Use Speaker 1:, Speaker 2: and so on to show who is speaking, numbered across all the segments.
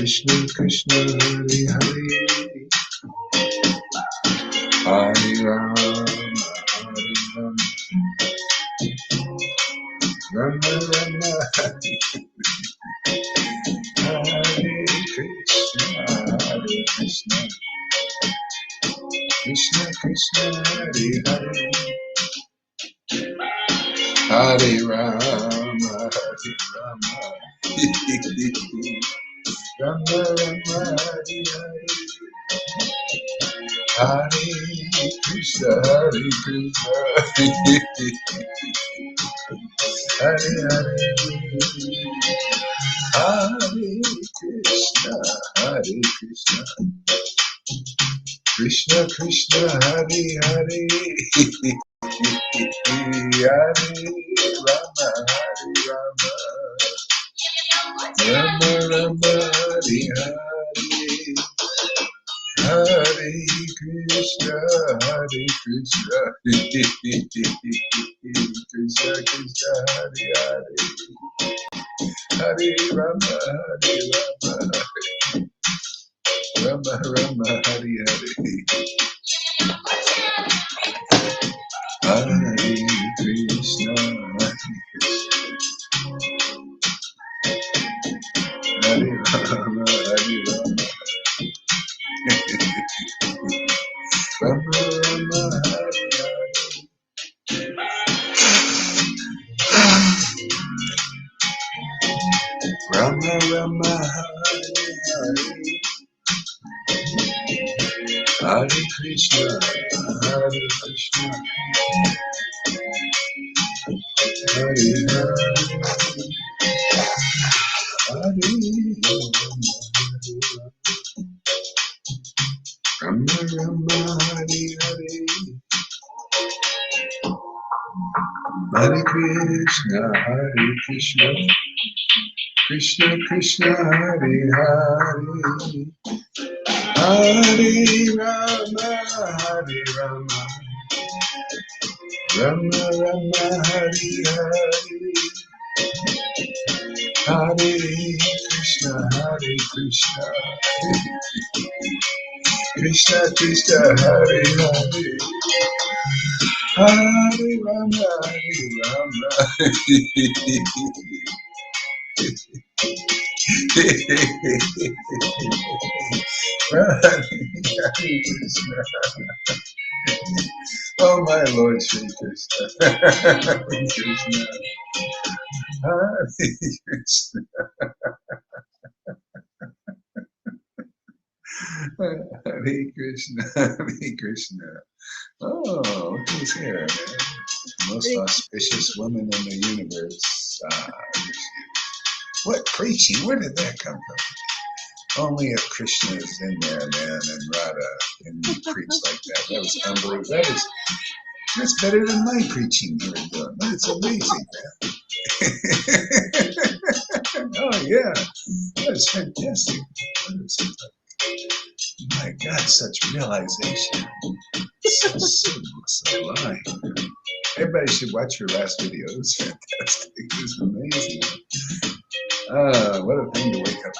Speaker 1: Krishna Krishna Hare Hare Hare Rama Hare Rama Rama Rama Hare Krishna Krishna Krishna Hare Hare Hare Rama Hare Rama Rama Rama Hare Hare Hare Krishna Hare Krishna Hare Hare Hare Krishna Hare Krishna Krishna Krishna Hare Hare Hare Rama Hare Rama Rama Rama Hare Hare Hare Krishna Hare Krishna Krishna Krishna Hare Hare Hare Rama Hare Rama Rama Rama Hare Hare Hare Krishna Hare Rama Hare Rama Rama Rama Hare Hare Rama Rama Hare Hare Hare Krishna Hare Krishna Hare Hare Hare Rama Rama Hare Hare Hare Krishna Krishna Krishna Hare Hare Hare Rama Rama Rama Hare Hare Hare Krishna Krishna Krishna Hare Hare Hare Rama Oh my Lord Sri Krishna Krishna Hare Krishna Hare Krishna Hare Krishna. Oh, look who's here, man. Most auspicious woman in the universe. What preaching? Where did that come from? Only if Krishna is in there, man, and Radha, and you preach like that. That was unbelievable. That's better than my preaching you were doing. That's amazing, man. Oh, yeah. That was fantastic. My God, such realization. So sublime. Everybody should watch your last video. It was fantastic. It was amazing. What a thing to wake up to.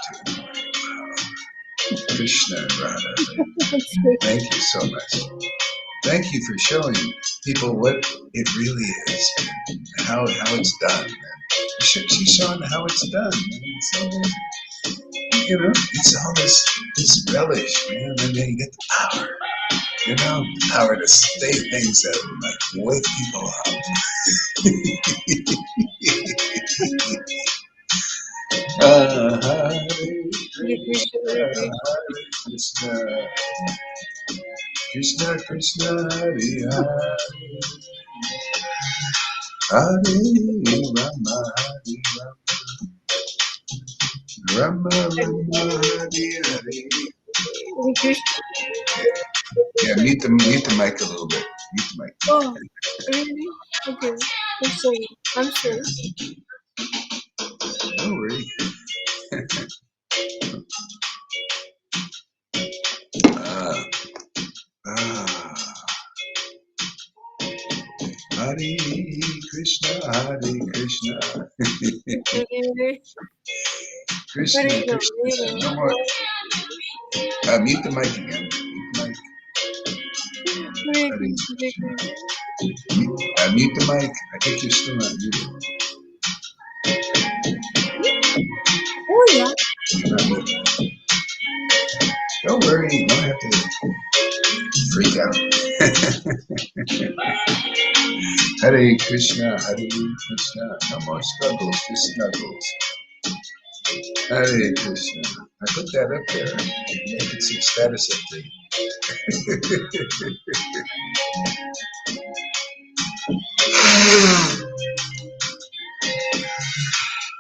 Speaker 1: Krishna and Radha. Thank you so much. Thank you for showing people what it really is, and how it's done. She's showing how it's done. So, you know, it's all this relish, man, and then you get the power. You know, the power to say things that like wake people up. Hare Krishna, Krishna Krishna Hare Hare, Hare Rama Rama Rama Hare Hare. Yeah, mute the mic a little bit. Mute the mic.
Speaker 2: Oh, really? Okay. I'm sorry. I'm sorry.
Speaker 1: Don't worry. Ah, ah. Hare Krishna, Hare Krishna. Krishna, Krishna. No more. Mute the mic again. Mute the mic. Hare Krishna. Mute the mic. I think you're still not muted.
Speaker 2: Oh, yeah.
Speaker 1: You're not muted. Don't worry. You don't have to freak out. Hare Krishna, Hare Krishna. No more struggles, just snuggles. Hare Krishna. I put that up there. Make it some status update.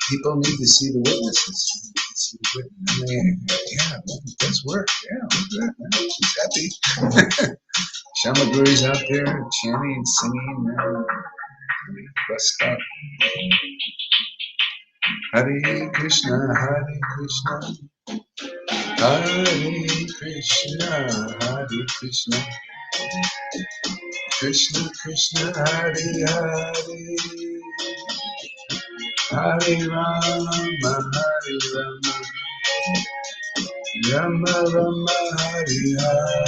Speaker 1: People need to see the witnesses. See the witness. Yeah, that's work. Yeah, look at that. She's happy. Shamaguri's out there chanting, singing. Bus stop. Hare Krishna, Hare Krishna. Hare Krishna, Hare Krishna. Krishna Krishna, Hare Hare. Hare Rama, Hare Rama. Rama Rama, Hare Hare.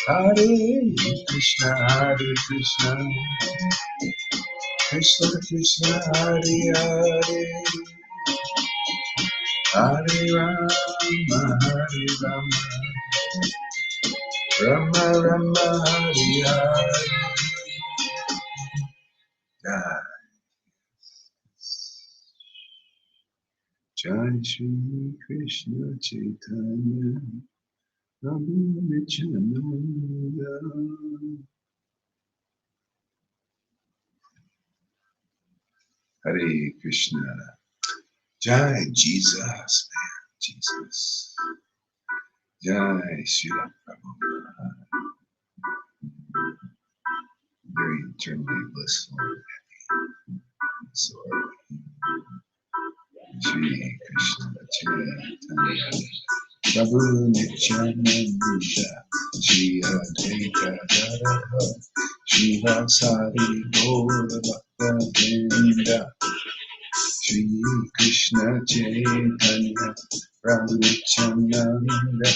Speaker 1: Hare Krishna, Hare Krishna. Krishna Krishna, Hare Hare. Hare Rama, Hare Rama. Rama Rama, Hare Hare. Jai Shri Krishna Chaitanya Prabhu Nityananda. Hare Krishna. Jai Jesus, man. Jesus. Jai Shri Prabhupada. Very eternally blissful and happy. So Shri Krishna Chaitanya Prabhu Nityananda Shri Advaita Gadadhara Shri Vasari Gaura Bhakta Vrinda Shri Krishna Chaitanya Prabhu Nityananda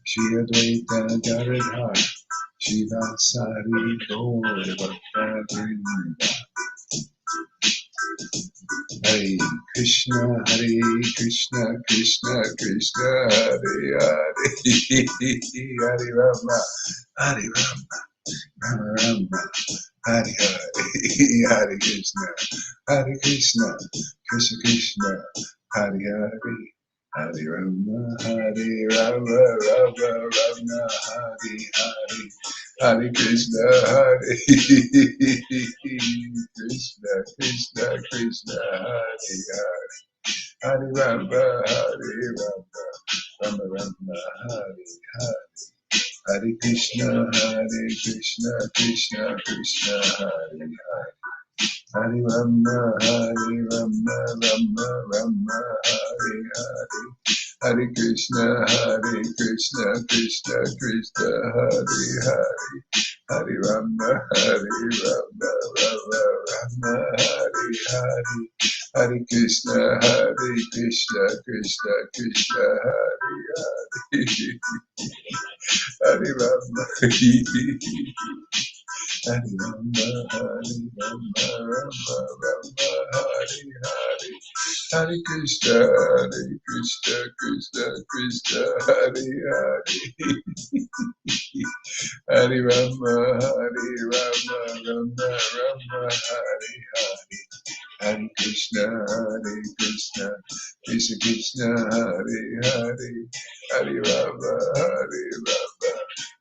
Speaker 1: Shri Advaita Gadadhara Shri Vasari Gaura Bhakta Vrinda. Hare Krishna, Hare Krishna, Krishna Krishna, Hare Hare, Hare Rama, Hare Rama, Rama Rama, Hare Hare, Hare Krishna, Hare Krishna, Krishna Krishna, Hare Hare, Hare Rama, Hare Rama, Rama Rama, Hare Hare. Hare Krishna, Hare Krishna, Krishna Krishna, Hare Hare, Hare Rama, Hare Rama, Rama Rama, Hare Hare, Hare Krishna, Krishna Krishna, Hare Hare. Hare Rama, Rama Rama, Hare Hare. Hare Krishna, Krishna Krishna, Hare Hare. Hare Rama, Rama Rama, Hare Hare. Hare Krishna, Krishna Krishna, Hare Hare. Hare Rama. Hare Rama, Rama Rama, Hare Hare. Hare Krishna, Krishna Krishna, Hare Hare. Hare Rama, Rama Rama, Hare Hare. Hare Krishna, Krishna Krishna, Hare Hare. Hare Rama,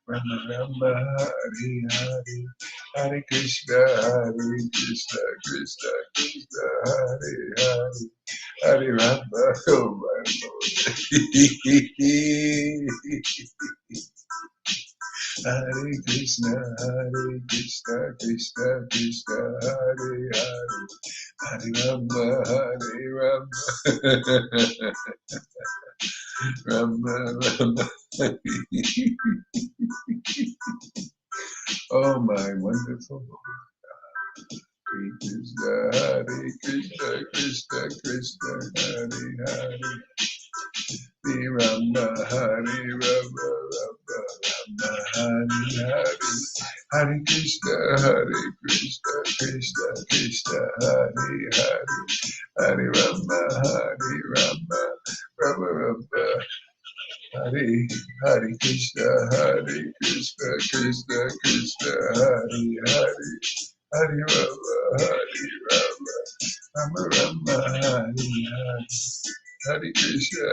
Speaker 1: Rama Rama, Hare Hare. Hare Krishna, Krishna Krishna, Hare Hare. Hare Rama, oh my Lord. Hare Krishna, Krishna Krishna, Hare Hare, Hare Rama, Rama Rama. Oh my wonderful Lord. Hare Krishna, Krishna Krishna, Hare Hare. Hare Rama, Hare Rama, Rama Rama, Hare Hare. Hare Krishna, Krishna Krishna, Hare Hare. Hare Rama, Rama Rama. Hare Hare Krishna, Krishna Krishna, Hare Hare. Hare Rama, Rama Rama, Hare Hare. Hare Krishna,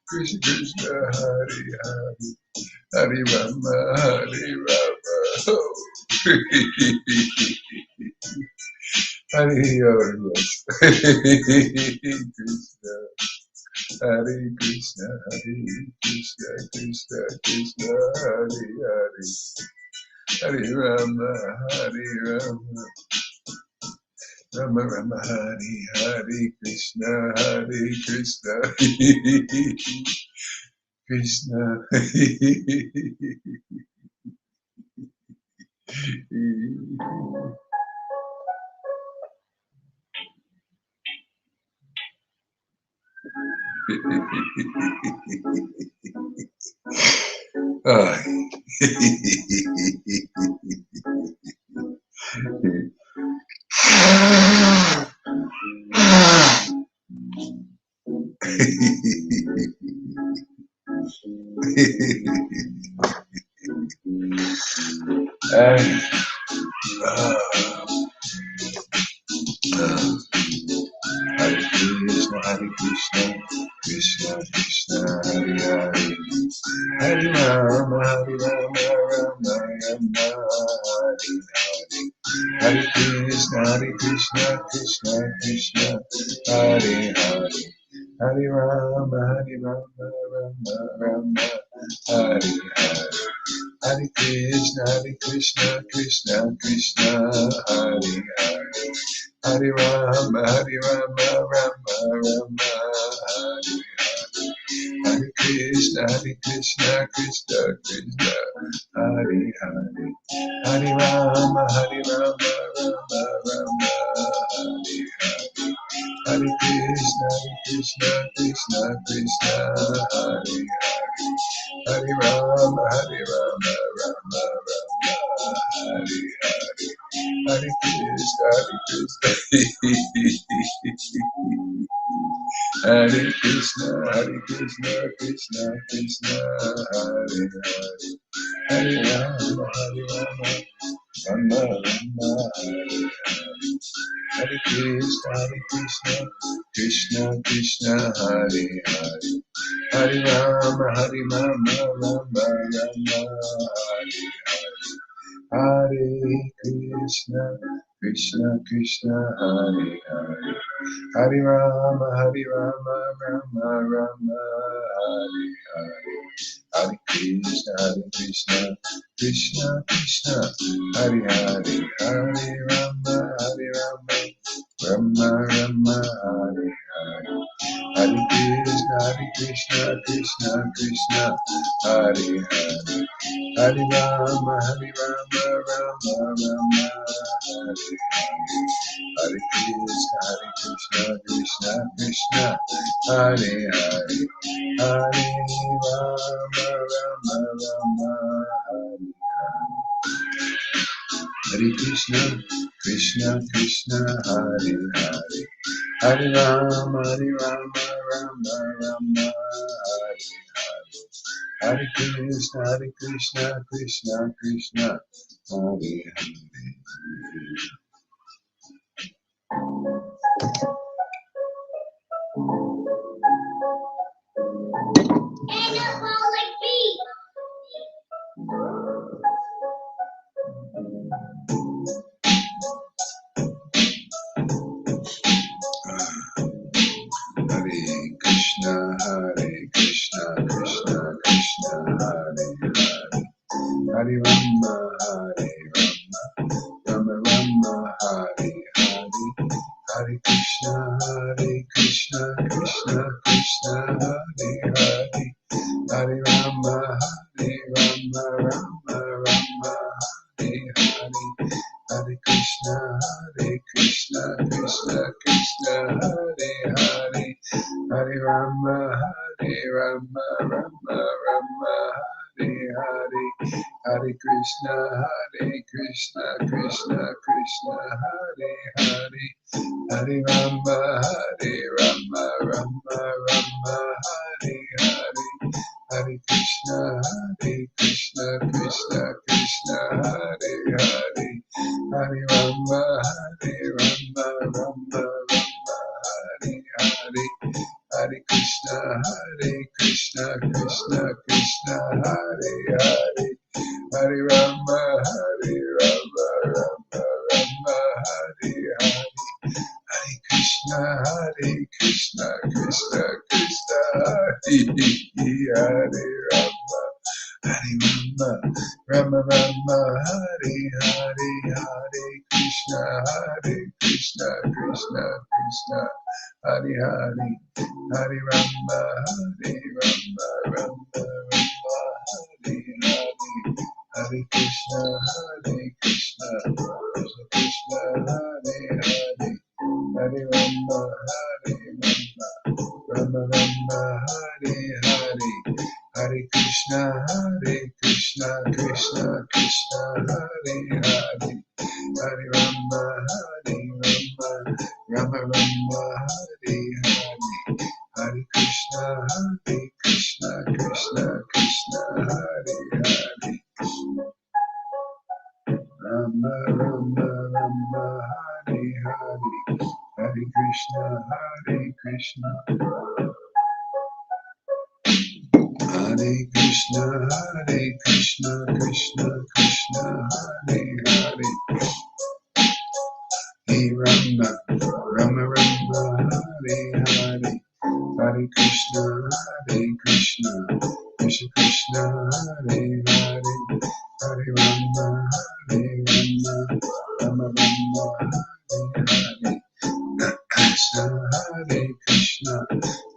Speaker 1: Krishna Krishna, Hare Hare. Hare Rama, Rama. Oh. Hare Krishna. Hare Krishna, Krishna Krishna, Hare Hare. Hare Rama, Rama Rama, Hare Hare Krishna, Krishna Krishna. Hare Krishna, Krishna Krishna, Hare Hare. Hare Rama, Rama Rama, Hare Hare. Hare Krishna, Krishna Krishna, Hare Hare. Hare Rama, Rama Rama, Hare Hare. Hare Krishna, Krishna Krishna, Hare Hare. Hare Rama, Rama Rama, Hare Hare. Hare Krishna, Krishna Krishna, Hare Hare. Hare Rama, Rama Rama, Hare Hare. Hare Krishna, Krishna Hare Hare. Hare Rama, Rama Rama, Hare Hare. Hare Krishna, Hare Krishna, Krishna Krishna, Hare Hare. Hare Rama, Rama Rama, Hare Hare. Hare Krishna, Krishna Krishna, Hare Hare. Hare Rama, Rama Rama, Hare Hare. Hare Krishna, Krishna Hare Hare. Hare Rama, Rama Rama, Hare Hare. Hare Krishna, Krishna Hare Hare. Hare Rama, Rama Rama, Hare Hare. Hare Krishna, Krishna Hare Hare. Hare Rama, Rama Rama, Hare Hare. Hare Krishna, Krishna Hare Hare. Hare Rama, Rama Hare Hare. Hare Krishna, Krishna Hare Hare. Hare Rama, Rama Rama, Hare Hare. Hare Krishna, Krishna Hare Hare. Hare Krishna, Krishna Hare Hare. Hare Rama, Hare Rama, Rama Rama, Hare Hare, Hare Krishna, Krishna Krishna, Hare Hare, Hare Rama, Rama, Rama Rama, Hare Hare, Hare Krishna, Krishna Krishna, Hare Hare, Hare Rama, Rama, Rama Rama, Hare Hare, Hare Krishna, Krishna Krishna, Hare Hare, Hare Rama, Rama, Rama Rama, Hare Hare, Hare Krishna, Krishna Krishna, Hare Hare, Hare Rama, Rama, Rama Rama, Hare Hare, Hare Krishna, Krishna Krishna, Hare Hare, Hare Rama, Rama, Rama Rama, Hare Hare, Hare Krishna, Krishna Krishna, Hare Rama, Hare Rama, Rama Rama, Hare Hare, Hare Krishna, Krishna Krishna, Hare Hare, Hare Rama, Rama, Rama Rama, Hare Hare, Hare Krishna, Krishna Krishna, Hare Hare, Hare Rama, Rama Rama, Hare Hare, Hare Krishna, Krishna Krishna, Hare Hare, Hare Rama, Rama Rama, Hare Hare, Hare Krishna, Krishna Krishna, Hare Hare, Rama Rama Rama, Hare Hare, Hare Krishna, Krishna, Hare Krishna, Krishna Krishna, Hare Hare, Hare Rama, Rama Rama, Hare Hare, Hare Krishna, Krishna, Krishna Krishna, Hare Hare, Hare Rama, Rama Rama, Hare Hare, Krishna, Krishna,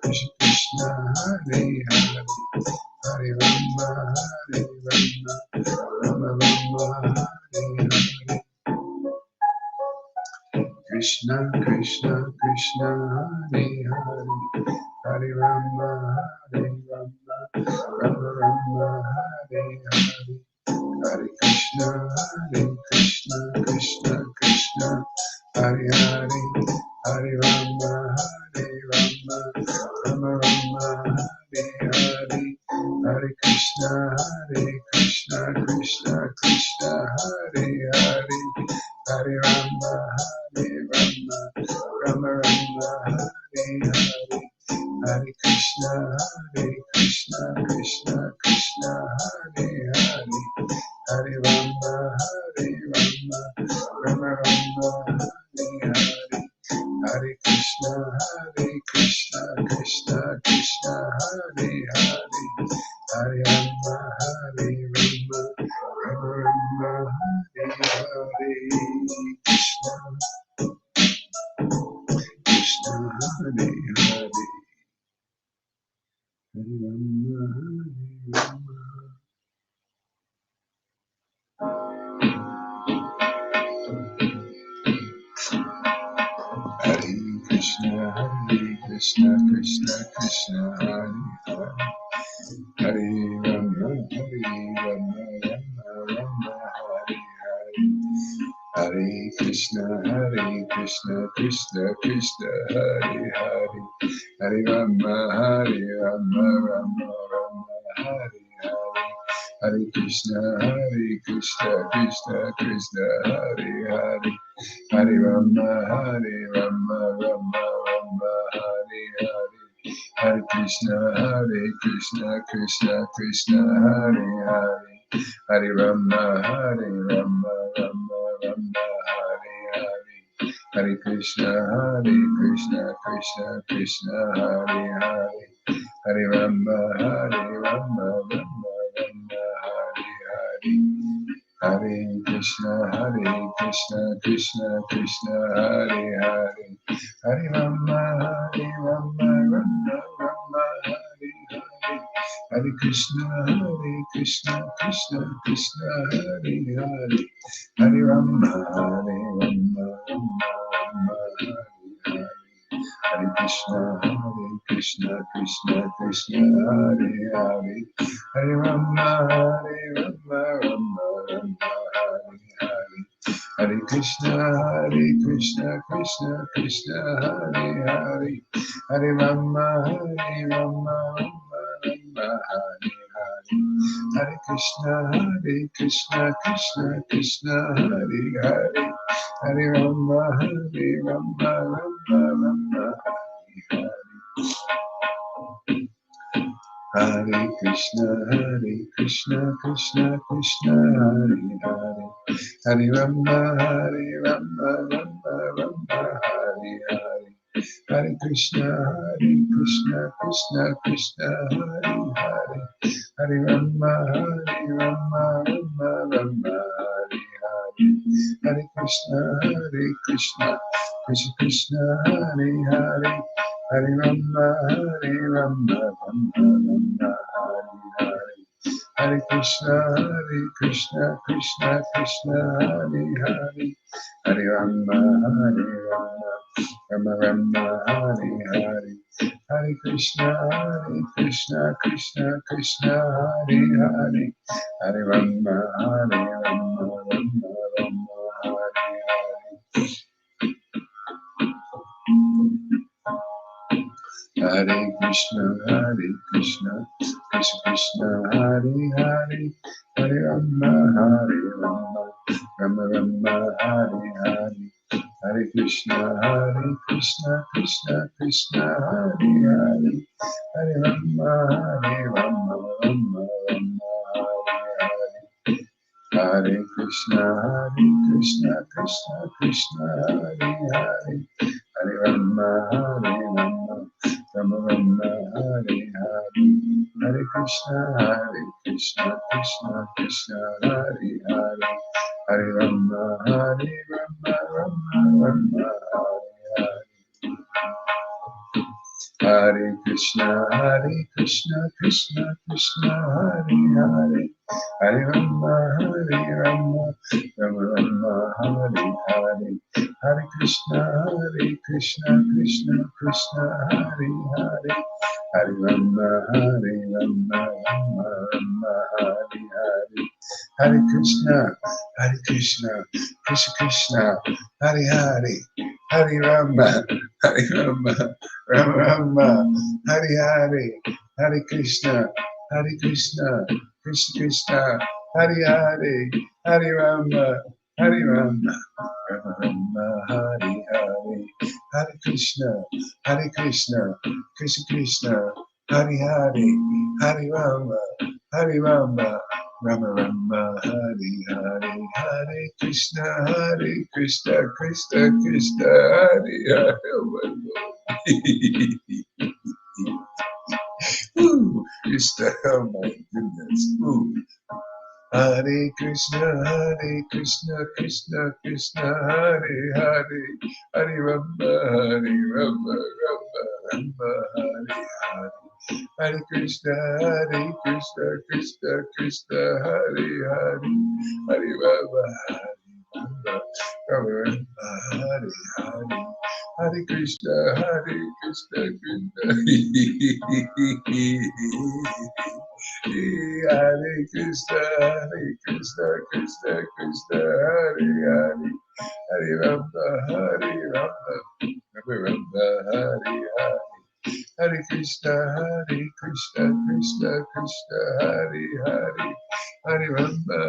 Speaker 1: Krishna Krishna, Hare Hare, Hare Rama, Rama Rama, Hare Hare, Krishna, Krishna, Krishna, Hare Hare, Hare Rama, Rama Rama, Hare Hare, Hare Krishna, Krishna, Krishna Krishna, Hare Hare, Hare Rama, Rama Rama, Hare Hare, Hare Krishna, Krishna, Krishna Krishna, Hare Hare, Hare Rama, Rama Rama, Hare Hare, Hare Krishna, Krishna Krishna, Hare Hare, Hare Rama, Rama Rama, Hare Hare, Hare Krishna, Krishna Krishna, Hare Hare, Hare Rama, Rama Rama, Hare Hare, Krishna, Krishna, Hare Hare, Hare Rama, Hare Krishna, Krishna Krishna, Hare Hare, Hare Rama, Rama Rama, Hare Hare, Hare Krishna, Krishna Krishna, Hare Hare, Hare Rama, Rama Rama, Hare Hare, Hare Krishna, Krishna Krishna, Hare Hare, Hare Rama, Rama Rama, Hare Hare, Hare Krishna, Krishna Krishna, Hare Hare, Hare Rama, Rama Rama, Hare Hare, Hare Krishna, Krishna Krishna, Hare Hare, Hare Rama, Rama Rama, Hare Hare, Hare Krishna, Krishna Krishna, Hare Hare, Hare Rama, Rama, Hare Hare, Hare Krishna, Krishna Krishna, Hare Hare, Hare Rama, Rama, Hare Hare. Hare Krishna, Krishna, Hare Hare, Hare Rama, Rama, Hare Hare, Hare Krishna, Krishna, Hare Hare, Hare Rama, Rama, Hare Hare, Hare Krishna, Krishna, Hare Hare, Hare Rama, Rama, Hare Hare. Hare Krishna, Krishna, Hare Hare, Hare Rama, Rama, Hare Hare, Hare Krishna, Krishna, Hare Hare, Hare Rama, Rama, Hare Hare, Hare Krishna, Krishna, Hare Hare, Hare Rama, Rama, Hare Hare. Hare Krishna, Krishna, Hare Hare, Hare Rama, Rama, Hare Hare, Hare Krishna, Krishna, Hare Hare, Hare Rama, Rama, Hare Hare. Hare Krishna, Krishna, Hare Hare, Hare Rama, Rama, Hare Hare, Hare Krishna, Krishna, Hare Hare, Hare Rama, Rama, Hare Hare. Hare Krishna, Krishna, Hare Hare, Hare Rama, Rama, Hare Hare, Hare Krishna, Krishna, Hare Hare, Hare Rama, Rama, Hare Hare. Hare Krishna, Krishna, Hare Hare, Hare Rama, Rama, Hare Hare, Hare Krishna, Krishna, Hare Hare, Hare Rama, Rama, Hare Hare, Hare Krishna, Krishna, Hare Hare, Hare Rama, Rama, Hare Hare, Hare Krishna, Krishna, Hare Hare, Hare Rama, Rama, Hare Hare, Hare Krishna, Krishna, Hare Hare, Hare Rama, Rama, Hare Hare, Hare Krishna, Krishna, Hare Hare. Ooh, Krishna, oh my goodness. Ooh. Hare Krishna, Krishna, Hare Hare, Hare Rama, Rama, Hare Hare. Hare Krishna, Krishna, Hare Hare, Hare Rama, Rama, Hare Hare. Hare Krishna, Krishna. Hare Krishna, Hare Hare, Hare Rama, Rama, Hare Hare. Hare Krishna, Krishna, Hare Hare, Hare Rama,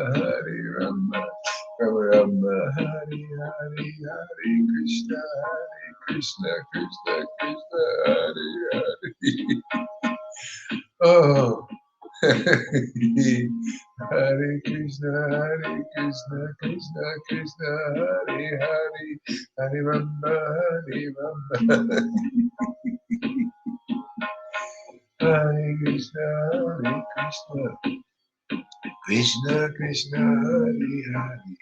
Speaker 1: Rama, Hare Hare, Hare Krishna, Hare Hare. Oh. Hare Krishna, Krishna, Hare Hare, Hare Rama, Hare Krishna, Krishna. Krishna Krishna Hari Hari.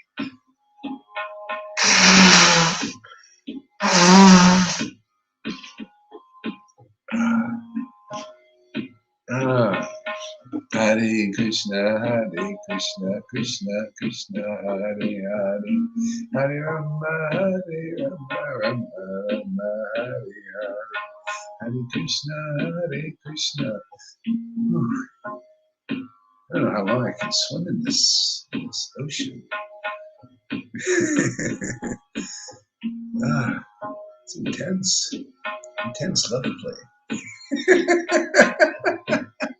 Speaker 1: Hare Krishna Krishna Krishna Hare Hare, Hare Rama, Rama Rama, Hare Hare, Hare Krishna. Whew. I don't know how long I can swim in this ocean. It's intense love play.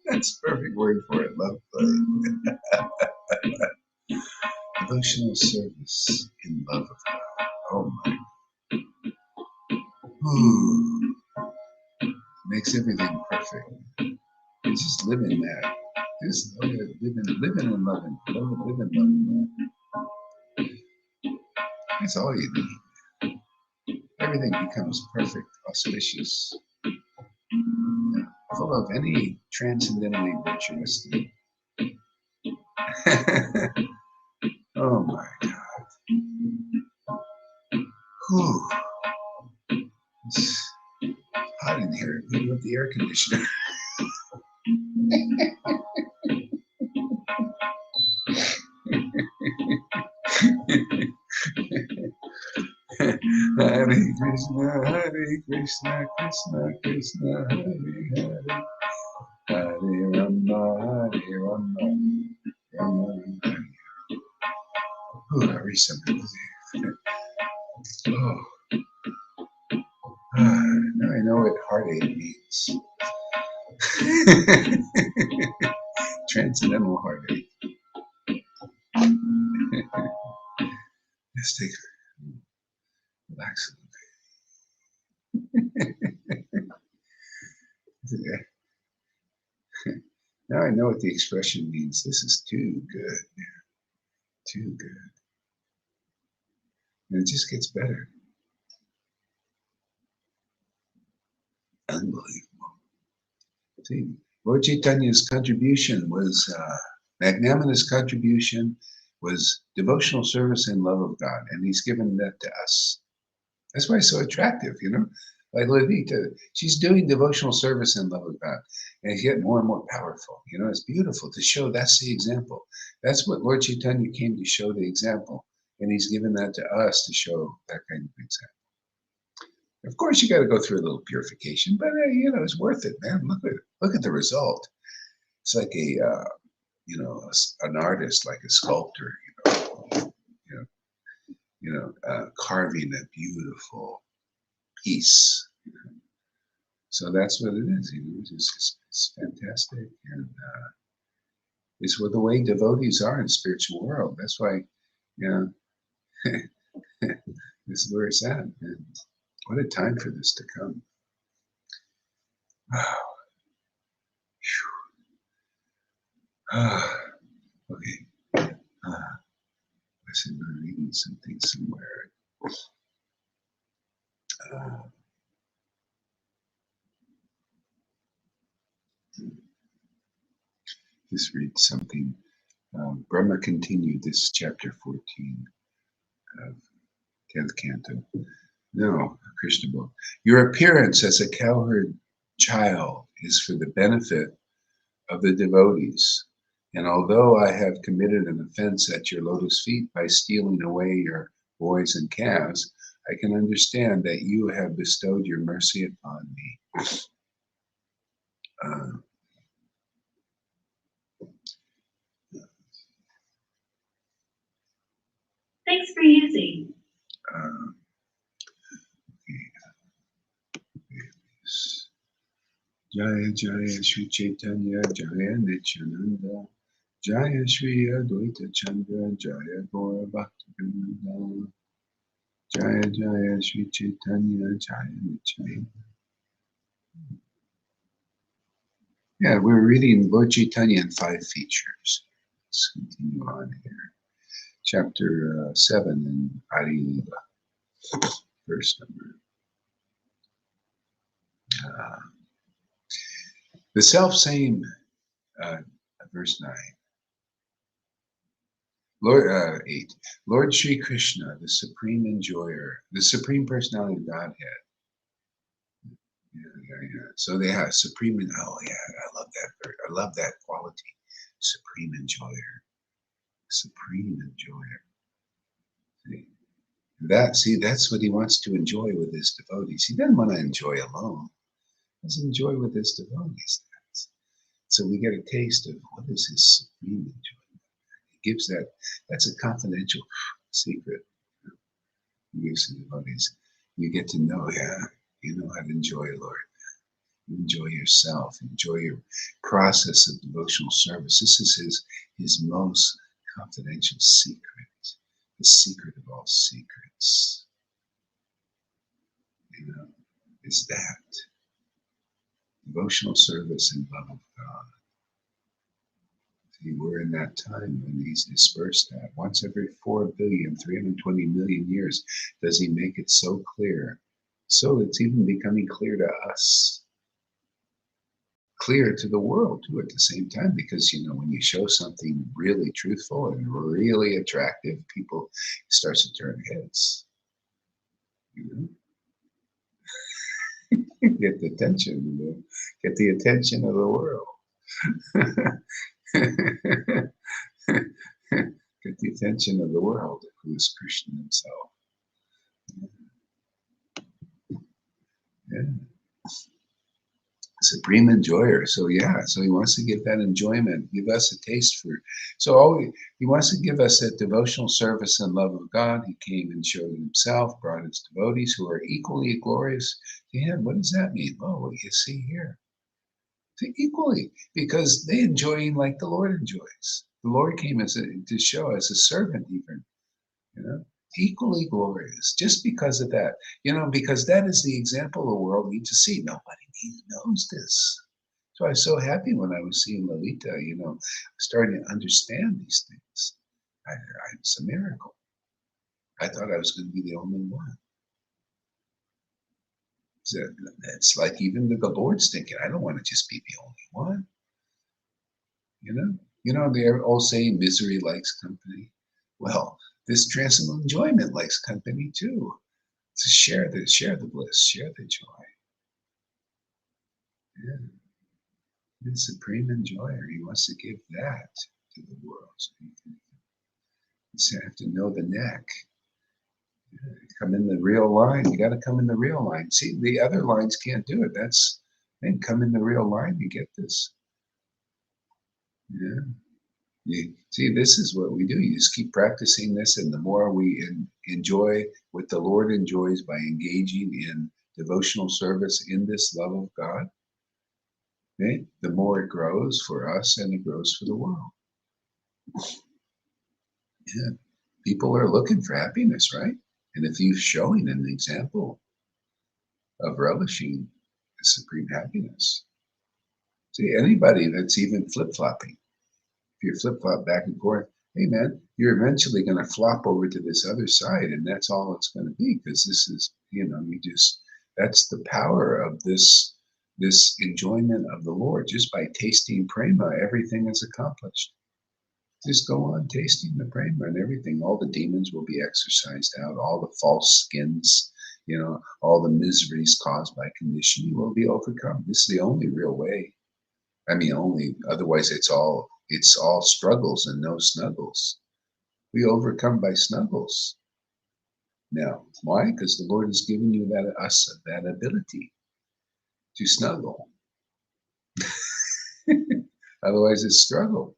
Speaker 1: That's a perfect word for it, love play. Devotional service in love of God. Oh my. Ooh. Makes everything perfect. You just live in that. Just living and loving. Live and loving that. That's all you need. Everything becomes perfect, auspicious, full of any transcendently virtuous thing. Oh my God. Whew. It's hot in here, even with the air conditioner. Hare Krishna, Krishna Krishna, Hare Hare, Hare Rama, Rama Rama. Oh, I reached something. Oh, now I know what heartache means. Transcendental heartache. Let's take relax a little bit. Now I know what the expression means. This is too good. Too good. And it just gets better. Unbelievable. See, Lord Chaitanya's contribution was, magnanimous contribution was devotional service and love of God. And he's given that to us. That's why it's so attractive, you know? Like Levita, she's doing devotional service and love of God. And it's getting more and more powerful. You know, it's beautiful to show that's the example. That's what Lord Chaitanya came to show, the example. And he's given that to us to show that kind of example. Of course, you got to go through a little purification, but you know, it's worth it, man. Look at the result. It's like an artist, like a sculptor, carving a beautiful piece. You know? So that's what it is. You know, it's fantastic, and it's what the way devotees are in the spiritual world. That's why, you know, this is where it's at. And what a time for this to come. Wow. Okay. Listen, I'm reading something somewhere. Just read something. Brahma continued this chapter 14 of 10th canto. No, Krishna book. Your appearance as a cowherd child is for the benefit of the devotees. And although I have committed an offense at your lotus feet by stealing away your boys and calves, I can understand that you have bestowed your mercy upon me.
Speaker 3: Thanks for using.
Speaker 1: Jaya Jaya Sri Chaitanya Jaya Nityananda Jaya Sri Advaita Chandra Jaya Gaura Bhaktivinoda Jaya Jaya Sri Chaitanya Jaya Nityananda. Yeah, we're reading Lord Chaitanya in 5 features. Let's continue on here. Chapter 7 in Adi Lila, verse number. The self-same, verse 9. Lord 8. Lord Sri Krishna, the supreme enjoyer, the supreme personality of Godhead. Yeah. So they have supreme. Oh yeah, I love that. I love that quality. Supreme enjoyer. Supreme enjoyer. That's what he wants to enjoy with his devotees. He doesn't want to enjoy alone. He wants to enjoy with his devotees. So we get a taste of what is his supreme enjoyment. He gives that. That's a confidential secret. He gives the devotees. You get to know, yeah, you know how to enjoy, Lord. Enjoy yourself. Enjoy your process of devotional service. This is his most confidential secret. The secret of all secrets. You know, is that devotional service and love of God. See, we're in that time when he's dispersed that. Once every 4,320,000,000 years does he make it so clear. So it's even becoming clear to us, clear to the world too at the same time, because when you show something really truthful and really attractive, people starts to turn heads. Get the attention, get the attention of the world. Get the attention of the world, who is Krishna himself. Yeah. Supreme enjoyer. So he wants to give that enjoyment, give us a taste for. He wants to give us that devotional service and love of God. He came and showed himself, brought his devotees who are equally glorious to him. What does that mean? Oh, what you see here. Equally, because they enjoying like the Lord enjoys. The Lord came to show as a servant, even, equally glorious, just because of that. Because that is the example the world needs to see. Nobody knows this. So I was so happy when I was seeing Lalita, starting to understand these things. It's a miracle. I thought I was going to be the only one. It's like even the Lord's thinking, I don't want to just be the only one. They're all saying misery likes company. Well, this transcendental enjoyment likes company too. To share the bliss, share the joy. Yeah. The supreme enjoyer. He wants to give that to the world. So you have to know the neck. Yeah. Come in the real line. You got to come in the real line. See, the other lines can't do it. Come in the real line. You get this. Yeah. See, this is what we do. You just keep practicing this, and the more we enjoy what the Lord enjoys by engaging in devotional service in this love of God, okay, the more it grows for us and it grows for the world. Yeah. People are looking for happiness, right? And if you're showing an example of relishing the supreme happiness, see, anybody that's even flip-flopping, if you flip-flop back and forth, hey man, you're eventually going to flop over to this other side, and that's all it's going to be, because this is, that's the power of this enjoyment of the Lord. Just by tasting prema, everything is accomplished. Just go on tasting the prema and everything. All the demons will be exorcised out. All the false skins, all the miseries caused by conditioning will be overcome. This is the only real way. I mean, otherwise it's all struggles and no snuggles. We overcome by snuggles. Now, why? Because the Lord has given you that ability to snuggle. Otherwise, it's struggle.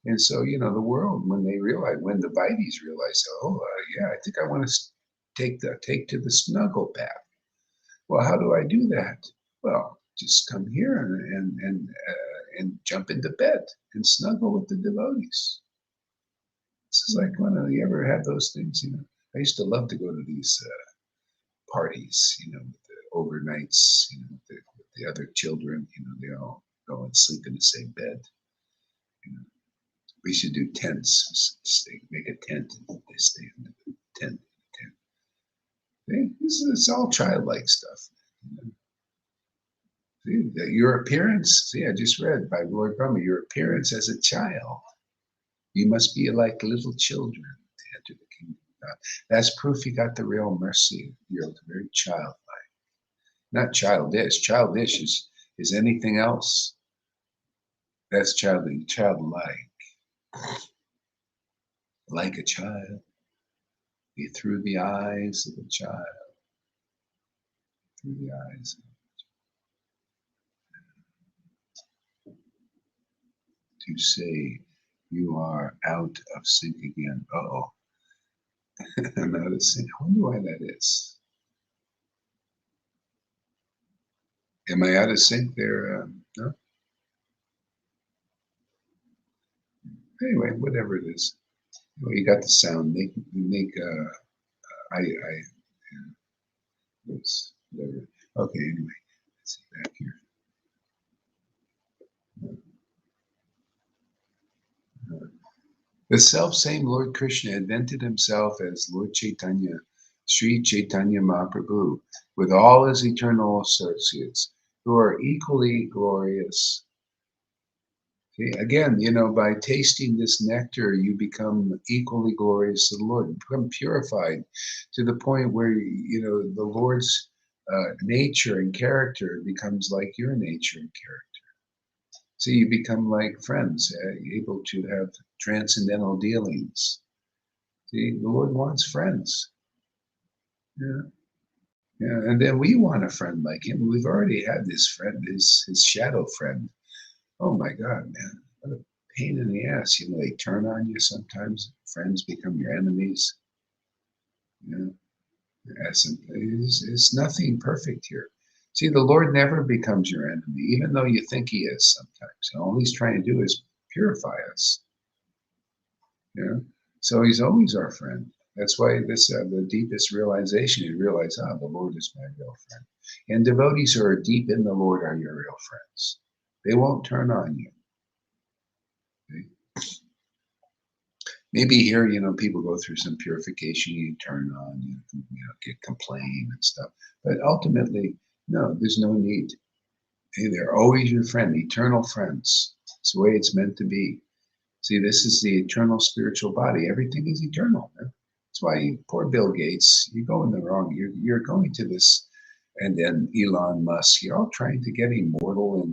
Speaker 1: And so, the world, when the Vaidis realize, I think I want to take to the snuggle path. Well, how do I do that? Well, just come here and jump into bed and snuggle with the devotees. This is like you ever had those things, I used to love to go to these parties, with the overnights, with the other children, they all go and sleep in the same bed. We should do tents. Make a tent and they stay in the tent. It's all childlike stuff. See, your appearance. See, I just read by Lord Brahma, your appearance as a child. You must be like little children to enter the kingdom of God. That's proof you got the real mercy. You're very childlike. Not childish. Childish is anything else. That's childlike. Like a child. Be through the eyes of a child. Through the eyes. To say you are out of sync again. Uh-oh. I'm out of sync. I wonder why that is. Am I out of sync there? No? Anyway, whatever it is. Well, you got the sound. I was whatever. Okay, anyway, let's see back here. The self-same Lord Krishna invented himself as Lord Chaitanya, Sri Chaitanya Mahaprabhu, with all his eternal associates, who are equally glorious. See, again, by tasting this nectar, you become equally glorious to the Lord, you become purified to the point where, the Lord's nature and character becomes like your nature and character. So you become like friends, able to have transcendental dealings. See, the Lord wants friends. Yeah. Yeah. And then we want a friend like him. We've already had this friend, his shadow friend. Oh my God, man. What a pain in the ass. They turn on you sometimes. Friends become your enemies. It's nothing perfect here. See, the Lord never becomes your enemy, even though you think he is sometimes. And all he's trying to do is purify us. So he's always our friend. That's why this the deepest realization, you realize, the Lord is my real friend. And devotees who are deep in the Lord are your real friends. They won't turn on you. Okay? Maybe here, people go through some purification, you turn on, get complain and stuff. But ultimately, no, there's no need. Hey, they're always your friend, eternal friends. It's the way it's meant to be. See, this is the eternal spiritual body. Everything is eternal. Man. That's why poor Bill Gates, you're going the wrong. You're going to this, and then Elon Musk. You're all trying to get immortal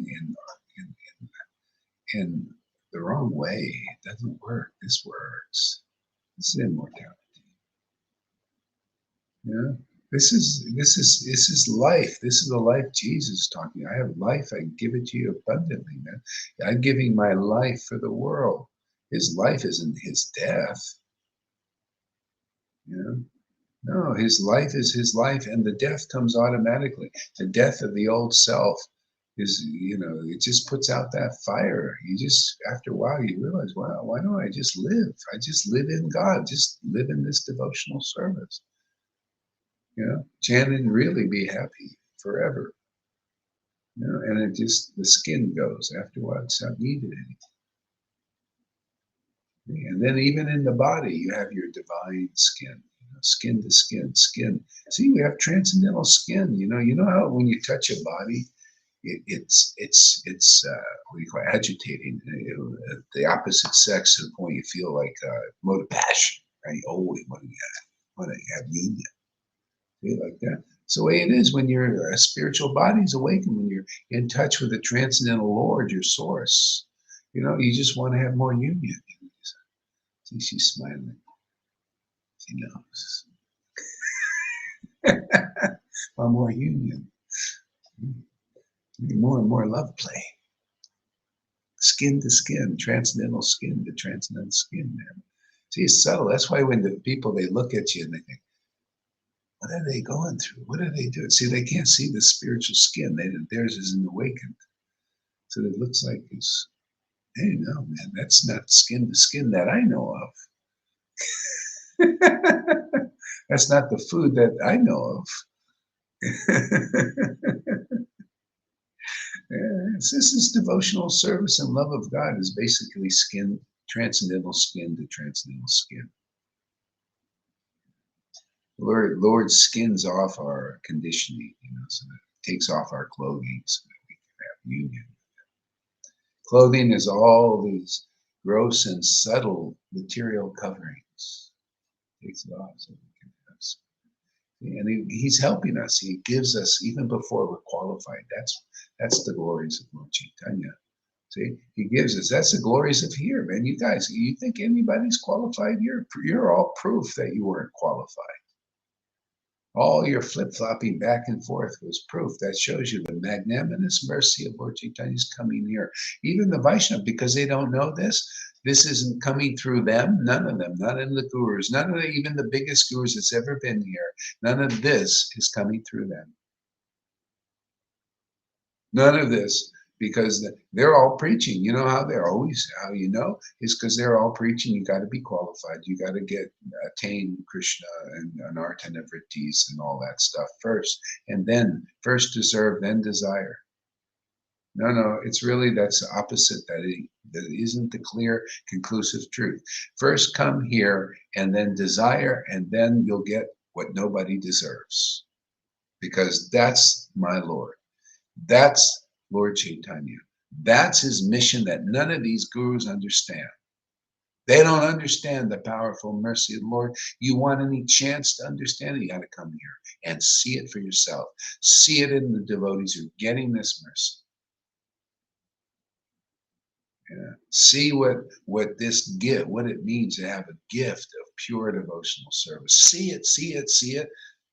Speaker 1: in the wrong way. It doesn't work. This works. This is immortality. Yeah. This is life. This is the life Jesus is talking. I have life. I give it to you abundantly, man. I'm giving my life for the world. His life isn't his death. No, his life is his life, and the death comes automatically. The death of the old self is, it just puts out that fire. You just, after a while, you realize, wow, why don't I just live? I just live in God, just live in this devotional service. Chant and really be happy forever. And it just, the skin goes. After a while, it's not needed anymore. And then even in the body, you have your divine skin, skin to skin, skin. See, we have transcendental skin. You know how when you touch a body, it's what do you call it, agitating. The opposite sex to the point you feel like mode of passion, right? Oh, we want to have union. Feel like that. It's the way it is when your spiritual body is awakened, when you're in touch with the transcendental Lord, your source. You just want to have more union. See, she's smiling. She knows. Well, more union. More and more love play. Skin to skin, transcendental skin to transcendental skin, man. See, it's subtle. That's why when the people, they look at you and they think, what are they going through? What are they doing? See, they can't see the spiritual skin. Theirs isn't awakened. So it looks like it's, hey, no, man, that's not skin to skin that I know of. That's not the food that I know of. Yes, this is devotional service and love of God is basically skin, transcendental skin to transcendental skin. Lord skins off our conditioning, so that it takes off our clothing so that we can have union. Clothing is all these gross and subtle material coverings. Takes it off so we can have. And he's helping us. He gives us even before we're qualified. That's the glories of Lord Chaitanya. See, he gives us. That's the glories of here, man. You guys, you think anybody's qualified? You're all proof that you weren't qualified. All your flip-flopping back and forth was proof. That shows you the magnanimous mercy of Lord Chaitanya's coming here. Even the Vaishnava, because they don't know this isn't coming through them. None of them, none of the gurus, none of even the biggest gurus that's ever been here. None of this is coming through them. None of this, because they're all preaching. You know how you know is because they're all preaching. You got to be qualified. You got to attain Krishna and Anartha Nivrittis and all that stuff first, and then first deserve, then desire. No, it's really that's the opposite. That isn't the clear, conclusive truth. First come here, and then desire, and then you'll get what nobody deserves, because that's my Lord. That's Lord Chaitanya. That's his mission that none of these gurus understand. They don't understand the powerful mercy of the Lord. You want any chance to understand it, you got to come here and see it for yourself. See it in the devotees who are getting this mercy. Yeah. See what this gift, what it means to have a gift of pure devotional service. See it,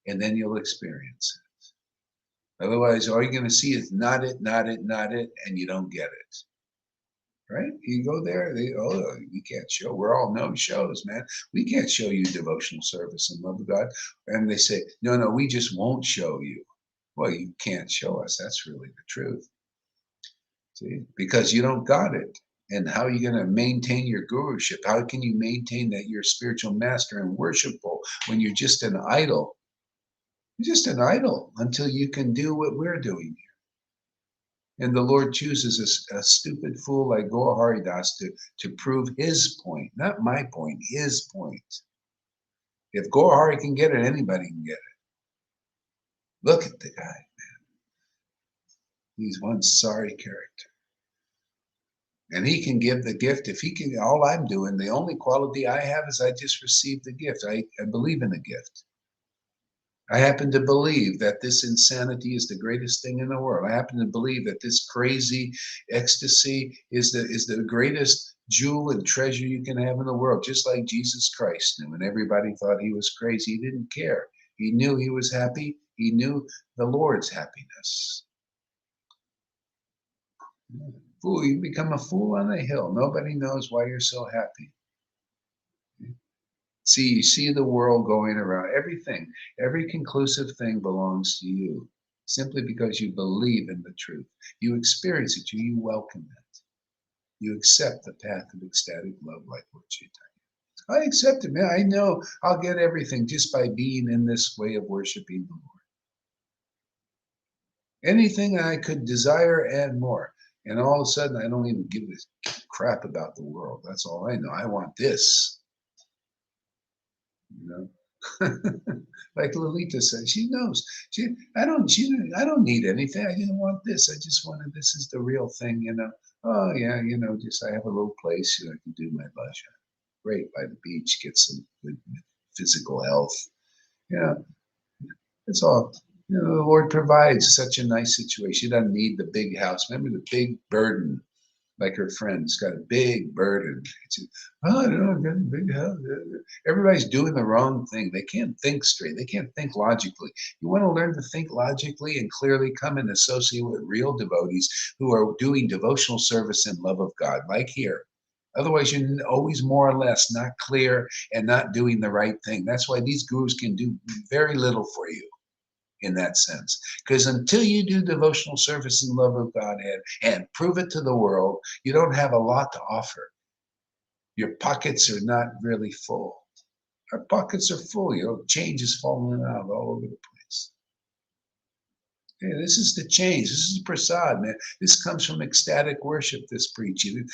Speaker 1: and then you'll experience it. Otherwise, all you're going to see is not it, and you don't get it. Right? You go there, we can't show. We're all no shows, man. We can't show you devotional service and love of God. And they say, no, we just won't show you. Well, you can't show us. That's really the truth. See, because you don't got it. And how are you going to maintain your guruship? How can you maintain that you're a spiritual master and worshipful when you're just an idol? You're just an idol until you can do what we're doing here. And the Lord chooses a stupid fool like Gaur Haridas to prove his point, not my point, his point. If Gaur Hari can get it, anybody can get it. Look at the guy, man. He's one sorry character. And he can give the gift. If he can, all I'm doing, the only quality I have is I just received the gift. I believe in the gift. I happen to believe that this insanity is the greatest thing in the world. I happen to believe that this crazy ecstasy is the greatest jewel and treasure you can have in the world, just like Jesus Christ knew. And everybody thought he was crazy. He didn't care. He knew he was happy. He knew the Lord's happiness. Fool, you become a fool on a hill. Nobody knows why you're so happy. You see the world going around. Everything, every conclusive thing belongs to you, simply because you believe in the truth. You experience it. You welcome it. You accept the path of ecstatic love like Lord Chaitanya. I accept it, man. I know I'll get everything just by being in this way of worshiping the Lord. Anything I could desire and more. And all of a sudden, I don't even give a crap about the world. That's all I know. I want this. You know, like Lolita said, she knows. I don't need anything. I didn't want this. I just wanted this is the real thing. You know. Oh yeah, just I have a little place. I can do my bhajan. Great by the beach, get some good physical health. Yeah, it's all. The Lord provides such a nice situation. She doesn't need the big house. Remember the big burden, like her friend's got a big burden. I don't know, I've got a big house. Everybody's doing the wrong thing. They can't think straight. They can't think logically. You want to learn to think logically and clearly, come and associate with real devotees who are doing devotional service and love of God, like here. Otherwise, you're always more or less not clear and not doing the right thing. That's why these gurus can do very little for you in that sense. Because until you do devotional service and love of Godhead and prove it to the world, you don't have a lot to offer. Your pockets are not really full. Our pockets are full. Change is falling out all over the place. Yeah, this is the change. This is prasad, man. This comes from ecstatic worship, this preaching.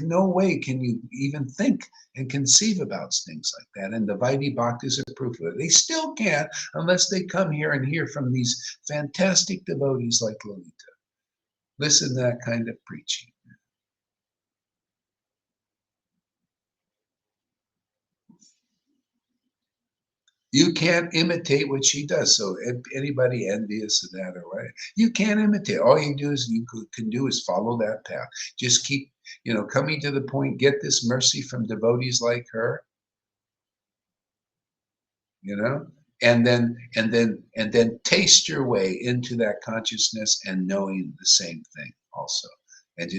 Speaker 1: No way can you even think and conceive about things like that. And the Vaidhi Bhaktas are proof of it. They still can't unless they come here and hear from these fantastic devotees like Lolita. Listen to that kind of preaching. You can't imitate what she does. So anybody envious of that or what, you can't imitate. All you do is can do is follow that path. Just keep, coming to the point. Get this mercy from devotees like her, you know, and then taste your way into that consciousness and knowing the same thing also. And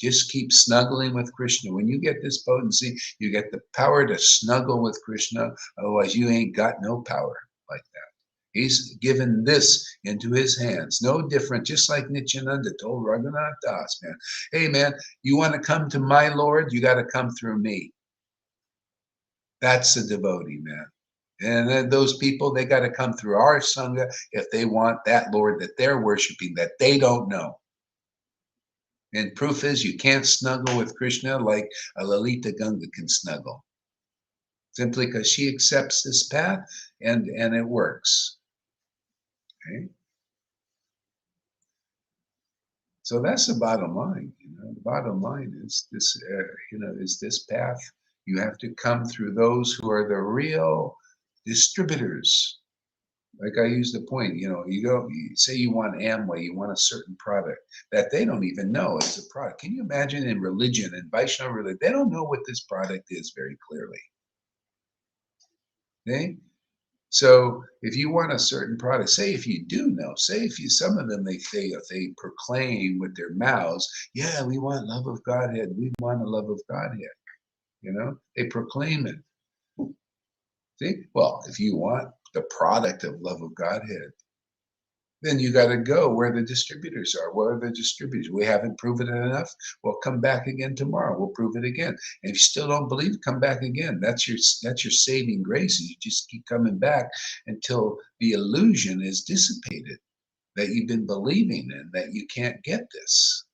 Speaker 1: just keep snuggling with Krishna. When you get this potency, you get the power to snuggle with Krishna. Otherwise, you ain't got no power like that. He's given this into his hands. No different, just like Nityananda told Raghunath Das, man. Hey, man, you want to come to my Lord, you got to come through me. That's a devotee, man. And then those people, they got to come through our Sangha if they want that Lord that they're worshiping that they don't know. And proof is you can't snuggle with Krishna like a Lalita Ganga can snuggle. Simply because she accepts this path and it works. Okay? So that's the bottom line. The bottom line is this, is this path. You have to come through those who are the real distributors. Like I use the point, you say you want Amway, you want a certain product that they don't even know is a product. Can you imagine in religion, in Vaishnava religion, they don't know what this product is very clearly. Okay? So if you want a certain product, say if you do know, say if you, some of them, they proclaim with their mouths, yeah, we want love of Godhead, we want a love of Godhead, they proclaim it. See, well, if you want the product of love of Godhead, then you got to go where the distributors are. Where are the distributors? We haven't proven it enough. Well, come back again tomorrow. We'll prove it again. And if you still don't believe, come back again. That's your saving grace. You just keep coming back until the illusion is dissipated that you've been believing in, that you can't get this.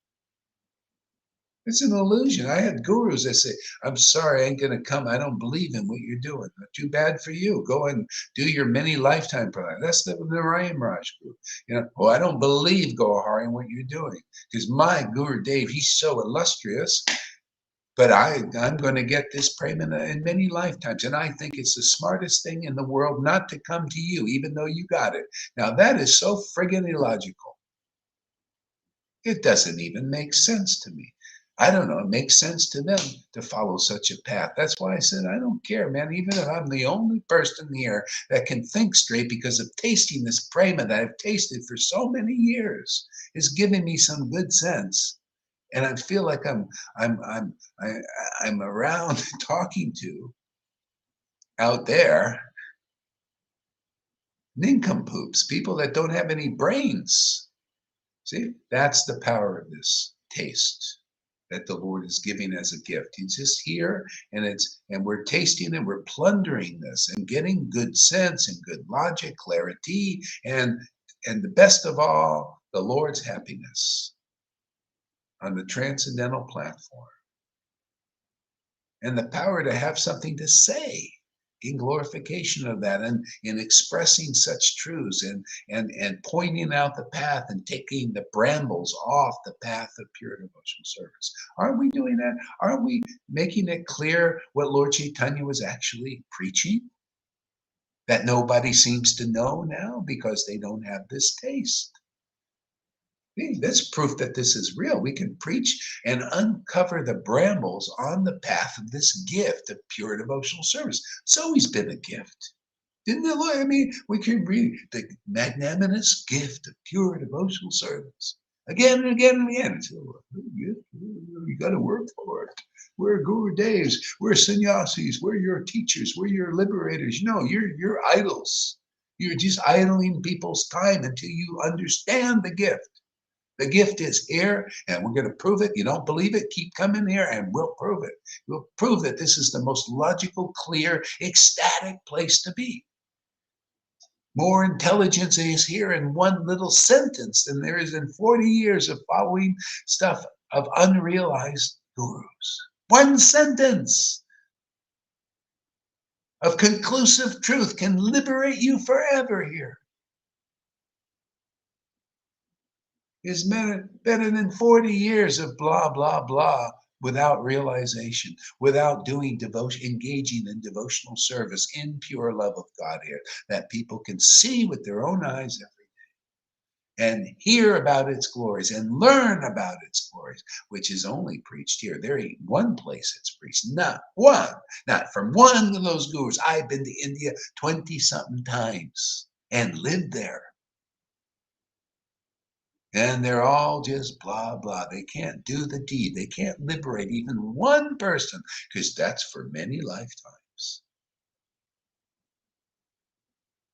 Speaker 1: It's an illusion. I had gurus that say, I'm sorry, I ain't going to come. I don't believe in what you're doing. Too bad for you. Go and do your many lifetime product. That's the Narayan Raj group. I don't believe, Gohari, in what you're doing. Because my Guru Dave, he's so illustrious, but I'm going to get this prema in many lifetimes. And I think it's the smartest thing in the world not to come to you, even though you got it. Now, that is so friggin' illogical. It doesn't even make sense to me. I don't know. It makes sense to them to follow such a path. That's why I said, I don't care, man. Even if I'm the only person here that can think straight because of tasting this prema that I've tasted for so many years is giving me some good sense. And I feel like I'm around talking to out there nincompoops, people that don't have any brains. See, that's the power of this taste that the Lord is giving as a gift. He's just here, and we're tasting and we're plundering this and getting good sense and good logic, clarity, and the best of all, the Lord's happiness on the transcendental platform. And the power to have something to say in glorification of that and in expressing such truths and pointing out the path and taking the brambles off the path of pure devotional service. Aren't we doing that? Aren't we making it clear what Lord Chaitanya was actually preaching? That nobody seems to know now because they don't have this taste. That's proof that this is real. We can preach and uncover the brambles on the path of this gift of pure devotional service. It's always been a gift. Didn't it look? I mean, we can read the magnanimous gift of pure devotional service again and again and again. So, you got to work for it. We're Guru Devs. We're sannyasis. We're your teachers. We're your liberators. No, you're idols. You're just idling people's time until you understand the gift. The gift is here, and we're going to prove it. You don't believe it? Keep coming here, and we'll prove it. We'll prove that this is the most logical, clear, ecstatic place to be. More intelligence is here in one little sentence than there is in 40 years of following stuff of unrealized gurus. One sentence of conclusive truth can liberate you forever here. Is better than 40 years of blah, blah, blah without realization, without doing devotion, engaging in devotional service in pure love of God here, that people can see with their own eyes and hear about its glories and learn about its glories, which is only preached here. There ain't one place it's preached, not one, not from one of those gurus. I've been to India 20-something times and lived there. And they're all just blah, blah. They can't do the deed. They can't liberate even one person, because that's for many lifetimes.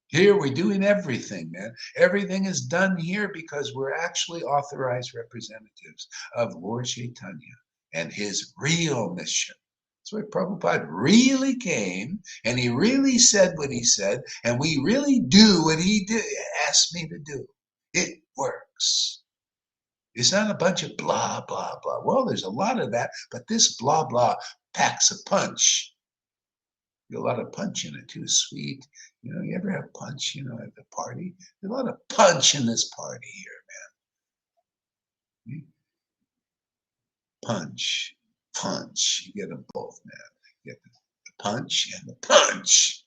Speaker 1: Here we're doing everything, man. Everything is done here because we're actually authorized representatives of Lord Chaitanya and his real mission. That's why Prabhupada really came and he really said what he said, and we really do what he asked me to do. It works. It's not a bunch of blah, blah, blah. Well, there's a lot of that, but this blah, blah packs a punch. A lot of punch in it too, sweet. You know, you ever have punch, you know, at the party? There's a lot of punch in this party here, man. Punch, punch. You get them both, man. You get the punch and the punch.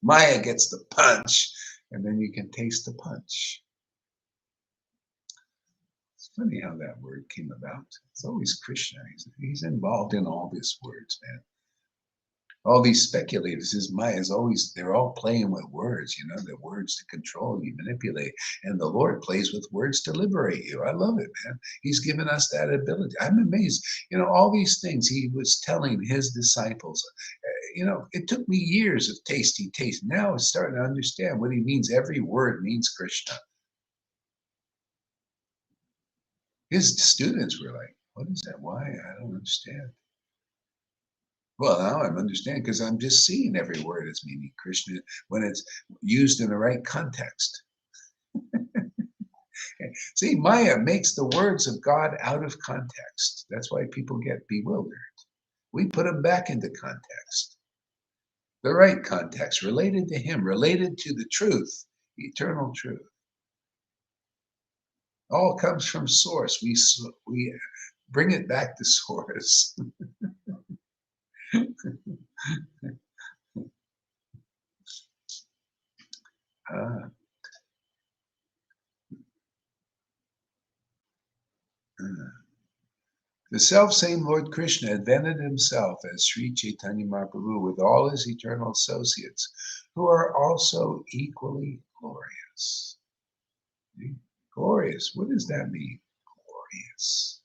Speaker 1: Maya gets the punch, and then you can taste the punch. It's funny how that word came about. It's always Krishna. He's involved in all these words, man. All these speculators, his Maya is always, they're all playing with words, you know, the words to control you, manipulate. And the Lord plays with words to liberate you. I love it, man. He's given us that ability. I'm amazed. You know, all these things he was telling his disciples, you know, it took me years of tasting. Now I'm starting to understand what he means. Every word means Krishna. His students were like, what is that? Why? I don't understand. Well, now I'm understanding because I'm just seeing every word as meaning Krishna when it's used in the right context. See, Maya makes the words of God out of context. That's why people get bewildered. We put them back into context. The right context, related to him, related to the truth, eternal truth. All comes from source. We bring it back to source. The self-same Lord Krishna invented himself as Sri Chaitanya Mahaprabhu with all his eternal associates, who are also equally glorious. Glorious, what does that mean? Glorious.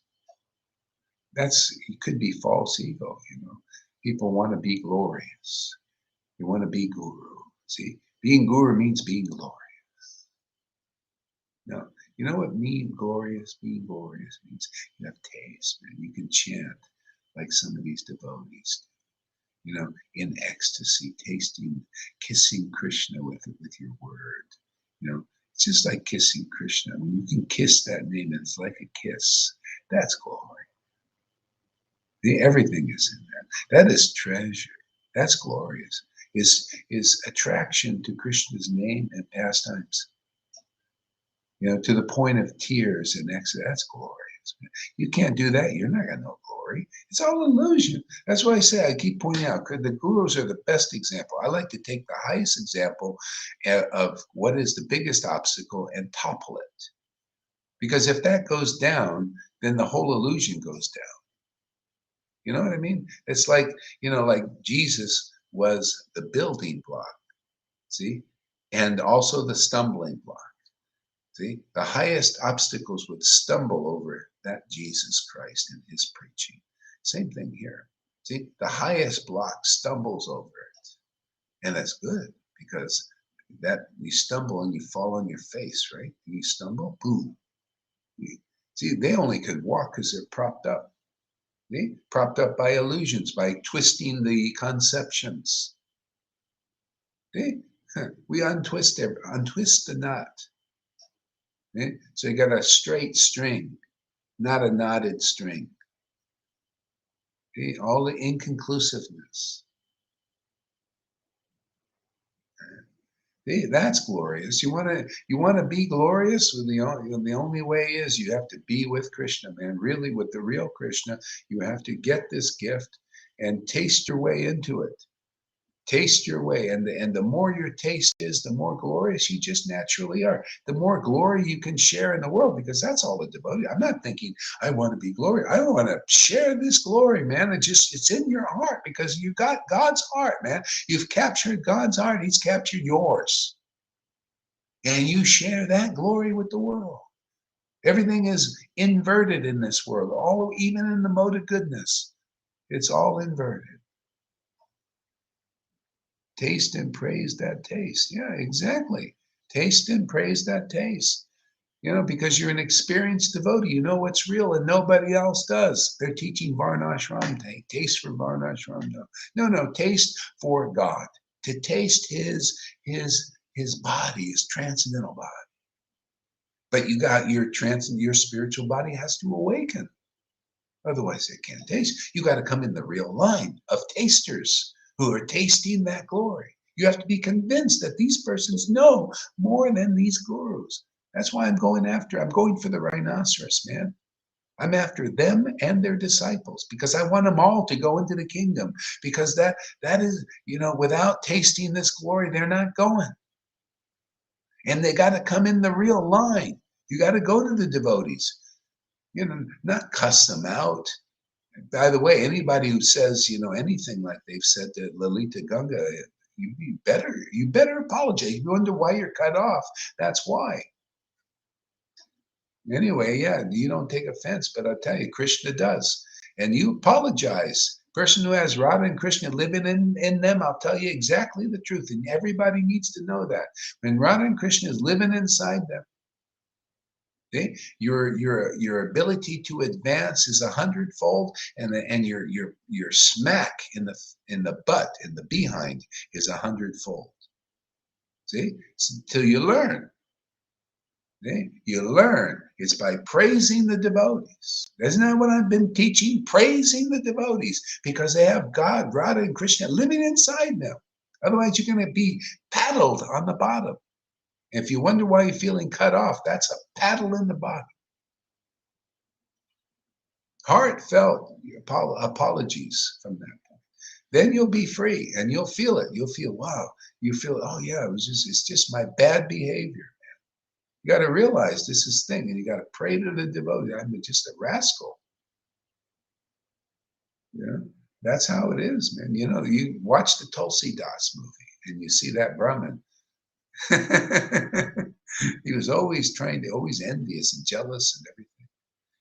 Speaker 1: It could be false ego, you know. People want to be glorious. They want to be guru. See, being guru means being glorious. No, you know what being glorious means? You have taste, man. You can chant like some of these devotees, you know, in ecstasy, tasting, kissing Krishna with your word. You know, it's just like kissing Krishna. I mean, you can kiss that name, and it's like a kiss. That's glory. Everything is in that. That is treasure. That's glorious. Is attraction to Krishna's name and pastimes. You know, to the point of tears and ecstasy. That's glorious. You can't do that. You're not going to know glory. It's all illusion. That's why I keep pointing out, the gurus are the best example. I like to take the highest example of what is the biggest obstacle and topple it. Because if that goes down, then the whole illusion goes down. You know what I mean? It's like, you know, like Jesus was the building block, see? And also the stumbling block. See, the highest obstacles would stumble over that Jesus Christ and his preaching. Same thing here. See, the highest block stumbles over it. And that's good because that you stumble and you fall on your face, right? You stumble, boom. See, they only could walk because they're propped up. See? Propped up by illusions, by twisting the conceptions. See? We untwist the knot. So you got a straight string, not a knotted string. Okay? All the inconclusiveness. See, that's glorious. You want to be glorious. The only way is you have to be with Krishna, man. Really, with the real Krishna, you have to get this gift and taste your way into it. Taste your way, and the more your taste is, the more glorious you just naturally are. The more glory you can share in the world, because that's all the devotee. I'm not thinking I want to be glorious. I want to share this glory, man. It's in your heart, because you got God's heart, man. You've captured God's heart. He's captured yours, and you share that glory with the world. Everything is inverted in this world, all even in the mode of goodness. It's all inverted. Taste and praise that taste. Yeah, exactly. Taste and praise that taste. Because you're an experienced devotee, you know what's real and nobody else does. They're teaching Varnashram, taste for Varnashram. No, taste for God. To taste his body, his transcendental body. But you got your spiritual body has to awaken. Otherwise, they can't taste. You got to come in the real line of tasters who are tasting that glory. You have to be convinced that these persons know more than these gurus. That's why I'm going for the rhinoceros, man. I'm after them and their disciples, because I want them all to go into the kingdom, because that is, without tasting this glory, they're not going. And they got to come in the real line. You got to go to the devotees, not cuss them out. By the way, anybody who says, anything like they've said to Lalita Ganga, you better apologize. You wonder why you're cut off. That's why. Anyway, yeah, you don't take offense, but I'll tell you, Krishna does. And you apologize. Person who has Radha and Krishna living in them, I'll tell you exactly the truth. And everybody needs to know that. When Radha and Krishna is living inside them, okay, your ability to advance is 100-fold, and your smack in the butt, in the behind, is 100-fold. See, till you learn. Okay? You learn. It's by praising the devotees. Isn't that what I've been teaching? Praising the devotees, because they have God, Radha, and Krishna living inside them. Otherwise, you're going to be paddled on the bottom. If you wonder why you're feeling cut off, that's a paddle in the bottom. Heartfelt apologies from that point. Then you'll be free, and you'll feel it. You'll feel, wow. You feel, oh yeah, it's just my bad behavior. You got to realize this is thing, and you got to pray to the devotee. I'm just a rascal. That's how it is, man. You watch the Tulsi Das movie, and you see that Brahmin. He was always always envious and jealous and everything.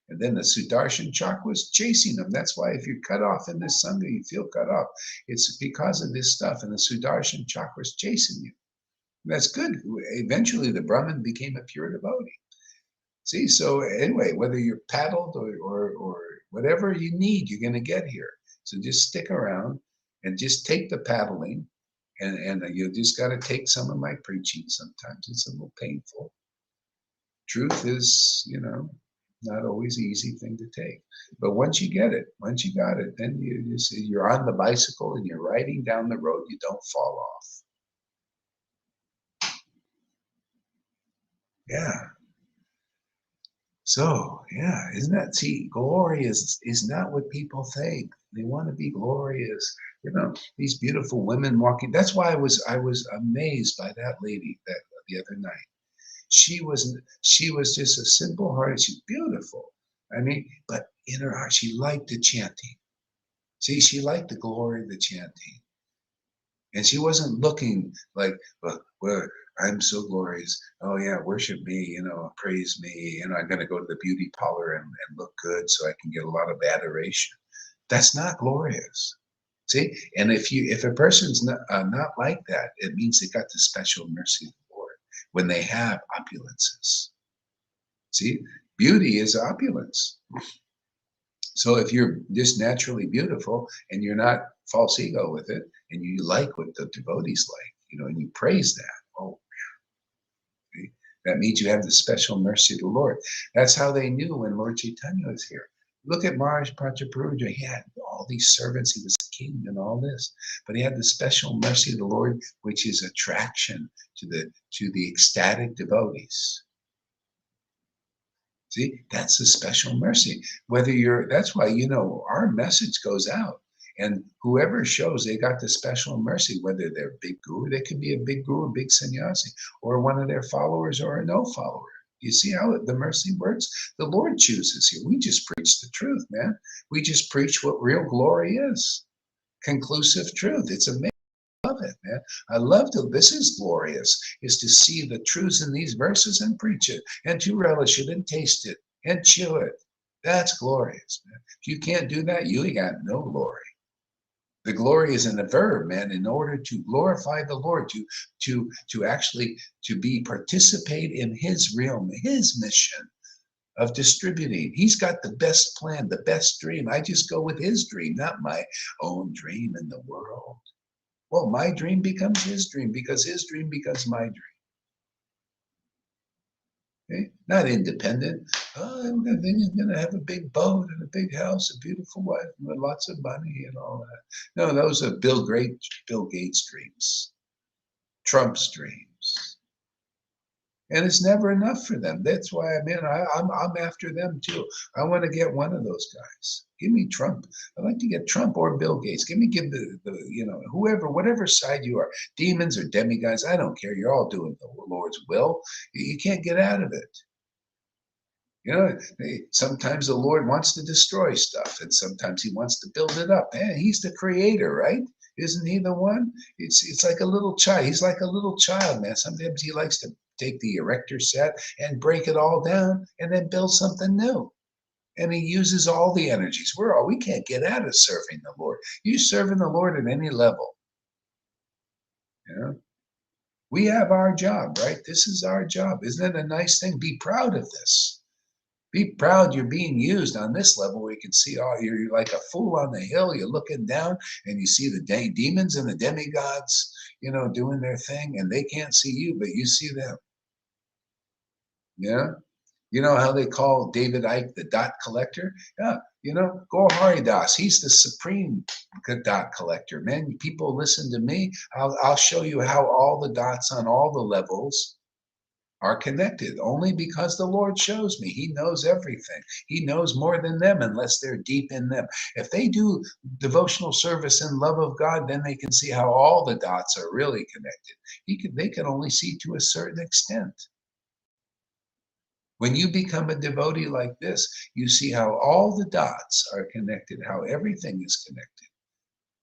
Speaker 1: And then the Sudarshan chakra was chasing him. That's why if you're cut off in this Sangha, you feel cut off. It's because of this stuff, and the Sudarshan chakra is chasing you. And that's good. Eventually, the Brahmin became a pure devotee. See, so anyway, whether you're paddled or whatever you need, you're going to get here. So just stick around and just take the paddling, and you just got to take some of my preaching. Sometimes it's a little painful. Truth is, not always an easy thing to take. But once you got it, then you're on the bicycle and you're riding down the road. You don't fall off. Yeah. So, yeah, isn't that, see, glory is not what people think. They want to be glorious. These beautiful women walking. That's why I was amazed by that lady the other night. She was just a simple heart. She's beautiful. I mean, but in her heart, she liked the chanting. See, she liked the glory of the chanting. And she wasn't looking like, well, I'm so glorious. Oh yeah, worship me, praise me. I'm going to go to the beauty parlor and look good so I can get a lot of adoration. That's not glorious. See, and if a person's not like that, it means they got the special mercy of the Lord when they have opulences. See, beauty is opulence. So if you're just naturally beautiful and you're not false ego with it, and you like what the devotees like, and you praise that, oh, see? That means you have the special mercy of the Lord. That's how they knew when Lord Chaitanya was here. Look at Maharaj Prachapuruja. He had all these servants. He was a king and all this, but he had the special mercy of the Lord, which is attraction to the ecstatic devotees. See, that's a special mercy. That's why, our message goes out. And whoever shows they got the special mercy, whether they're a big guru, they could be a big guru, a big sannyasi, or one of their followers or a no follower. You see how the mercy works? The Lord chooses here. We just preach the truth, man. We just preach what real glory is. Conclusive truth. It's amazing. I love it, man. I love this is glorious, is to see the truths in these verses and preach it, and to relish it and taste it and chew it. That's glorious, man. If you can't do that, you got no glory. The glory is in the verb, man. In order to glorify the Lord, to actually participate in His realm, His mission of distributing. He's got the best plan, the best dream. I just go with His dream, not my own dream in the world. Well, my dream becomes His dream because His dream becomes my dream. Okay? Not independent. Oh, I'm going to have a big boat and a big house, a beautiful wife, and lots of money and all that. No, those are Bill Gates' dreams, Trump's dreams. And it's never enough for them. That's why I'm after them too. I want to get one of those guys. Give me Trump. I'd like to get Trump or Bill Gates. Give the whoever, whatever side you are, demons or demigods, I don't care. You're all doing the Lord's will. You can't get out of it. Sometimes the Lord wants to destroy stuff, and sometimes He wants to build it up. Man, He's the creator, right? Isn't He the one? It's like a little child. He's like a little child, man. Sometimes He likes to take the erector set and break it all down and then build something new. And He uses all the energies. We can't get out of serving the Lord. You serving the Lord at any level. We have our job, right? This is our job. Isn't it a nice thing? Be proud of this. Be proud you're being used on this level where you can see, you're like a fool on the hill. You're looking down and you see the demons and the demigods, doing their thing, and they can't see you, but you see them. Yeah. You know how they call David Icke the dot collector? Yeah. Go Haridas. He's the supreme dot collector, man. People listen to me. I'll show you how all the dots on all the levels are connected only because the Lord shows me. He knows everything. He knows more than them unless they're deep in them. If they do devotional service and love of God, then they can see how all the dots are really connected. They can only see to a certain extent. When you become a devotee like this, you see how all the dots are connected, how everything is connected,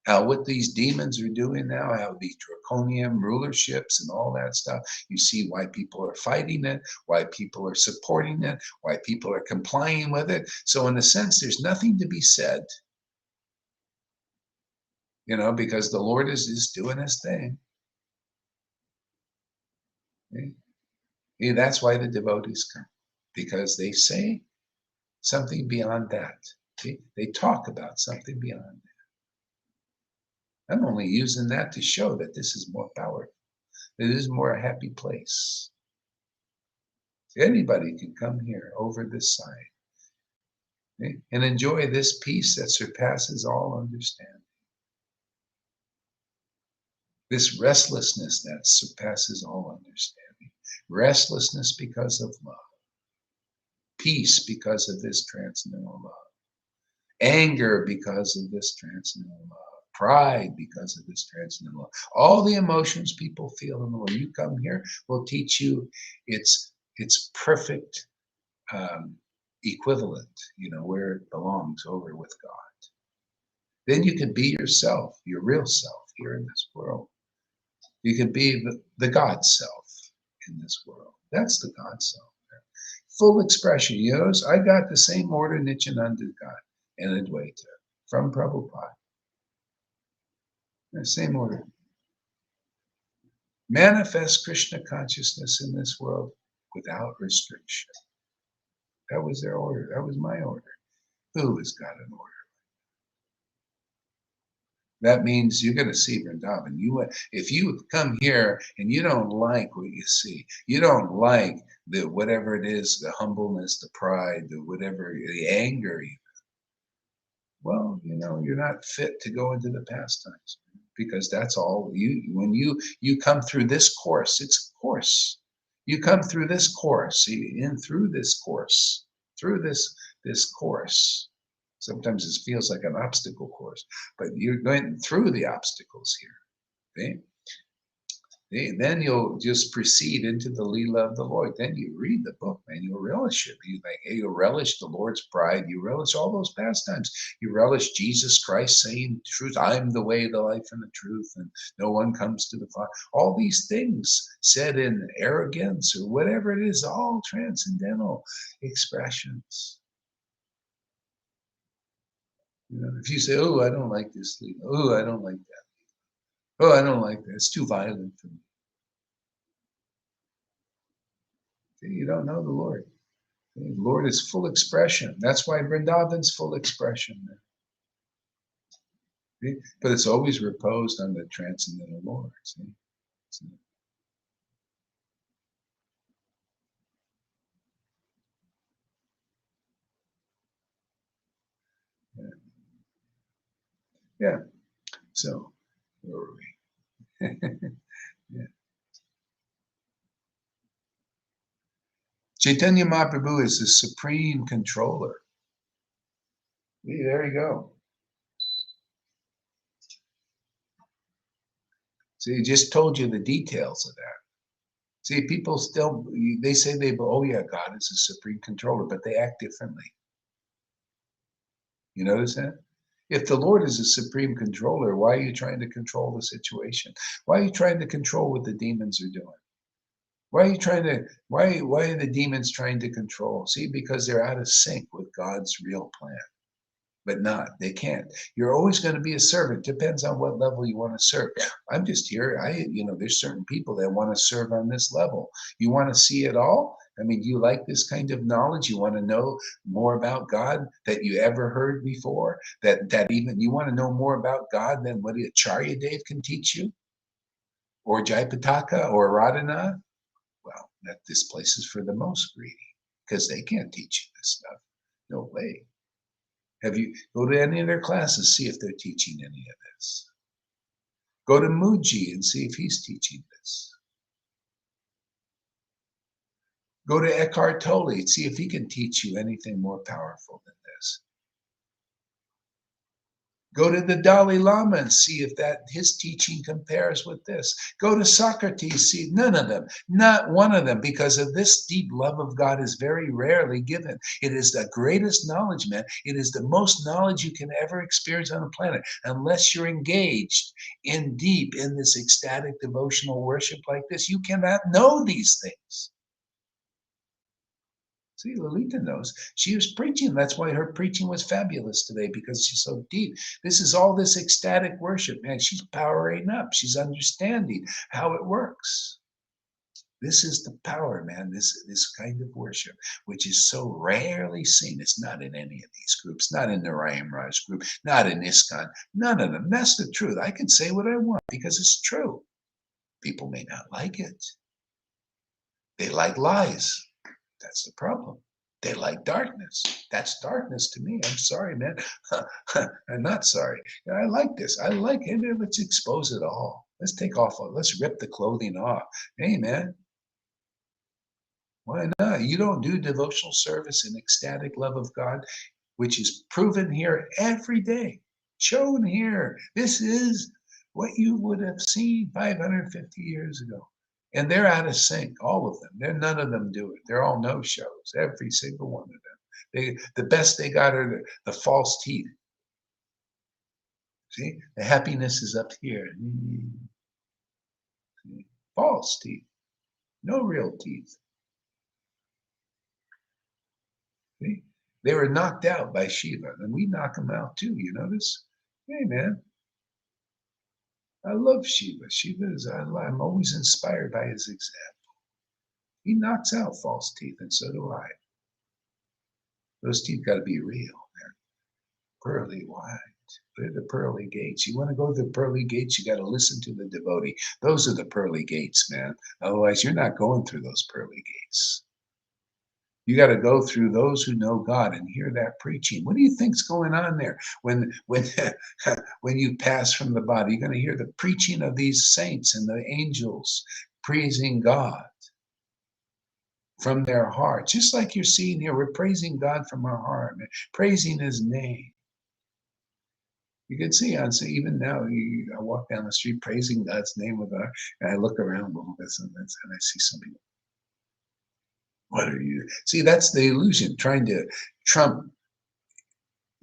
Speaker 1: how what these demons are doing now, how these draconian rulerships and all that stuff, you see why people are fighting it, why people are supporting it, why people are complying with it. So in a sense, there's nothing to be said, because the Lord is doing His thing. Okay? That's why the devotees come, because they say something beyond that. Okay? They talk about something beyond that. I'm only using that to show that this is more powerful. It is more a happy place. Anybody can come here over this side, okay, and enjoy this peace that surpasses all understanding. This restlessness that surpasses all understanding. Restlessness because of love. Peace because of this transcendental love. Anger because of this transcendental love. Pride because of this transcendental love. All the emotions people feel in the world. You come here, we'll teach you its perfect equivalent, where it belongs over with God. Then you can be yourself, your real self here in this world. You can be the God self in this world. That's the God self. Full expression. I got the same order Nityananda got and Advaita from Prabhupada. The same order. Manifest Krishna consciousness in this world without restriction. That was their order. That was my order. Who has got an order? That means you're going to see Vrindavan. If you come here and you don't like what you see, you don't like whatever it is, the humbleness, the pride, the whatever, the anger, Well, you're not fit to go into the pastimes, because that's all when you come through this course, it's a course. You come through this course, through this course, through this course. Sometimes it feels like an obstacle course, but you're going through the obstacles here. Okay? Then you'll just proceed into the Leela of the Lord. Then you read the book, man. You'll relish it. You'll relish the Lord's bride. You relish all those pastimes. You relish Jesus Christ saying truth. I'm the way, the life, and the truth, and no one comes to the Father. All these things said in arrogance or whatever it is, all transcendental expressions. If you say, "Oh, I don't like this Leela. Oh, I don't like that. Oh, I don't like that. It's too violent for me." You don't know the Lord. The Lord is full expression. That's why Vrindavan's full expression. See? But it's always reposed on the transcendental Lord. See? Yeah. Yeah. So, where were we? Yeah. Chaitanya Mahaprabhu is the supreme controller. See, there you go. See, he just told you the details of that. See, people still, they say oh yeah, God is the supreme controller, but they act differently. You notice that? If the Lord is a supreme controller, why are you trying to control the situation? Why are you trying to control what the demons are doing? Why are the demons trying to control? See, because they're out of sync with God's real plan. But they can't. You're always going to be a servant. Depends on what level you want to serve. I'm just here. There's certain people that want to serve on this level. You want to see it all? I mean, you like this kind of knowledge? You want to know more about God that you ever heard before? That even you want to know more about God than what Acharya Dev can teach you? Or Jayapataka or Radhanath? Well, this place is for the most greedy, because they can't teach you this stuff. No way. Have you go to any of their classes, see if they're teaching any of this. Go to Muji and see if he's teaching this. Go to Eckhart Tolle, see if he can teach you anything more powerful than this. Go to the Dalai Lama and see if his teaching compares with this. Go to Socrates, see none of them, not one of them, because of this deep love of God is very rarely given. It is the greatest knowledge, man. It is the most knowledge you can ever experience on the planet, unless you're engaged in deep in this ecstatic devotional worship like this. You cannot know these things. See, Lolita knows. She was preaching. That's why her preaching was fabulous today, because she's so deep. This is all this ecstatic worship, man. She's powering up. She's understanding how it works. This is the power, man. This kind of worship, which is so rarely seen. It's not in any of these groups, not in the Narayan Raj group, not in ISKCON, none of them. That's the truth. I can say what I want because it's true. People may not like it. They like lies. That's the problem. They like darkness. That's darkness to me. I'm sorry, man. I'm not sorry. I like this. I like it. Let's expose it all. Let's let's rip the clothing off. Hey, man. Why not? You don't do devotional service in ecstatic love of God, which is proven here every day, shown here. This is what you would have seen 550 years ago. And they're out of sync, all of them. None of them do it. They're all no-shows, every single one of them. The best they got are the false teeth. See, the happiness is up here. False teeth, no real teeth. See, they were knocked out by Shiva, and we knock them out too. You notice? Hey, man. I love Shiva. I'm always inspired by his example. He knocks out false teeth, and so do I. Those teeth got to be real. They're pearly white. They're the pearly gates. You want to go to the pearly gates, you got to listen to the devotee. Those are the pearly gates, man. Otherwise, you're not going through those pearly gates. You got to go through those who know God and hear that preaching. What do you think's going on there when when you pass from the body? You're going to hear the preaching of these saints and the angels praising God from their heart, just like you're seeing here. We're praising God from our heart, praising His name. You can see, even now, I walk down the street praising God's name and I look around a little bit and I see some people. What are you? See, that's the illusion, trying to trump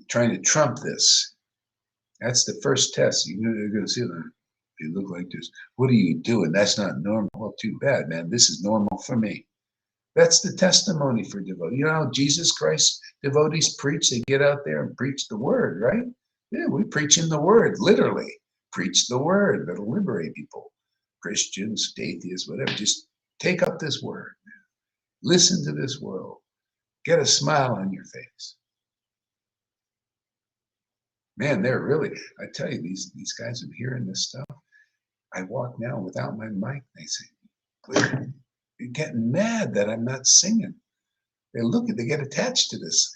Speaker 1: this. That's the first test. You're going to see them. You look like this. What are you doing? That's not normal. Well, too bad, man. This is normal for me. That's the testimony for devotee. You know how Jesus Christ devotees preach? They get out there and preach the word, right? Yeah, we preach in the word, literally. Preach the word that'll liberate people. Christians, atheists, whatever. Just take up this word. Listen to this world. Get a smile on your face. Man, they're really, I tell you, these guys are hearing this stuff. I walk now without my mic. They say, you're getting mad that I'm not singing. They get attached to this,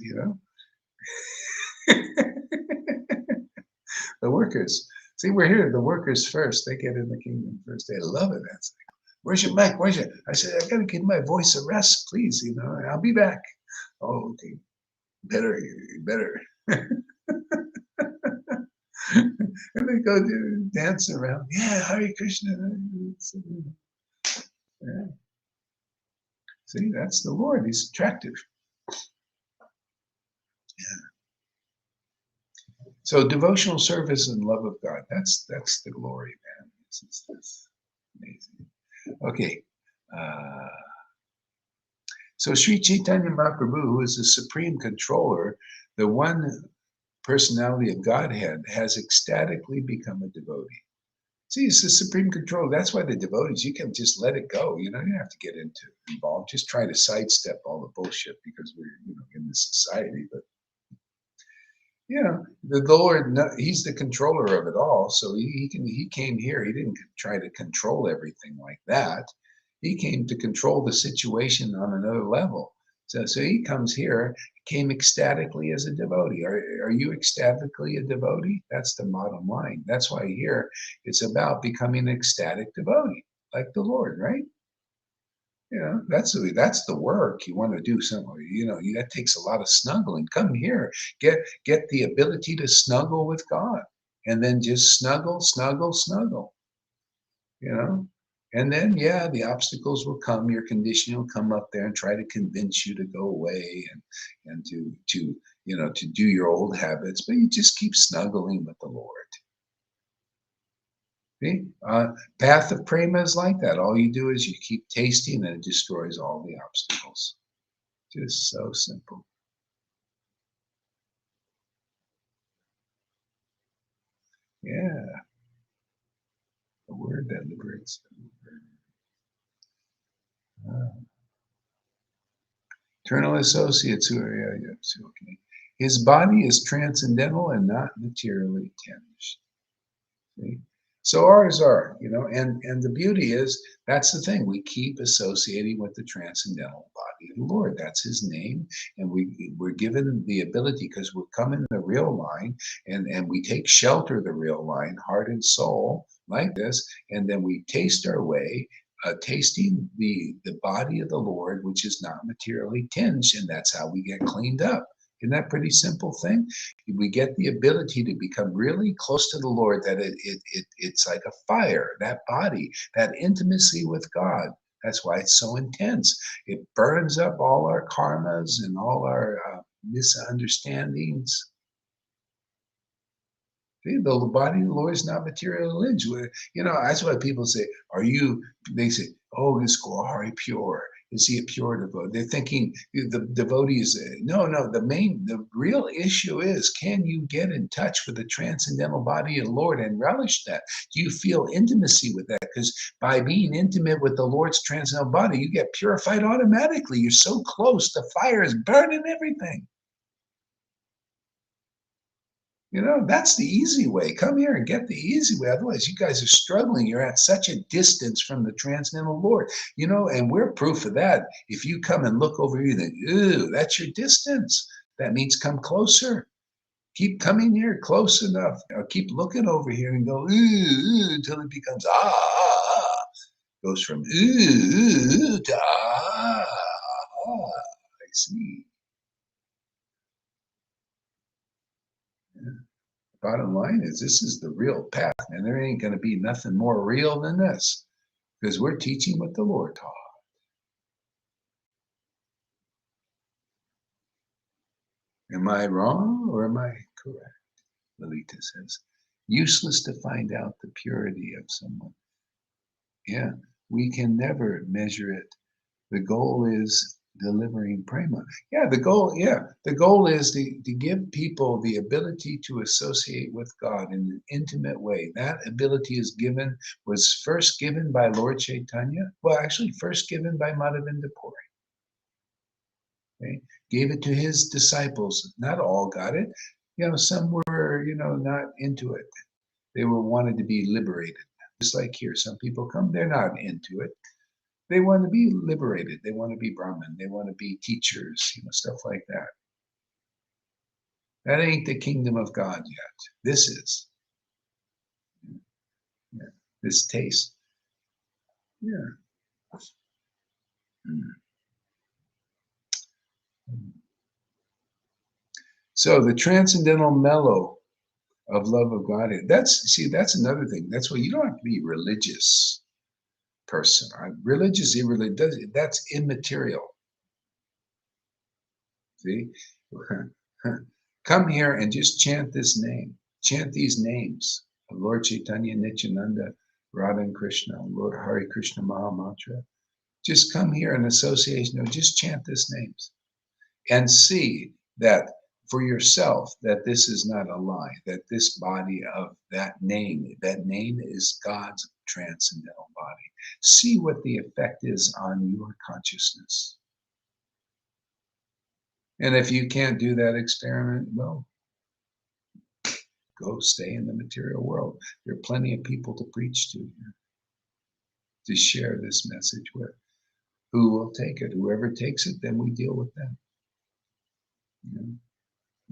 Speaker 1: The workers. See, we're here, the workers first. They get in the kingdom first. They love it. That's like, where's your mic? I said, I got to give my voice a rest, please. I'll be back. Oh, okay. Better. And they go dance around. Yeah, Hare Krishna. Yeah. See, that's the Lord. He's attractive. Yeah. So devotional service and love of God. That's the glory, man. It's amazing. Okay. So Sri Chaitanya Mahaprabhu, who is the supreme controller, the one personality of Godhead, has ecstatically become a devotee. See, it's the supreme control. That's why the devotees, you can just let it go. You don't have to get involved. Just try to sidestep all the bullshit because we're in this society. But the Lord, He's the controller of it all. So He came here. He didn't try to control everything like that. He came to control the situation on another level. So He comes here, came ecstatically as a devotee. Are you ecstatically a devotee? That's the bottom line. That's why here it's about becoming an ecstatic devotee, like the Lord, right? That's the work. You want to do something, that takes a lot of snuggling. Come here, get the ability to snuggle with God, and then just snuggle, and then the obstacles will come. Your conditioning will come up there and try to convince you to go away and to do your old habits, but you just keep snuggling with the Lord. See? Path of prema is like that. All you do is you keep tasting and it destroys all the obstacles. Just so simple. Yeah. The word that liberates. Eternal associates who are, okay. His body is transcendental and not materially tinged. See? So ours are, and the beauty is, that's the thing. We keep associating with the transcendental body of the Lord. That's His name. And we're given the ability, because we're coming the real line, and we take shelter of the real line, heart and soul, like this, and then we taste our way, tasting the body of the Lord, which is not materially tinged, and that's how we get cleaned up. Isn't that a pretty simple thing? We get the ability to become really close to the Lord, that it's like a fire, that body, that intimacy with God. That's why it's so intense. It burns up all our karmas and all our misunderstandings. See, the body of the Lord is not material lineage. That's why people say, they say, oh, is Gauri pure? Is he a pure devotee? They're thinking the devotees. No, the real issue is, can you get in touch with the transcendental body of the Lord and relish that? Do you feel intimacy with that? Because by being intimate with the Lord's transcendental body, you get purified automatically. You're so close. The fire is burning everything. You know, that's the easy way. Come here and get the easy way. Otherwise, you guys are struggling. You're at such a distance from the transcendental Lord. You know, and we're proof of that. If you come and look over here, then, ooh, that's your distance. That means come closer. Keep coming here close enough. Or keep looking over here and go, ooh, until it becomes ah. Goes from ooh to ah. I see. Yeah. Bottom line is this is the real path, and there ain't going to be nothing more real than this, because we're teaching what the Lord taught. Am I wrong or am I correct? Lalita says. Useless to find out the purity of someone. Yeah, we can never measure it. The goal is delivering prema. Yeah, the goal is to give people the ability to associate with God in an intimate way. That ability was first given by Lord Chaitanya. Well, actually, first given by Madhavinda Puri. Okay? Gave it to his disciples. Not all got it. You know, some were, not into it. They wanted to be liberated. Just like here, some people come, they're not into it. They want to be liberated. They want to be Brahmin. They want to be teachers, stuff like that. That ain't the kingdom of God yet. This is. Yeah. This taste. Yeah. Mm. So the transcendental mellow of love of Godhead. That's another thing. That's why you don't have to be a religious person. Religious, irreligious, that's immaterial. See? Come here and just chant this name. Chant these names of Lord Chaitanya, Nityananda, Radha and Krishna, Lord Hare Krishna Maha Mantra. Just come here in association, or just chant these names and see that for yourself that this is not a lie, that this body of that name is God's transcendental body. See what the effect is on your consciousness. And if you can't do that experiment, well, go stay in the material world. There are plenty of people to preach to here, to share this message with. Who will take it? Whoever takes it, then we deal with them.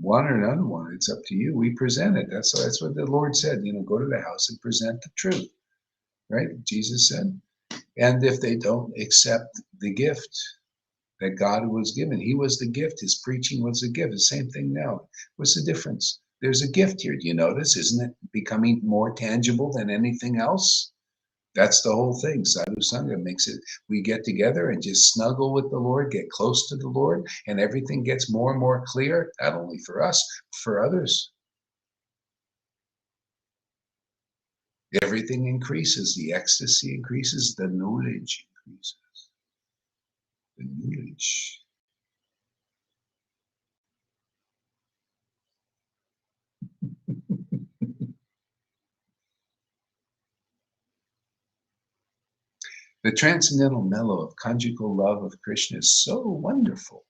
Speaker 1: One or none one, it's up to you. We present it. That's what the Lord said. Go to the house and present the truth. Right? Jesus said. And if they don't accept the gift that God was given, he was the gift. His preaching was the gift. The same thing now. What's the difference? There's a gift here. Do you notice? Isn't it becoming more tangible than anything else? That's the whole thing. Sadhu Sangha makes it, we get together and just snuggle with the Lord, get close to the Lord, and everything gets more and more clear, not only for us, for others. Everything increases. The ecstasy increases. The knowledge increases. The knowledge. The transcendental mellow of conjugal love of Krishna is so wonderful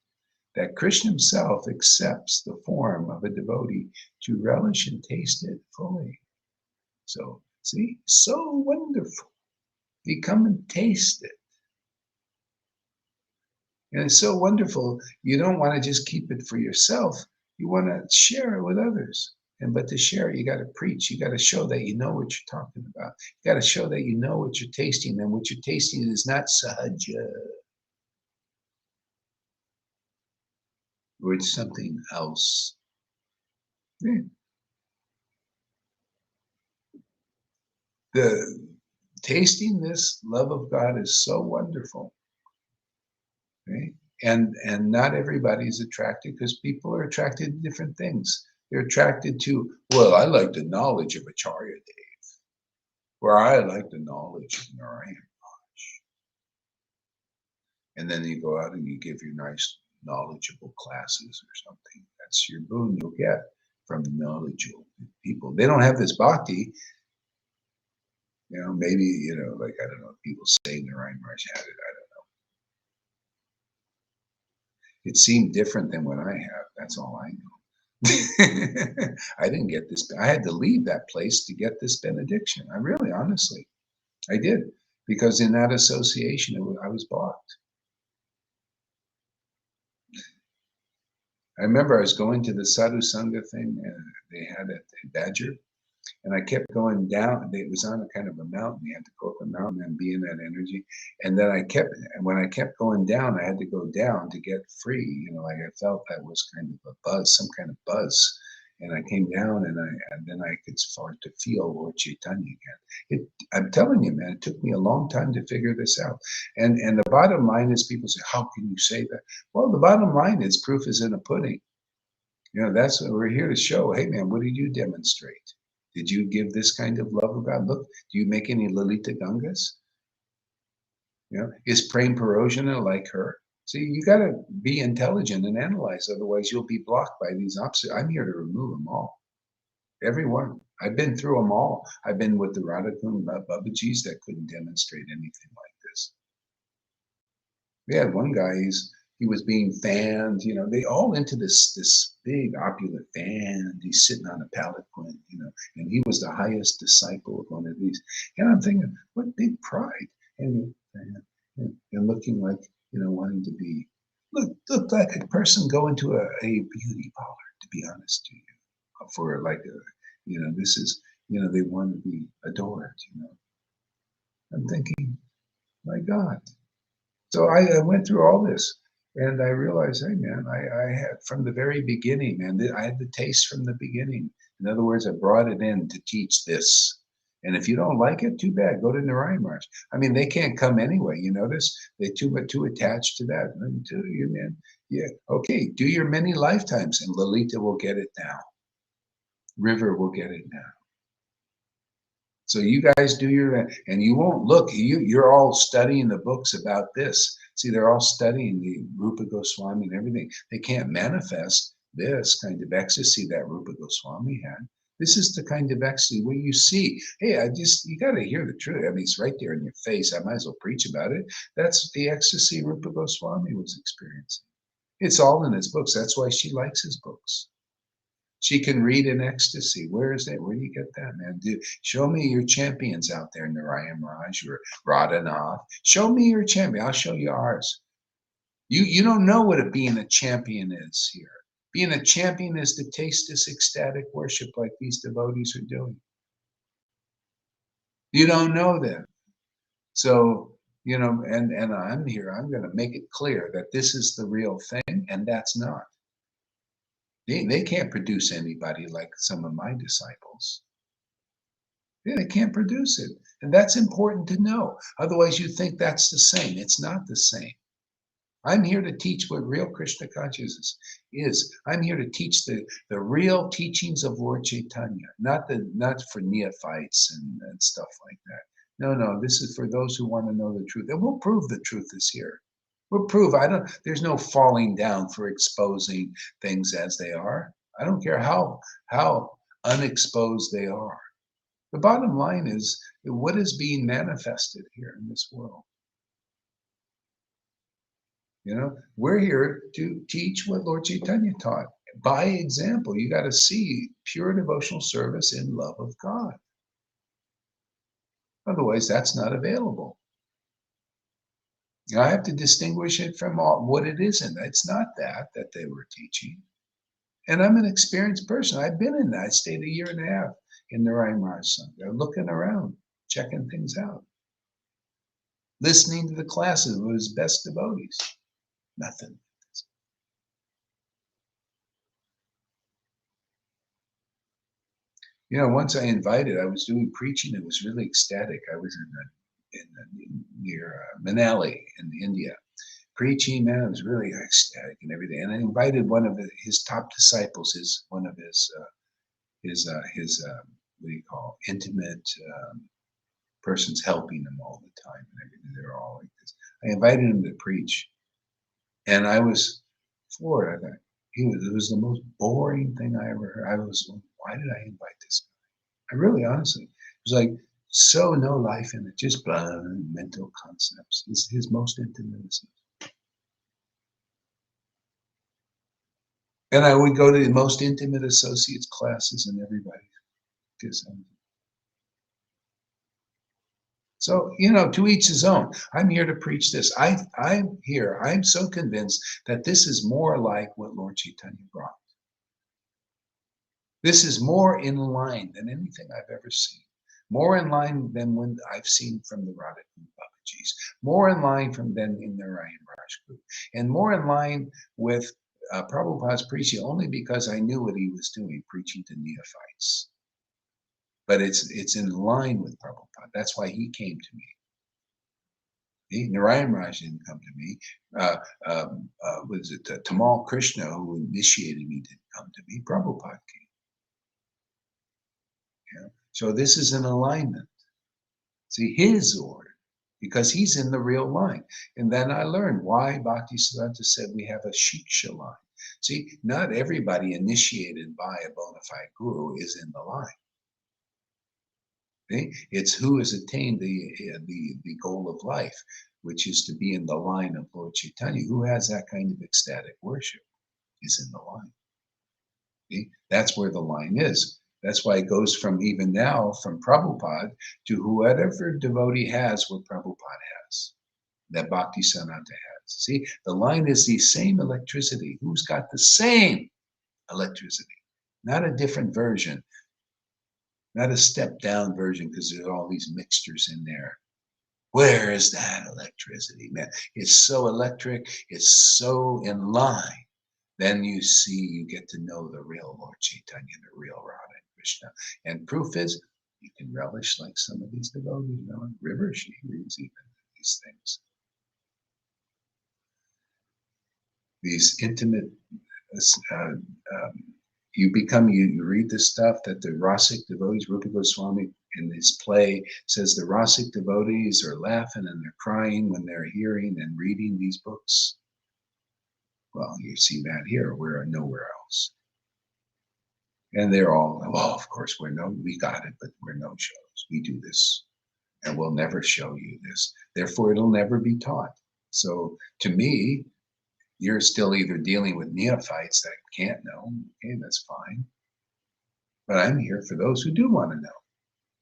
Speaker 1: that Krishna himself accepts the form of a devotee to relish and taste it fully. So, see, so wonderful. You come and taste it. And it's so wonderful. You don't want to just keep it for yourself. You want to share it with others. But to share it, you got to preach. You got to show that you know what you're talking about. You got to show that you know what you're tasting. And what you're tasting is not sahaja. Or it's something else. Yeah. The tasting this love of God is so wonderful. Okay? And not everybody is attracted, because people are attracted to different things. They're attracted to, well, I like the knowledge of Acharya Dev, or I like the knowledge of Narayan Raj. And then you go out and you give your nice knowledgeable classes or something. That's your boon you'll get from knowledgeable people. They don't have this bhakti. Maybe, like, I don't know, people say Narayan Raj had it, I don't know. It seemed different than what I have, that's all I know. I didn't get this. I had to leave that place to get this benediction. I really, honestly, I did. Because in that association, I was blocked. I remember I was going to the Sadhu Sangha thing, and they had a Badger, and I kept going down. It was on a kind of a mountain. You had to go up a mountain and be in that energy. And then when I kept going down, I had to go down to get free. Like I felt that was kind of a buzz, some kind of buzz. And I came down, and then I could start to feel Lord Chaitanya again. I'm telling you, man, it took me a long time to figure this out. And the bottom line is, people say, how can you say that? Well, the bottom line is, proof is in the pudding. That's what we're here to show. Hey, man, what did you demonstrate? Did you give this kind of love of God? Look, do you make any Lalita Gangas? Is Prem Parojana like her? See, you got to be intelligent and analyze. Otherwise, you'll be blocked by these opposites. I'm here to remove them all. Every one. I've been through them all. I've been with the Radhakund Babajis that couldn't demonstrate anything like this. We had one guy, he was being fanned, they all into this big opulent fan. He's sitting on a palanquin, and he was the highest disciple of one of these. And I'm thinking, what big pride. And looking like, wanting to be, look like a person going to a beauty parlor, to be honest to you, for like this is, they want to be adored, I'm thinking, my God. So I went through all this, and I realized, hey, man, I had from the very beginning, man, I had the taste from the beginning. In other words, I brought it in to teach this. And if you don't like it, too bad. Go to Narayan Maharaj. I mean, they can't come anyway. You notice they're too attached to that. Do you, man? Yeah. Okay. Do your many lifetimes, and Lalita will get it now. River will get it now. So you guys do your, and you won't look, you're all studying the books about this. See, they're all studying the Rupa Goswami and everything. They can't manifest this kind of ecstasy that Rupa Goswami had. This is the kind of ecstasy where you see, hey, you got to hear the truth. I mean, it's right there in your face. I might as well preach about it. That's the ecstasy Rupa Goswami was experiencing. It's all in his books. That's why she likes his books. She can read in ecstasy. Where is that? Where do you get that, man? Show me your champions out there, Narayan Raj or Radhanath. Show me your champion. I'll show you ours. You don't know what being a champion is here. Being a champion is to taste this ecstatic worship like these devotees are doing. You don't know that. So, and I'm here. I'm going to make it clear that this is the real thing, and that's not. They can't produce anybody like some of my disciples. They can't produce it. And that's important to know. Otherwise, you think that's the same. It's not the same. I'm here to teach what real Krishna consciousness is. I'm here to teach the real teachings of Lord Chaitanya, not for neophytes and stuff like that. No, this is for those who want to know the truth. And we'll prove the truth is here. We'll prove, there's no falling down for exposing things as they are. I don't care how unexposed they are. The bottom line is what is being manifested here in this world. We're here to teach what Lord Chaitanya taught. By example, you got to see pure devotional service in love of God. Otherwise, that's not available. I have to distinguish it from what it isn't. It's not that they were teaching. And I'm an experienced person. I've been in that. I stayed 1.5 years in Narayan Maharaj Sangha, looking around, checking things out, listening to the classes of his best devotees. Nothing. Once I was doing preaching. It was really ecstatic. I was near Manali in India, preaching. Man, it was really ecstatic and everything. And I invited one of his top disciples, one of his what do you call, intimate persons helping him all the time and everything. They're all like this. I invited him to preach, and I was floored. I thought it was the most boring thing I ever heard. Why did I invite this guy? I really, honestly, it was like so no life in it, just mental concepts. His most intimate. And I would go to the most intimate associates classes and everybody. So, to each his own. I'm here to preach this. I'm so convinced that this is more like what Lord Chaitanya brought. This is more in line than anything I've ever seen. More in line than when I've seen from the Radha Babajis. More in line than in the Ryan Raj group. And more in line with Prabhupada's preaching, only because I knew what he was doing, preaching to neophytes. But it's in line with Prabhupada. That's why he came to me. Narayan Raj didn't come to me. Tamal Krishna, who initiated me, didn't come to me. Prabhupada came. Yeah. So this is an alignment. See, his order, because he's in the real line. And then I learned why Bhaktisiddhanta said we have a Shiksha line. See, not everybody initiated by a bona fide guru is in the line. See? It's who has attained the goal of life, which is to be in the line of Lord Chaitanya. Who has that kind of ecstatic worship is in the line. See? That's where the line is. That's why it goes from even now, from Prabhupada to whoever devotee has what Prabhupada has, that Bhaktisiddhanta has. See, the line is the same electricity. Who's got the same electricity? Not a different version, not a step down version because there's all these mixtures in there. Where is that electricity, man? It's so electric, it's so in line. Then you get to know the real Lord Chaitanya, the real Radha and Krishna. And proof is, you can relish like some of these devotees. River, she reads even these things. These intimate, you read the stuff that the Rasic devotees, Rupa Goswami in his play says the Rasic devotees are laughing and they're crying when they're hearing and reading these books. Well, you see that here, we're nowhere else. And they're all, well, of course, we got it, but we're no shows. We do this, and we'll never show you this. Therefore, it'll never be taught. So to me, you're still either dealing with neophytes that can't know. Okay, that's fine. But I'm here for those who do want to know.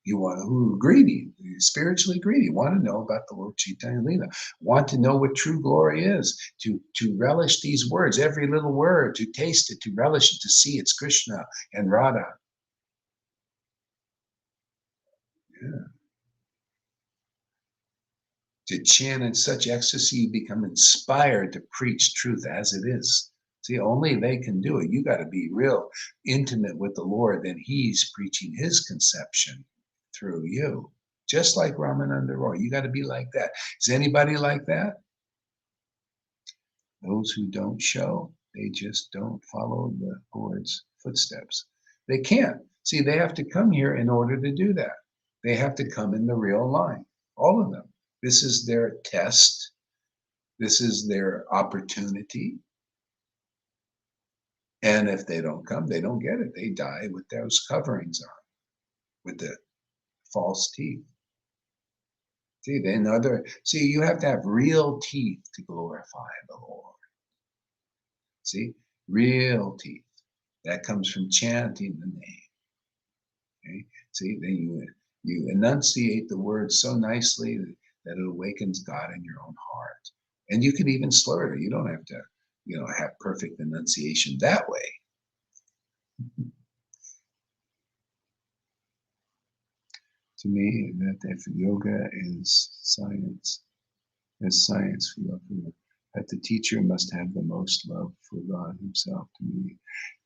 Speaker 1: Who are greedy, spiritually greedy, want to know about the Lord Chaitanya Leela, want to know what true glory is, to relish these words, every little word, to taste it, to relish it, to see it's Krishna and Radha. Yeah. To chant in such ecstasy, you become inspired to preach truth as it is. See, only they can do it. You got to be real intimate with the Lord, then he's preaching his conception through you. Just like Ramananda Roy. You got to be like that. Is anybody like that? Those who don't show, they just don't follow the Lord's footsteps. They can't. See, they have to come here in order to do that. They have to come in the real line. All of them. This is their test. This is their opportunity. And if they don't come, they don't get it. They die with those coverings on, with the false teeth. See, you have to have real teeth to glorify the Lord. See, real teeth. That comes from chanting the name. Okay? See, then you enunciate the word so nicely that it awakens God in your own heart. And you can even slur it. You don't have to, have perfect enunciation that way. To me, that if yoga is science, for love for God, that the teacher must have the most love for God himself. To me,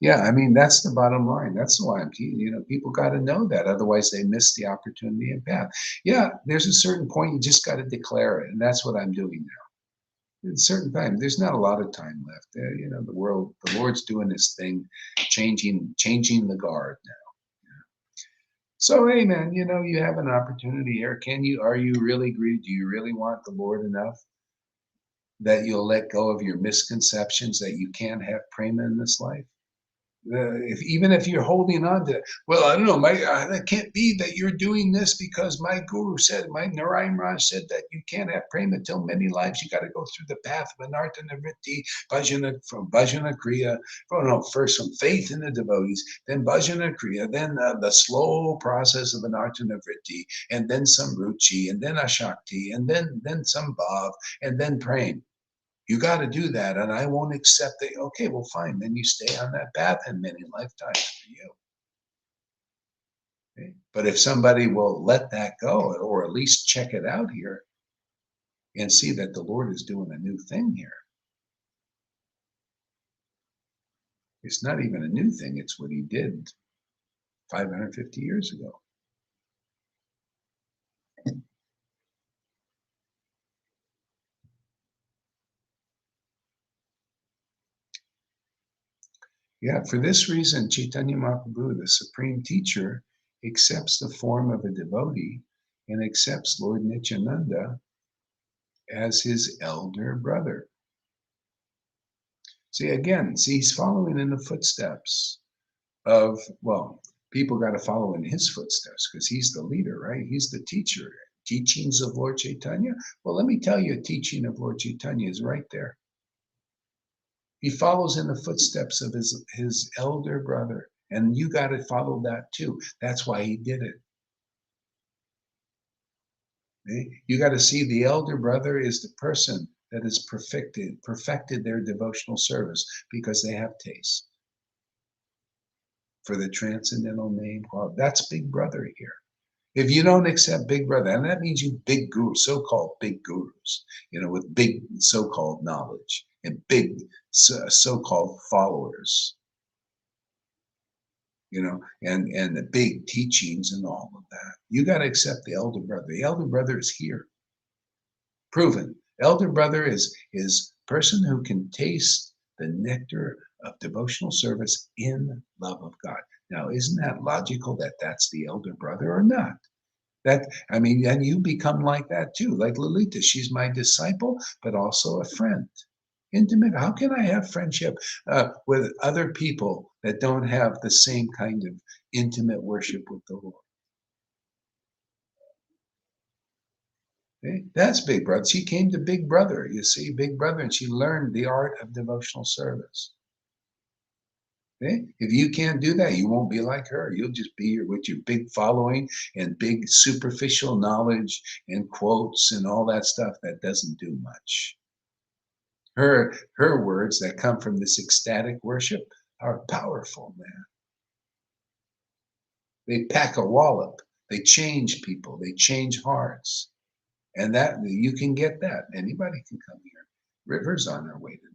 Speaker 1: yeah, I mean that's the bottom line. That's why I'm teaching. People got to know that, otherwise they miss the opportunity and path. Yeah, there's a certain point you just got to declare it, and that's what I'm doing now. At a certain time, there's not a lot of time left. The Lord's doing this thing, changing the guard now. So, hey, man, you have an opportunity here. Are you really greedy? Do you really want the Lord enough that you'll let go of your misconceptions that you can't have prema in this life? Even if you're holding on to, well, I don't know, that can't be that you're doing this because my guru said, my Narayan Raj said that you can't have prema till many lives. You got to go through the path of anartha nivritti, bhajana, from bhajana kriya, first from faith in the devotees, then bhajana kriya, then the slow process of anartha nivritti, and then some ruchi, and then ashakti, and then some bhav, and then prema. You got to do that, and I won't accept it. Okay, well, fine. Then you stay on that path in many lifetimes for you. Okay? But if somebody will let that go, or at least check it out here, and see that the Lord is doing a new thing here, it's not even a new thing. It's what He did 550 years ago. Yeah, for this reason, Chaitanya Mahaprabhu, the supreme teacher, accepts the form of a devotee and accepts Lord Nityananda as his elder brother. See, he's following in the footsteps of, well, people got to follow in his footsteps because he's the leader, right? He's the teacher. Teachings of Lord Chaitanya. Well, let me tell you, a teaching of Lord Chaitanya is right there. He follows in the footsteps of his elder brother, and you got to follow that too. That's why he did it. Okay? You got to see the elder brother is the person that has perfected their devotional service because they have taste for the transcendental name. Well, that's Big Brother here. If you don't accept Big Brother, and that means you big gurus, so-called big gurus, with big so-called knowledge and big so-called followers, and the big teachings and all of that. You got to accept the elder brother. The elder brother is here, proven. Elder brother is person who can taste the nectar of devotional service in love of God. Now, isn't that logical that that's the elder brother or not? And you become like that too, like Lalita. She's my disciple, but also a friend. Intimate. How can I have friendship with other people that don't have the same kind of intimate worship with the Lord? Okay? That's Big Brother. She came to Big Brother, you see, Big Brother, and she learned the art of devotional service. Okay? If you can't do that, you won't be like her. You'll just be here with your big following and big superficial knowledge and quotes and all that stuff that doesn't do much. Her words that come from this ecstatic worship are powerful, man. They pack a wallop. They change people. They change hearts. And that you can get that. Anybody can come here. River's on their way to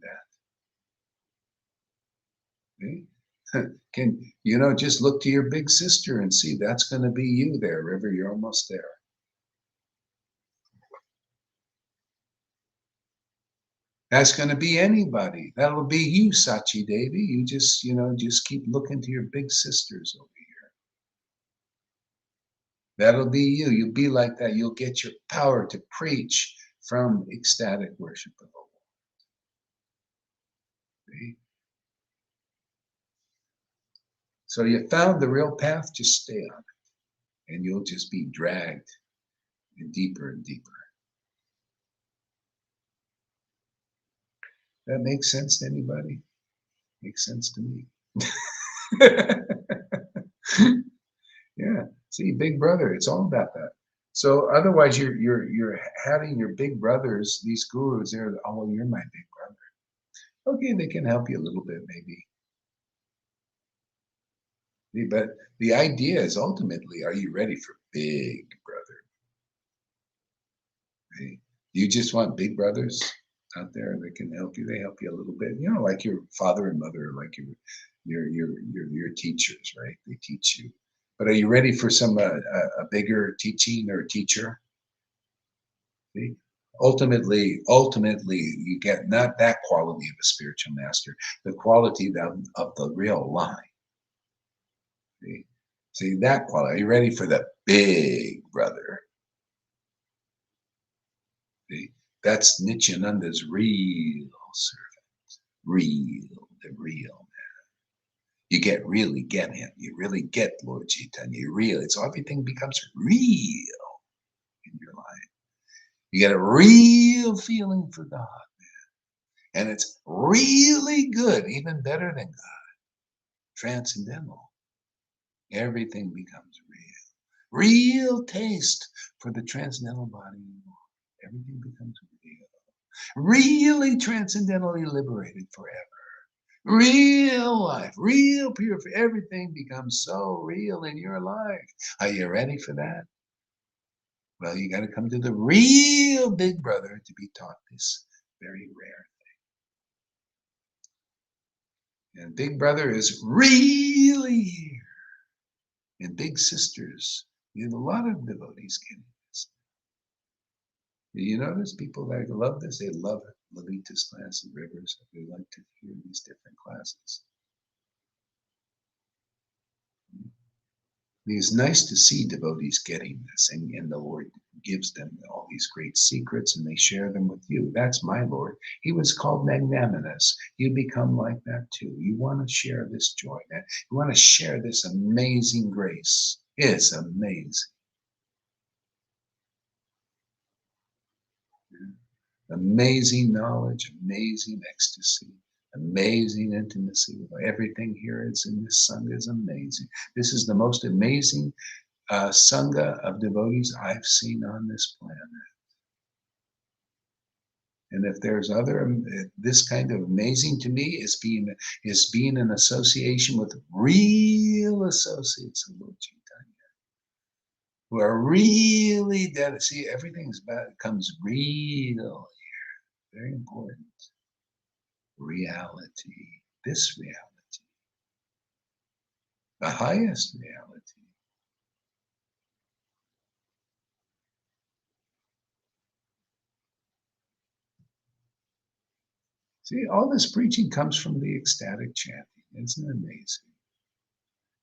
Speaker 1: that. Okay? Can just look to your big sister and see that's going to be you there, River. You're almost there. That's going to be anybody. That'll be you, Sachi Devi. You just keep looking to your big sisters over here. That'll be you. You'll be like that. You'll get your power to preach from ecstatic worship of the Lord. See? So you found the real path, just stay on it. And you'll just be dragged deeper and deeper. That makes sense to anybody? Makes sense to me. Yeah. See, Big Brother, it's all about that. So otherwise you're having your big brothers, these gurus, they're, oh, well, you're my big brother. Okay, they can help you a little bit, maybe. But the idea is ultimately, are you ready for Big Brother? Okay? You just want big brothers out there that can help you. They help you a little bit, like your father and mother, like your teachers, right? They teach you. But are you ready for some a bigger teaching or teacher? See? Ultimately, you get not that quality of a spiritual master, the quality of the real line. See that quality. Are you ready for the big brother? See? That's Nityananda's real servant. The real man. really get him. You really get Lord Chaitanya. So everything becomes real in your life. You get a real feeling for God. And it's really good, even better than God. Transcendental. Everything becomes real. Real taste for the transcendental body. Everything becomes real. Really transcendentally liberated forever. Real life, real pure. Everything becomes so real in your life. Are you ready for that? Well, you got to come to the real Big Brother to be taught this very rare thing. And Big Brother is really here. And Big Sisters, you have a lot of devotees getting this. You notice people that love this, they love Lalita's class and Rivers. They like to hear these different classes. It's nice to see devotees getting this, and the Lord gives them all these great secrets and they share them with you. That's my Lord. He was called magnanimous. You become like that too. You want to share this joy, man. You want to share this amazing grace. It's amazing. Amazing knowledge, amazing ecstasy, amazing intimacy. Everything here is in this Sangha is amazing. This is the most amazing Sangha of devotees I've seen on this planet. And if there's this kind of amazing to me is being in association with real associates of Lord Chaitanya, who are really dead. See, everything's becomes real here. Very important. Reality. This reality. The highest reality. See, all this preaching comes from the ecstatic chanting. Isn't it amazing?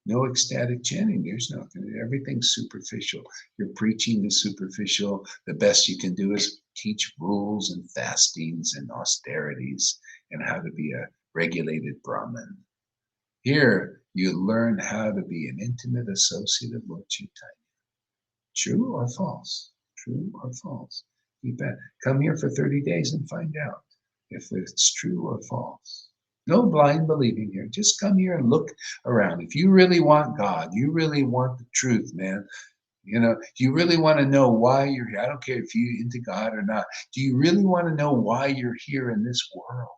Speaker 1: No ecstatic chanting. There's nothing. Everything's superficial. Your preaching is superficial. The best you can do is teach rules and fastings and austerities and how to be a regulated Brahmin. Here, you learn how to be an intimate associate of Lord Chaitanya. True or false? True or false? Come here for 30 days and find out if it's true or false. No blind believing here. Just come here and look around. If you really want God, you really want the truth, man. You really want to know why you're here. I don't care if you're into God or not. Do you really want to know why you're here in this world?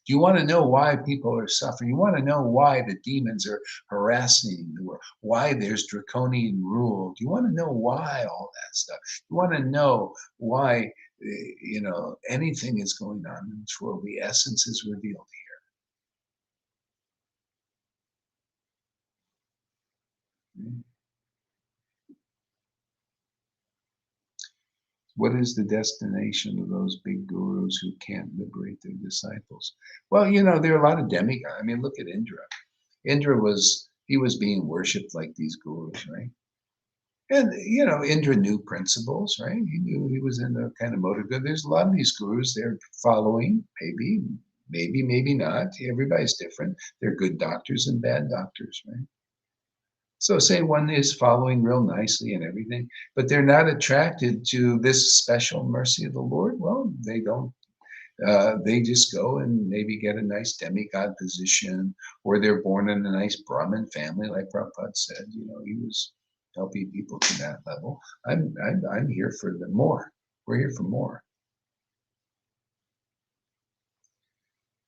Speaker 1: Do you want to know why people are suffering? You want to know why the demons are harassing you, or why there's draconian rule? Do you want to know why all that stuff? You want to know why, anything is going on in this world? The essence is revealed here. What is the destination of those big gurus who can't liberate their disciples? Well, there are a lot of demigods. I mean, look at Indra. Indra was being worshipped like these gurus, right? And Indra knew principles, right? He knew he was in a kind of mode of good. There's a lot of these gurus they're following, maybe not. Everybody's different. They're good doctors and bad doctors, right? So say one is following real nicely and everything, but they're not attracted to this special mercy of the Lord. Well, they don't. They just go and maybe get a nice demigod position, or they're born in a nice Brahmin family, like Prabhupada said. He was helping people to that level. I'm here for the more. We're here for more.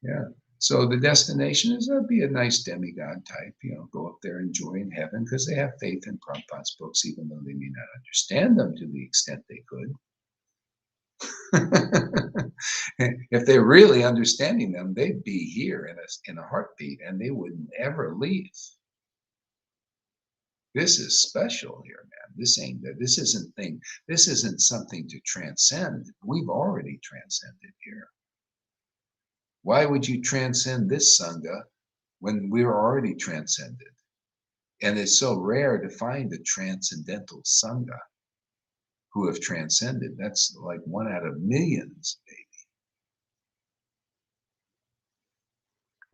Speaker 1: Yeah. So the destination is be a nice demigod type, go up there, enjoy in heaven, because they have faith in Prabhupada's books, even though they may not understand them to the extent they could. If they're really understanding them, they'd be here in a heartbeat, and they wouldn't ever leave. This is special here, man. This isn't something to transcend. We've already transcended here. Why would you transcend this Sangha when we're already transcended? And it's so rare to find a transcendental Sangha who have transcended. That's like one out of millions, baby.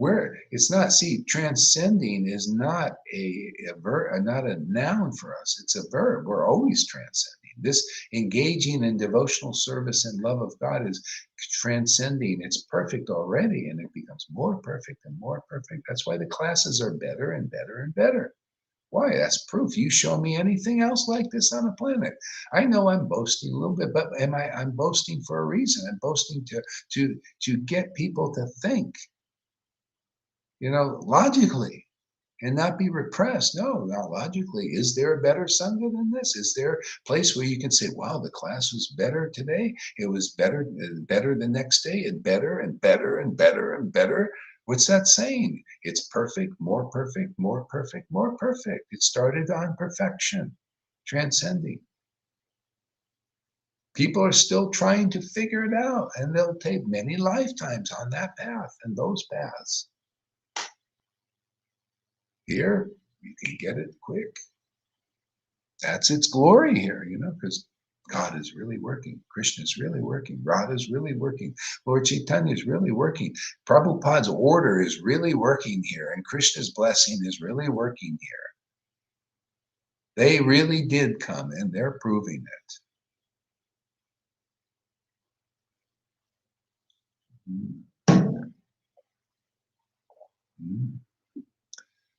Speaker 1: Where it's not, see, transcending is not a verb, not a noun for us. It's a verb. We're always transcending. This engaging in devotional service and love of God is transcending. It's perfect already, and it becomes more perfect and more perfect. That's why the classes are better and better and better. Why? That's proof. You show me anything else like this on the planet. I know I'm boasting a little bit, but I'm boasting for a reason. I'm boasting to get people to think, logically, and not be repressed. No, not logically. Is there a better Sangha than this? Is there a place where you can say, wow, the class was better today? It was better the next day, and better and better and better and better. What's that saying? It's perfect, more perfect, more perfect, more perfect. It started on perfection, transcending. People are still trying to figure it out, and they'll take many lifetimes on that path and those paths. Here, you can get it quick. That's its glory here, because God is really working. Krishna is really working. Radha is really working. Lord Chaitanya is really working. Prabhupada's order is really working here, and Krishna's blessing is really working here. They really did come, and they're proving it.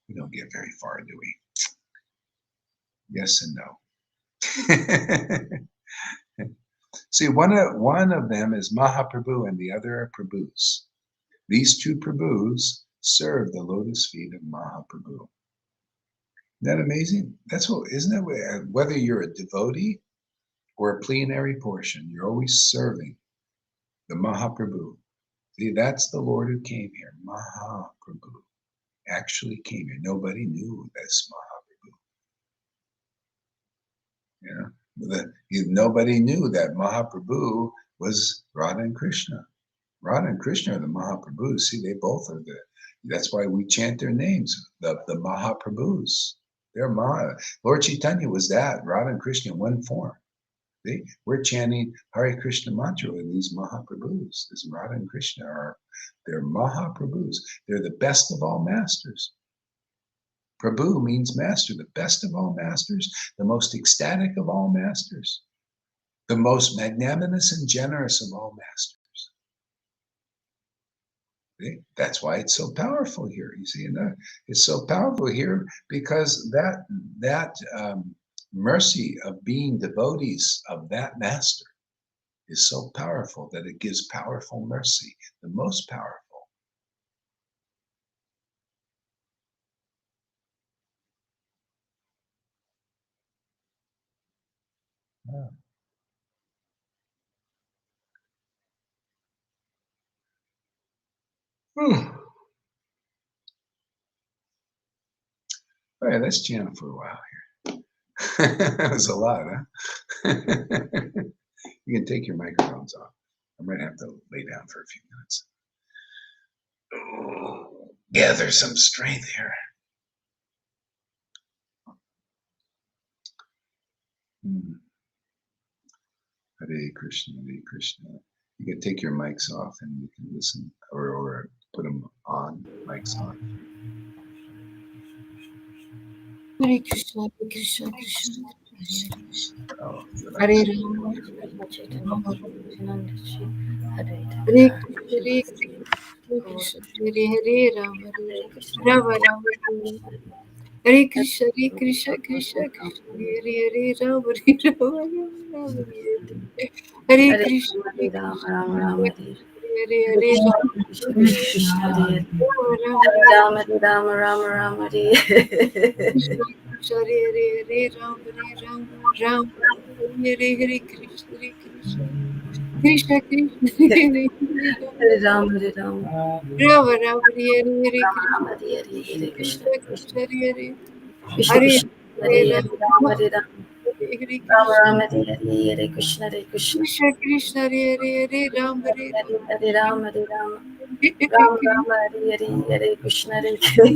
Speaker 1: We don't get very far, do we? Yes and no. See, one of them is Mahaprabhu and the other are Prabhus. These two Prabhus serve the lotus feet of Mahaprabhu. Isn't that amazing? Isn't that whether you're a devotee or a plenary portion, you're always serving the Mahaprabhu. See, that's the Lord who came here. Mahaprabhu actually came here. Nobody knew this Mahaprabhu. Nobody knew that Mahaprabhu was Radha and Krishna. Radha and Krishna are the Mahaprabhus. See, they both are that's why we chant their names, the Mahaprabhus. They're Maha. Lord Chaitanya was that, Radha and Krishna in one form. See? We're chanting Hare Krishna mantra with these Mahaprabhus. This Radha and Krishna they're Mahaprabhus. They're the best of all masters. Prabhu means master, the best of all masters, the most ecstatic of all masters, the most magnanimous and generous of all masters. See? That's why it's so powerful here. You see, it's so powerful here because that mercy of being devotees of that master is so powerful that it gives powerful mercy, the most powerful. Yeah. All right, let's chant for a while here. That was a lot, huh? You can take your microphones off. I might have to lay down for a few minutes. Gather some strength here. Hare Krishna, Hare Krishna. You can take your mics off and you can listen or put them on, mics on.
Speaker 2: Hare Krishna, Hare Krishna, Krishna Krishna.
Speaker 1: Oh,
Speaker 2: Hare Rama, Hare Krishna, Hare Hare Rama, Rama Rama, Hare Krishna, Krishna Krishna, Hare Hare Rama, Rama Rama, Hare Krishna, Hare Hare Rama,
Speaker 4: Rama Rama Rama Rama
Speaker 2: Krishna Krishna, Hare Hare Rama, Rama Hare Hare Krishna, Krishna Krishna Krishna, Hare Hare
Speaker 4: Rama Rama
Speaker 2: Rama Rama, Hare Hare Krishna, Krishna Krishna, Hare Hare Hare Rama, Hare Krishna,
Speaker 4: Hare Krishna Hare Krishna
Speaker 2: Krishna Krishna, Hare Hare Rama, Hare
Speaker 4: Hare Rama Hare Rama
Speaker 2: Hare
Speaker 4: Rama Hare Krishna Hare
Speaker 2: Hare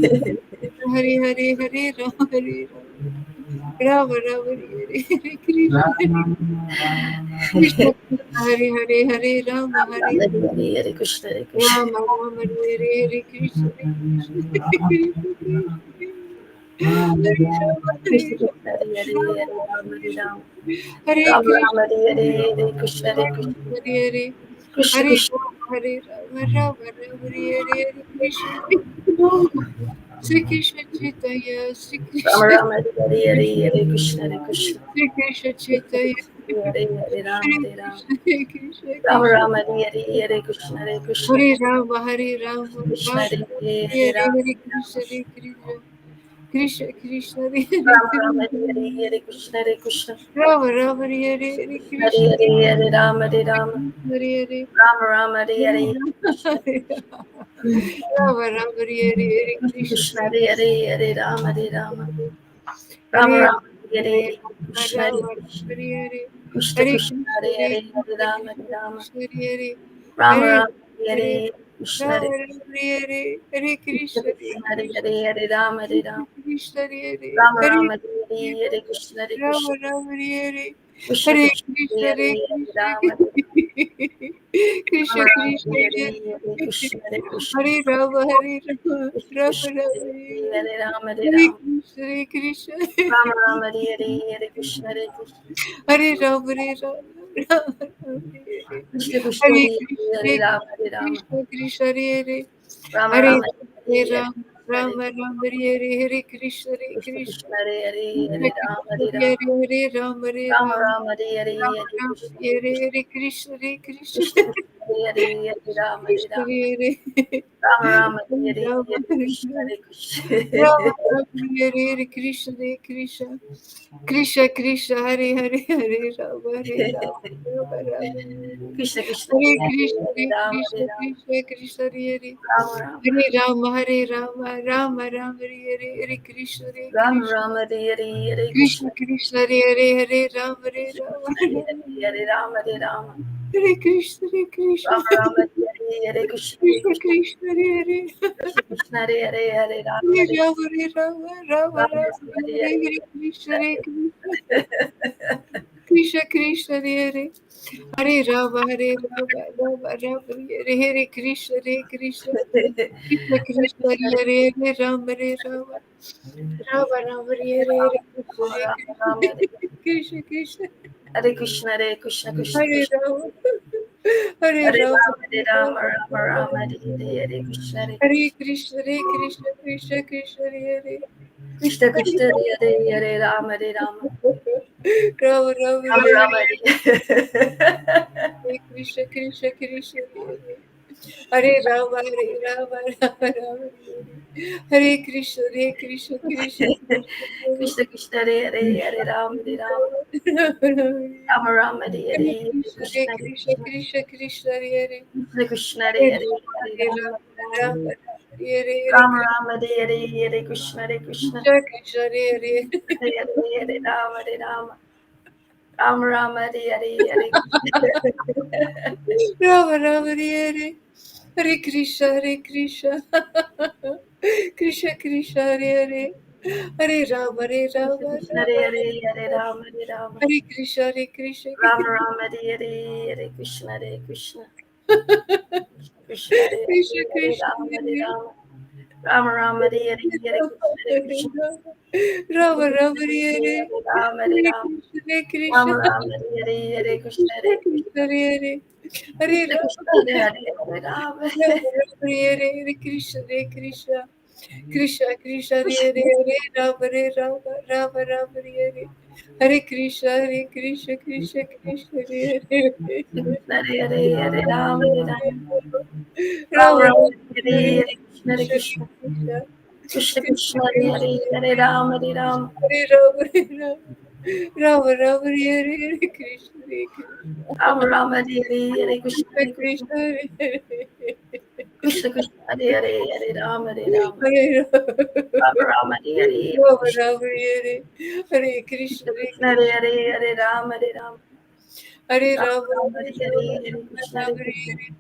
Speaker 2: Hare Hare Rama, Hare Rama Rama Rama, Hare Hare Krishna, Krishna Krishna, Hare Hare, Hare Rama, Hare
Speaker 4: Hare Krishna, Hare Krishna.
Speaker 2: Rama, Rama, Hare Hare Krishna, Hare Krishna, Krishna
Speaker 4: Krishna
Speaker 2: Krishna,
Speaker 4: Krishna, Hare Hare, Hare Rama, Hare Rama.
Speaker 2: Hare
Speaker 4: Rama
Speaker 2: Krishna,
Speaker 4: Rama, Hare Hare, Hare Krishna, Hare Krishna.
Speaker 2: Hare
Speaker 4: Krishna
Speaker 2: Hare
Speaker 4: Krishna.
Speaker 2: Hare Rama, Rama Rama, Hare Hare Krishna, Sri Krishna Chaitanya, Sri
Speaker 4: Rama
Speaker 2: Krishna,
Speaker 4: Rama, Hare Hare, Hare Krishna, Hare Krishna.
Speaker 2: Sri Krishna Chaitanya,
Speaker 4: Hare Hare Rama,
Speaker 2: Hare
Speaker 4: Hare Rama.
Speaker 2: Krishna, Hare Krishna,
Speaker 4: Rama
Speaker 2: Krishna,
Speaker 4: Rama, Hare Hare, Hare Krishna, Hare Krishna.
Speaker 2: Hare Rama, Hare Rama,
Speaker 4: Krishna
Speaker 2: Rama
Speaker 4: Hare Hare,
Speaker 2: Hare
Speaker 4: Hare Rama,
Speaker 2: Hare
Speaker 4: Hare Rama.
Speaker 2: Krishna, Hare Krishna, Krishna Krishna, Hare Hare
Speaker 4: Rama Rama, Hare Hare, Hare Krishna, Hare Krishna.
Speaker 2: Rama Rama, Hare Hare
Speaker 4: Hare
Speaker 2: Krishna,
Speaker 4: Hare, Hare Rama, Hare Rama.
Speaker 2: Hare Hare
Speaker 4: Rama Rama, Hare Hare, Hare Krishna.
Speaker 2: Rama Rama, Hare Hare Krishna,
Speaker 4: Krishna Hare Hare, Hare Rama, Hare Rama. Rama
Speaker 2: Hare
Speaker 4: Rama, Hare Hare,
Speaker 2: Hare
Speaker 4: Krishna Hare
Speaker 2: Rama,
Speaker 4: Krishna.
Speaker 2: Hare Hare
Speaker 4: Krishna
Speaker 2: Hare
Speaker 4: Krishna,
Speaker 2: Krishna,
Speaker 4: Hare
Speaker 2: Hare
Speaker 4: Hare, Hare
Speaker 2: Krishna,
Speaker 4: Rama, Hare
Speaker 2: Krishna
Speaker 4: Rama.
Speaker 2: Krishna, Hare
Speaker 4: Rama
Speaker 2: Hare
Speaker 4: Rama, Hare
Speaker 2: Hare
Speaker 4: Hare, Krishna
Speaker 2: Rama
Speaker 4: Hare
Speaker 2: Rama, Hare Hare
Speaker 4: Krishna
Speaker 2: Krishna, Hare
Speaker 4: Krishna, Hare
Speaker 2: Krishna,
Speaker 4: Hare, Hare Rama, Hare Rama.
Speaker 2: Krishna, Hare
Speaker 4: Rama
Speaker 2: Hare
Speaker 4: Rama, Hare Hare, Hare Krishna, Hare
Speaker 2: Rama
Speaker 4: Krishna.
Speaker 2: Rama, Hare
Speaker 4: Krishna
Speaker 2: Hare
Speaker 4: Krishna,
Speaker 2: Krishna,
Speaker 4: Hare
Speaker 2: Hare
Speaker 4: Hare, Hare
Speaker 2: Krishna,
Speaker 4: Rama, Hare Rama.
Speaker 2: Krishna
Speaker 4: Rama Rama,
Speaker 2: Krishna,
Speaker 4: Hare
Speaker 2: Hare
Speaker 4: Hare, Hare Krishna, Hare Krishna.
Speaker 2: Hare Rama, Hare Rama,
Speaker 4: Krishna
Speaker 2: Rama
Speaker 4: Krishna,
Speaker 2: Rama,
Speaker 4: Hare Hare,
Speaker 2: Hare
Speaker 4: Hare Rama, Hare
Speaker 2: Hare
Speaker 4: Rama.
Speaker 2: Krishna, Hare Krishna,
Speaker 4: Rama Rama, Hare Hare, Hare Krishna, Hare Krishna.
Speaker 2: Hare Rama, Hare Rama, Rama Rama, Hare
Speaker 4: Krishna Krishna,
Speaker 2: Hare
Speaker 4: Hare Hare,
Speaker 2: Krishna,
Speaker 4: Rama, Hare Rama.
Speaker 2: Krishna Krishna, Hare
Speaker 4: Rama
Speaker 2: Hare
Speaker 4: Rama, Hare
Speaker 2: Hare
Speaker 4: Hare,
Speaker 2: Rama,
Speaker 4: Hare
Speaker 2: Rama Rama, Hare Hare Krishna, Hare
Speaker 4: Krishna
Speaker 2: Krishna,
Speaker 4: Krishna, Hare Hare,
Speaker 2: Krishna
Speaker 4: Hare Rama,
Speaker 2: Krishna,
Speaker 4: Hare
Speaker 2: Hare
Speaker 4: Rama.
Speaker 2: Hare Rama, Hare
Speaker 4: Rama
Speaker 2: Rama,
Speaker 4: Rama, Hare Hare,
Speaker 2: Rama
Speaker 4: Hare
Speaker 2: Rama,
Speaker 4: Krishna, Hare
Speaker 2: Hare
Speaker 4: Krishna.
Speaker 2: Hare Krishna, Hare Krishna,
Speaker 4: Krishna Krishna, Hare Hare, Hare Rama, Hare
Speaker 2: Krishna,
Speaker 4: Rama.
Speaker 2: Hare
Speaker 4: Rama Rama, Hare
Speaker 2: Hare
Speaker 4: Hare,
Speaker 2: Rama,
Speaker 4: Hare
Speaker 2: Hare
Speaker 4: Krishna,
Speaker 2: Rama.
Speaker 4: Hare Krishna.
Speaker 2: Rama Rama, Hare Hare Krishna, Hare Krishna, Krishna Krishna, Hare Hare, Hare Rama, Hare Rama, Rama Rama,
Speaker 4: Krishna Krishna,
Speaker 2: Hare
Speaker 4: Hare Hare,
Speaker 2: Krishna,
Speaker 4: Hare
Speaker 2: Hare
Speaker 4: Rama, Hare
Speaker 2: Krishna,
Speaker 4: Rama.
Speaker 2: Krishna Krishna, Hare
Speaker 4: Rama Rama.
Speaker 2: Hare Rama, Hare Rama, Rama Rama, Hare Hare Krishna, Hare
Speaker 4: Rama
Speaker 2: Krishna,
Speaker 4: Rama, Hare Hare, Hare
Speaker 2: Krishna
Speaker 4: Krishna.
Speaker 2: Krishna, Hare Hare, Rama Hare
Speaker 4: Krishna
Speaker 2: Rama,
Speaker 4: Krishna, Hare Hare, Hare Rama, Hare Rama.
Speaker 2: Hare Krishna, Hare Krishna,
Speaker 4: Rama Rama, Hare Hare, Hare Krishna, Hare
Speaker 2: Krishna
Speaker 4: Krishna.
Speaker 2: Krishna, Hare
Speaker 4: Krishna Krishna, Hare Hare, Hare Rama,
Speaker 2: Hare
Speaker 4: Hare
Speaker 2: Rama, Hare Rama, Rama
Speaker 4: Rama.
Speaker 2: Rama,
Speaker 4: Rama Rama,
Speaker 2: Hare Hare Krishna, Hare Krishna, Krishna Krishna, Hare Hare Rama, Hare Rama, Rama Rama, Hare Hare Krishna, Hare Krishna, Krishna Krishna, Hare Hare Rama, Hare Rama, Rama Rama, Hare Hare Krishna, Hare
Speaker 4: Rama,
Speaker 2: Krishna, Krishna Krishna,
Speaker 4: Hare Krishna, Hare Krishna, Krishna
Speaker 2: Hare
Speaker 4: Krishna.
Speaker 2: Rama, Hare
Speaker 4: Hare
Speaker 2: Rama,
Speaker 4: Rama, Hare
Speaker 2: Hare
Speaker 4: Rama,
Speaker 2: Rama,
Speaker 4: Rama Rama, Hare Hare, Hare Krishna, Hare
Speaker 2: Hare Krishna, Hare Krishna, Krishna Krishna, Hare
Speaker 4: Krishna Krishna, Hare Hare, Hare Rama, Hare Rama.
Speaker 2: Rama Rama,
Speaker 4: Rama
Speaker 2: Hare
Speaker 4: Rama, Hare.
Speaker 2: Hare Krishna, Krishna Krishna, Hare Hare Rama, Hare Rama, Rama Rama, Hare Krishna, Hare Krishna, Krishna Krishna,
Speaker 4: Krishna Krishna, Hare Hare, Hare Rama, Hare Rama. Rama Rama, Hare
Speaker 2: Hare
Speaker 4: Hare, Hare
Speaker 2: Krishna,
Speaker 4: Krishna, Hare
Speaker 2: Krishna
Speaker 4: Krishna.
Speaker 2: Krishna, Krishna Hare
Speaker 4: Krishna Krishna, Hare
Speaker 2: Hare
Speaker 4: Hare, Hare
Speaker 2: Rama,
Speaker 4: Rama, Hare
Speaker 2: Hare
Speaker 4: Rama.
Speaker 2: Rama, Hare Hare
Speaker 4: Rama Rama, Hare Hare, Hare Krishna, Hare Krishna.
Speaker 2: Krishna, Krishna Hare
Speaker 4: Hare Hare, Hare Rama, Hare Rama. Rama Rama, Hare Hare, Hare Krishna.
Speaker 2: Rama Rama, Hare Hare Krishna, Hare Krishna, Krishna Krishna, Hare Hare Hare Rama, Hare
Speaker 4: Krishna
Speaker 2: Rama,
Speaker 4: Krishna,
Speaker 2: Rama
Speaker 4: Hare Hare, Hare
Speaker 2: Rama,
Speaker 4: Rama, Hare Rama.
Speaker 2: Hare Krishna, Hare Krishna,
Speaker 4: Rama Rama, Hare Hare, Hare Krishna, Hare Krishna. Krishna, Hare Hare,
Speaker 2: Krishna
Speaker 4: Hare
Speaker 2: Krishna,
Speaker 4: Rama, Hare
Speaker 2: Hare
Speaker 4: Rama. Rama Rama, Hare Hare, Hare Krishna, Hare Krishna.
Speaker 2: Rama
Speaker 4: Krishna
Speaker 2: Rama,
Speaker 4: Krishna,
Speaker 2: Hare
Speaker 4: Hare Rama, Hare
Speaker 2: Hare
Speaker 4: Rama.
Speaker 2: Krishna, Hare
Speaker 4: Rama
Speaker 2: Krishna,
Speaker 4: Rama, Hare Hare, Hare Krishna,
Speaker 2: Krishna
Speaker 4: Hare
Speaker 2: Krishna,
Speaker 4: Krishna.
Speaker 2: Hare Hare
Speaker 4: Krishna
Speaker 2: Rama,
Speaker 4: Krishna, Hare Hare, Hare Rama.
Speaker 2: Rama Rama, Hare Krishna, Hare Krishna, Krishna Krishna,
Speaker 4: Krishna
Speaker 2: Hare Hare Rama, Hare Rama, Rama Rama, Hare Hare Krishna, Hare Krishna, Krishna Krishna, Hare Hare
Speaker 4: Krishna, Hare Hare, Hare Rama, Hare Rama. Rama
Speaker 2: Rama
Speaker 4: Rama,
Speaker 2: Rama,
Speaker 4: Hare
Speaker 2: Hare
Speaker 4: Hare, Krishna, Hare
Speaker 2: Krishna,
Speaker 4: Krishna.
Speaker 2: Krishna
Speaker 4: Krishna
Speaker 2: Krishna
Speaker 4: Krishna, Hare Hare, Hare Rama, Hare Rama.
Speaker 2: Hare Rama, Hare Rama, Rama Rama, Hare Hare Krishna, Hare Krishna,
Speaker 4: Rama Rama, Hare Hare, Hare Krishna,
Speaker 2: Krishna
Speaker 4: Hare Krishna.
Speaker 2: Krishna, Hare Hare
Speaker 4: Krishna Krishna, Hare Hare, Hare Rama, Hare Rama.
Speaker 2: Hare
Speaker 4: Rama Rama, Hare Hare, Hare
Speaker 2: Rama
Speaker 4: Krishna.
Speaker 2: Rama, Hare Hare Krishna,
Speaker 4: Krishna
Speaker 2: Hare
Speaker 4: Krishna, Hare
Speaker 2: Krishna,
Speaker 4: Hare, Hare Rama, Hare Rama.
Speaker 2: Hare
Speaker 4: Rama
Speaker 2: Rama,
Speaker 4: Rama,
Speaker 2: Hare
Speaker 4: Hare
Speaker 2: Rama,
Speaker 4: Hare, Hare Krishna,
Speaker 2: Rama
Speaker 4: Hare
Speaker 2: Rama,
Speaker 4: Krishna.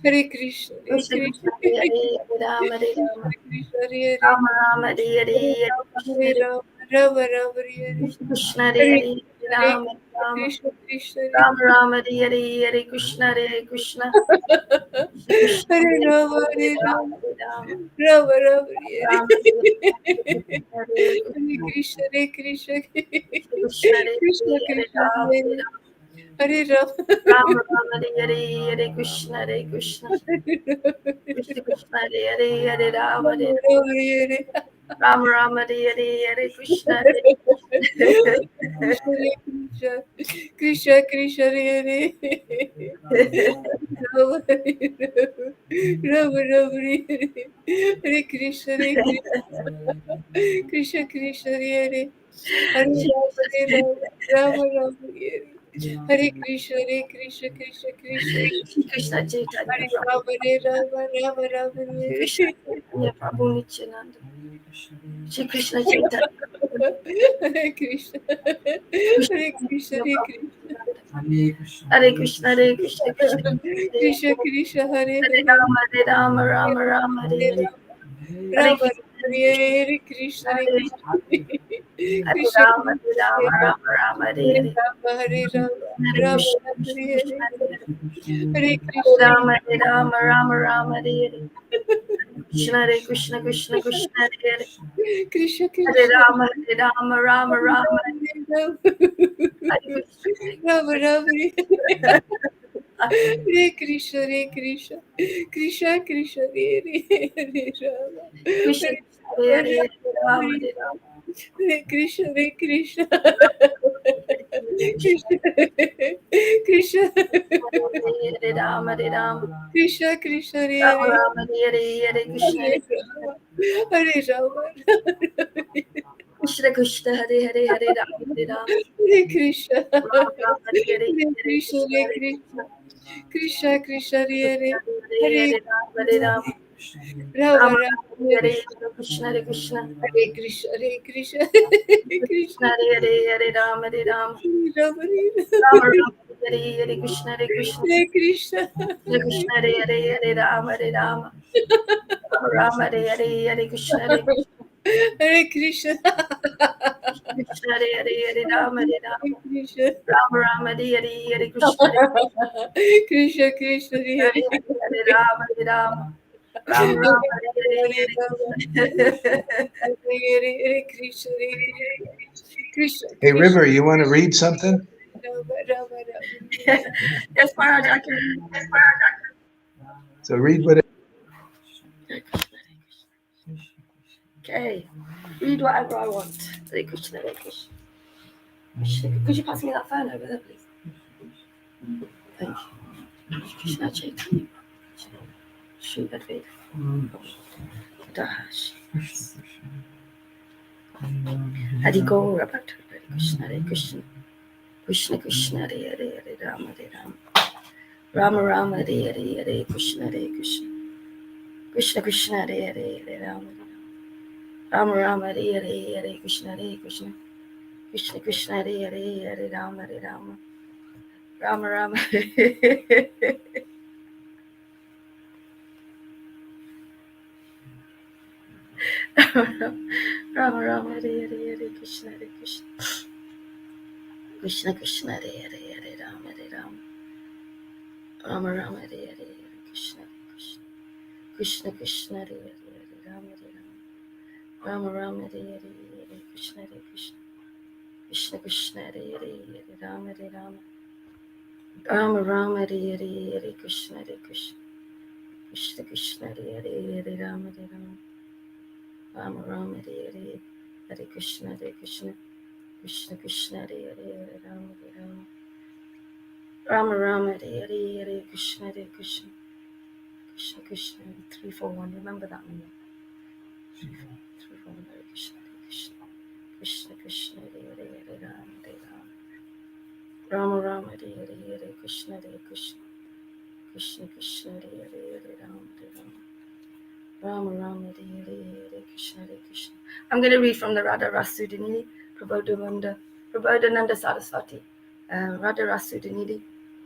Speaker 2: Hare Krishna, Hare
Speaker 4: Krishna
Speaker 2: Krishna,
Speaker 4: Krishna, Hare Hare, Hare Rama, Hare Rama.
Speaker 2: Krishna Krishna, Hare Hare
Speaker 4: Rama Rama, Hare Hare,
Speaker 2: Hare
Speaker 4: Hare
Speaker 2: Rama,
Speaker 4: Krishna,
Speaker 2: Hare
Speaker 4: Hare
Speaker 2: Rama, Rama Rama Hare
Speaker 4: Krishna
Speaker 2: Hare
Speaker 4: Hare
Speaker 2: Hare
Speaker 4: Rama Rama
Speaker 2: Krishna Krishna
Speaker 4: Rama Rama Hare Krishna Krishna Krishna
Speaker 2: Hare Rama
Speaker 4: Hare
Speaker 2: Hare Rama
Speaker 4: Rama
Speaker 2: Rama Rama Hare
Speaker 4: Rama Hare
Speaker 2: Hare Krishna Hare Krishna
Speaker 4: Krishna Hare
Speaker 2: Krishna
Speaker 4: Hare
Speaker 2: Krishna
Speaker 4: Rama
Speaker 2: Hare Hare Rama
Speaker 4: Rama Rama Hare Krishna Krishna Krishna Krishna Hare Rama
Speaker 2: Rama Rama Hare
Speaker 4: Rama Rama Hare Krishna
Speaker 2: Krishna Hare Krishna Krishna Hare Rama Hare Rama Rama Hare Hare Krishna Hare Krishna Krishna Hare Hare Rama Rama Hare Hare Krishna Krishna Krishna
Speaker 4: Krishna Chaitanya
Speaker 2: Hare
Speaker 4: Prabhu
Speaker 2: Rama Rama Rama Rama
Speaker 4: Krishna Chaitanya Prabhu Nityananda Shri Krishna Chaitanya
Speaker 2: Hare Krishna
Speaker 4: Krishna
Speaker 2: Hare Krishna
Speaker 4: Chaitanya
Speaker 2: Hare
Speaker 4: Prabhu
Speaker 2: Krishna
Speaker 4: Hare Krishna Hare Krishna Krishna
Speaker 2: Krishna Krishna Hare
Speaker 4: Hare
Speaker 2: Hare
Speaker 4: Rama Rama Rama Hare
Speaker 2: Hare
Speaker 4: Hare Hare
Speaker 2: Rama Hare Krishna Hare Krishna Krishna
Speaker 4: Rama
Speaker 2: Krishna
Speaker 4: Rama Rama Rama Hare
Speaker 2: Hare
Speaker 4: Hare
Speaker 2: Rama Hare Rama
Speaker 4: Hare
Speaker 2: Rama
Speaker 4: Krishna
Speaker 2: Hare
Speaker 4: Krishna
Speaker 2: Hare
Speaker 4: Hare
Speaker 2: Hare
Speaker 4: Hare
Speaker 2: Krishna
Speaker 4: Rama Rama Rama Hare Hare Krishna Hare Krishna Krishna Krishna Hare Hare
Speaker 2: Krishna
Speaker 4: Hare
Speaker 2: Krishna
Speaker 4: Rama Rama Rama Hare Krishna
Speaker 2: Rama Rama Hare Krishna Hare Krishna Krishna Krishna Hare Hare Rama
Speaker 4: Krishna Hare Hare Rama Hare Rama
Speaker 2: Hare Krishna Hare Krishna Krishna Krishna
Speaker 4: Hare Rama Hare Rama
Speaker 2: Krishna Krishna Hare
Speaker 4: Rama
Speaker 2: Hare
Speaker 4: Rama Hare Hare Krishna
Speaker 2: Hare Rama Hare Rama
Speaker 4: Krishna Krishna Hare Hare Hare Rama Hare Rama
Speaker 2: Hare Krishna
Speaker 4: Rama Rama Hare Hare
Speaker 2: Hare
Speaker 4: Hare
Speaker 2: Krishna
Speaker 4: Krishna
Speaker 2: Hare
Speaker 4: Hare
Speaker 2: Krishna
Speaker 4: Krishna
Speaker 2: Krishna Krishna Hare Hare
Speaker 4: Hare
Speaker 2: Hare
Speaker 4: Hare Rama
Speaker 2: Rama
Speaker 4: Rama
Speaker 2: Rama
Speaker 4: Hare
Speaker 2: Hare
Speaker 4: Hare Krishna Hare Krishna
Speaker 2: Hare Krishna Hare Krishna
Speaker 4: Krishna
Speaker 2: Krishna
Speaker 4: Hare Hare Hare Rama Hare Rama
Speaker 2: Rama
Speaker 4: Rama Rama Hare Hare Krishna Hare Krishna
Speaker 2: Hare Krishna
Speaker 4: Krishna Hare Hare Hare Rama Hare Rama Rama Hare Hare Hare Krishna Hare
Speaker 2: Hare Krishna
Speaker 4: Krishna Hare Hare Hare Rama Hare Rama
Speaker 2: Krishna
Speaker 4: Rama Rama Hare Hare Hare Krishna Hare
Speaker 2: Krishna Krishna
Speaker 4: Hare
Speaker 2: Hare
Speaker 4: Hare Rama Hare Rama Rama Rama Hare Hare Hare
Speaker 2: Hare Hare Krishna Hare Krishna
Speaker 1: Hey,
Speaker 2: Krishna
Speaker 1: River, you want to read something?
Speaker 2: Rama Rama Rama
Speaker 4: Yes, Maharaj, I can read.
Speaker 1: So read what.
Speaker 4: Okay, read whatever I want. Hare Krishna, Hare Krishna. Could you pass me that phone over there, please? Thank you. Krishna Chaitanya. Shri Advaita. Dash. Hare Gaura Bhatta. Hare Krishna, Hare Krishna. Krishna Krishna, Hare Hare, Hare Rama, Hare Rama. Rama Rama, Hare Hare, Hare Krishna, Hare Krishna. Krishna Krishna, Hare Hare, Hare Rama, Hare Rama. Rama Rama, Hare Hare, Hare Krishna, Hare Krishna. Krishna Krishna, Hare Hare, Hare Rama, Hare Rama. Rama Rama, Rama Rama, Hare Hare, Hare Krishna, Hare Krishna. Krishna Krishna, Hare Hare, Hare Rama, Hare Rama. Rama Rama, Hare Hare, Hare Krishna, Hare Krishna. Krishna Krishna, Hare Hare, Hare Rama, Hare Rama. Rama Rama, Hare Hare, Hare Krishna, Hare Krishna. Krishna Krishna, Hare Hare, Hare Rama, Hare Rama. Rama Rama, Hare Hare, Hare Krishna, Hare Krishna. Krishna Krishna, Hare Hare, Hare Rama, Hare Rama. Rama Rama, Hare Hare, Hare Krishna, Hare Krishna. Krishna Krishna, Hare Hare, Hare Rama, Hare Rama. Rama Rama, Hare Hare, Hare Krishna, Hare Krishna. Krishna Krishna, 341. Remember that one. 341, Hare Krishna, Hare Krishna. Krishna Krishna, Hare Hare, Hare Rama, Hare Rama. Rama Rama, Hare Hare, Hare Krishna, Hare Krishna. Krishna Krishna, Hare Hare, Hare Rama, Hare Rama. Rama Rama, Hare Hare, Hare Krishna, Hare Krishna. I'm going to read from the Radha Rasudini, Prabodhananda Saraswati, Radha Rasudini,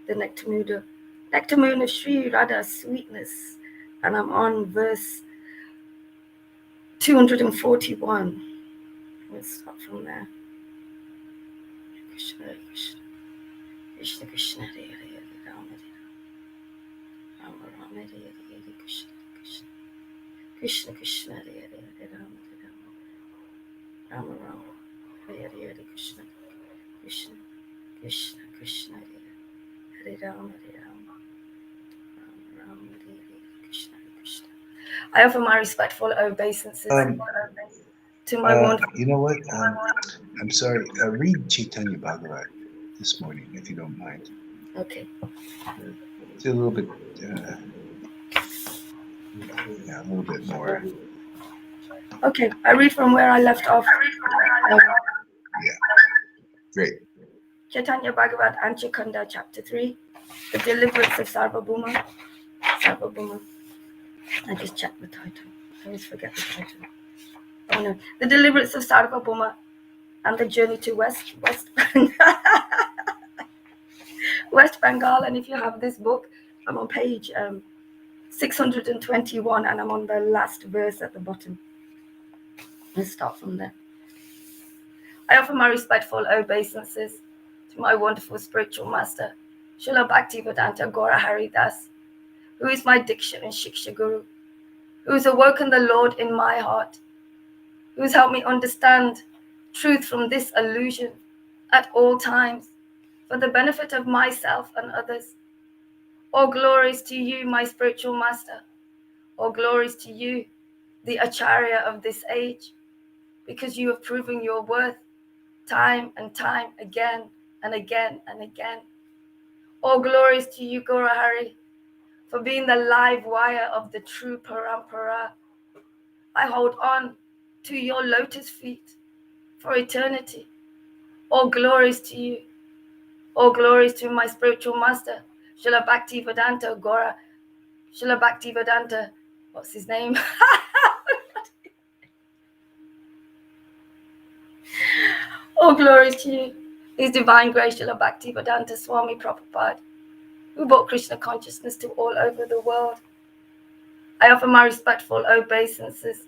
Speaker 4: the Nectar Moon of Sri Radha's sweetness. And I'm on verse 241. Let's start from there. Krishna, Krishna, Krishna, Krishna, Hare Hare, Rama Rama, Rama Rama, Hare Hare, Krishna, Krishna, Krishna, Krishna, Hare Hare, Rama Rama, Rama Rama, Hare Hare, Krishna, Krishna, Krishna, Krishna, Hare Rama, Rama Rama, Hare Hare, Krishna, Krishna. I offer my respectful obeisances to my wonderful.
Speaker 1: You know what? I'm sorry. Read Chaitanya Bhagavat this morning, if you don't mind.
Speaker 4: Okay.
Speaker 1: It's a little bit, a little bit more.
Speaker 4: Okay, I read from where I left off.
Speaker 1: Great.
Speaker 4: Chaitanya Bhagavat Anchakanda, Chapter 3, The Deliverance of Sarvabhauma. I just checked the title. I always forget the title. Oh no, The Deliverance of Sarvabhauma and the Journey to West West Bengal. And if you have this book, I'm on page 621 and I'm on the last verse at the bottom. Let's start from there. I offer my respectful obeisances to my wonderful spiritual master, Srila Bhaktivedanta Gaura Haridas, who is my Diksha and Shiksha Guru, who has awoken the Lord in my heart, who has helped me understand truth from this illusion at all times for the benefit of myself and others. All glories to you, my spiritual master. All glories to you, the Acharya of this age, because you have proven your worth time and time again and again and again. All glories to you, Gaura Hari, for being the live wire of the true Parampara. I hold on to your lotus feet for eternity. All glories to you. All glories to my spiritual master, Srila Bhaktivedanta Gaura. Srila Bhaktivedanta, what's his name? All glories to you, His Divine Grace, Srila Bhaktivedanta Swami Prabhupada, who brought Krishna consciousness to all over the world. I offer my respectful obeisances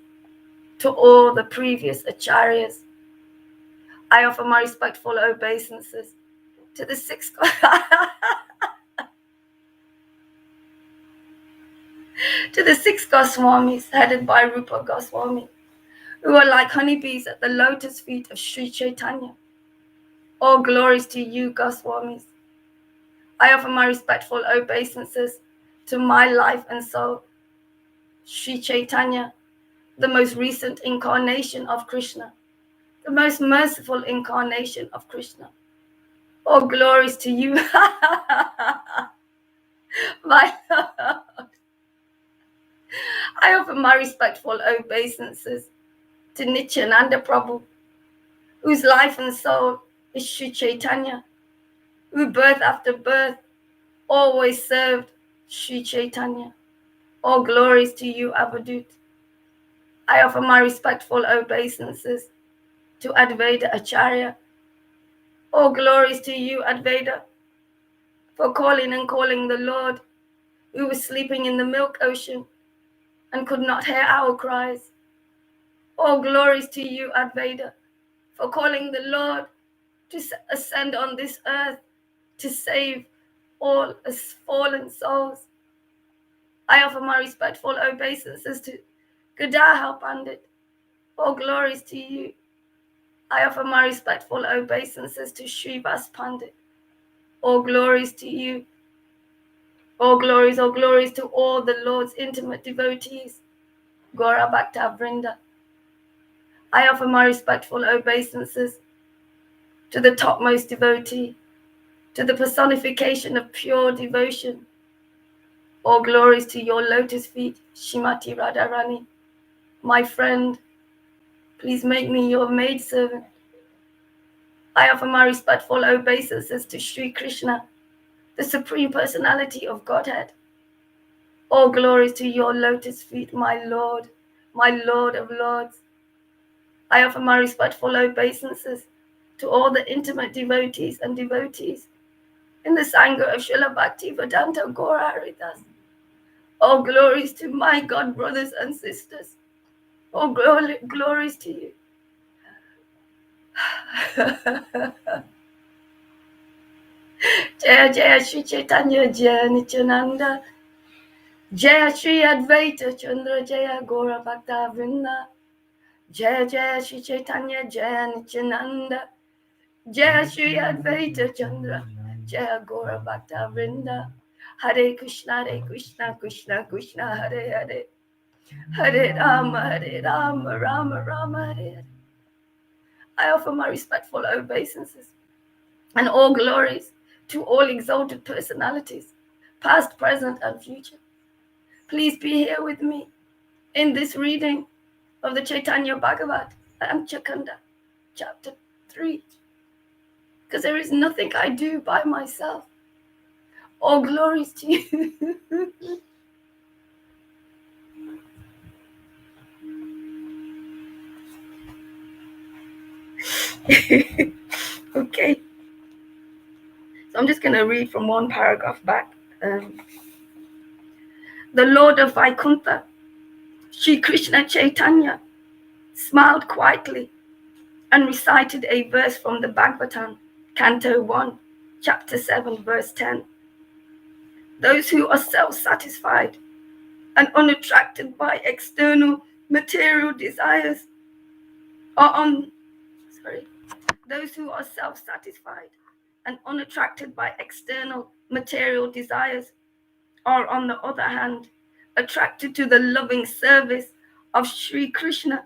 Speaker 4: to all the previous acharyas. I offer my respectful obeisances to the six to the six Goswamis headed by Rupa Goswami, who are like honeybees at the lotus feet of Sri Chaitanya. All glories to you, Goswamis. I offer my respectful obeisances to my life and soul, Sri Chaitanya, the most recent incarnation of Krishna, the most merciful incarnation of Krishna. All glories to you, my Lord. I offer my respectful obeisances to Nityananda Prabhu, whose life and soul is Sri Chaitanya, who birth after birth always served Sri Chaitanya. All glories to you, Avadut. I offer my respectful obeisances to Advaita Acharya. All glories to you, Advaita, for calling and calling the Lord, who was sleeping in the milk ocean and could not hear our cries. All glories to you, Advaita, for calling the Lord to ascend on this earth to save all fallen souls. I offer my respectful obeisances to Gadadhar Pandit. All glories to you. I offer my respectful obeisances to Srivas Pandit. All glories to you. All glories to all the Lord's intimate devotees. Gaura Bhakta Vrinda. I offer my respectful obeisances to the topmost devotee, to the personification of pure devotion. All glories to your lotus feet, Shrimati Radharani. My friend, please make me your maidservant. I offer my respectful obeisances to Sri Krishna, the Supreme Personality of Godhead. All glories to your lotus feet, my Lord of Lords. I offer my respectful obeisances to all the intimate devotees and devotees in the Sangha of Srila Bhaktivedanta Gaura Haridas. All glories to my God brothers and sisters. All glories to you. Jaya Jaya Shri Chaitanya Jaya Nityananda, Jaya Shri Advaita Chandra Jaya Gora Bhakta Vrinda, Jaya Jaya Shri Chaitanya Jaya Nityananda, Jaya Shri Advaita Chandra Jaya Gora Bhakta Vrinda. Hare Krishna, Krishna Krishna, Hare Hare, Hare Rama, Rama Rama, Hare Hare. I offer my respectful obeisances and all glories to all exalted personalities, past, present, and future. Please be here with me in this reading of the Chaitanya Bhagavat and Chakanda, chapter 3, because there is nothing I do by myself. All glories to you. Okay, so I'm just going to read from one paragraph back. The Lord of Vaikuntha, Sri Krishna Chaitanya, smiled quietly and recited a verse from the Bhagavatam, Canto 1, Chapter 7, verse 10. Those who are self-satisfied and unattracted by external material desires those who are self-satisfied and unattracted by external material desires are, on the other hand, attracted to the loving service of Sri Krishna,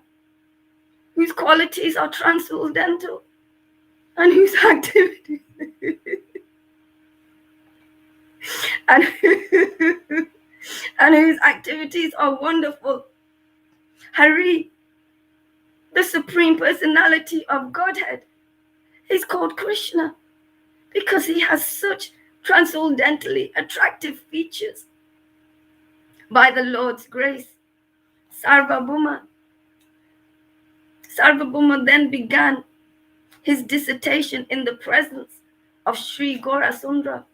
Speaker 4: whose qualities are transcendental and whose activities and whose activities are wonderful. Hari, the Supreme Personality of Godhead, is called Krishna because he has such transcendently attractive features. By the Lord's grace, Sarvabhauma then began his dissertation in the presence of Sri Gaurasundra,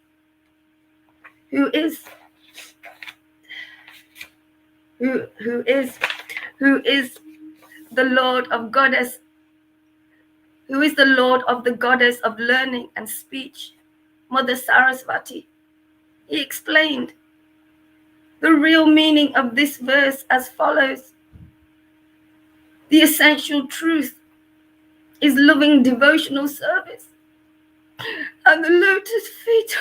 Speaker 4: who is the Lord of Goddess, who is the Lord of the Goddess of learning and speech, Mother Sarasvati. He explained the real meaning of this verse as follows. The essential truth is loving devotional service and the lotus feet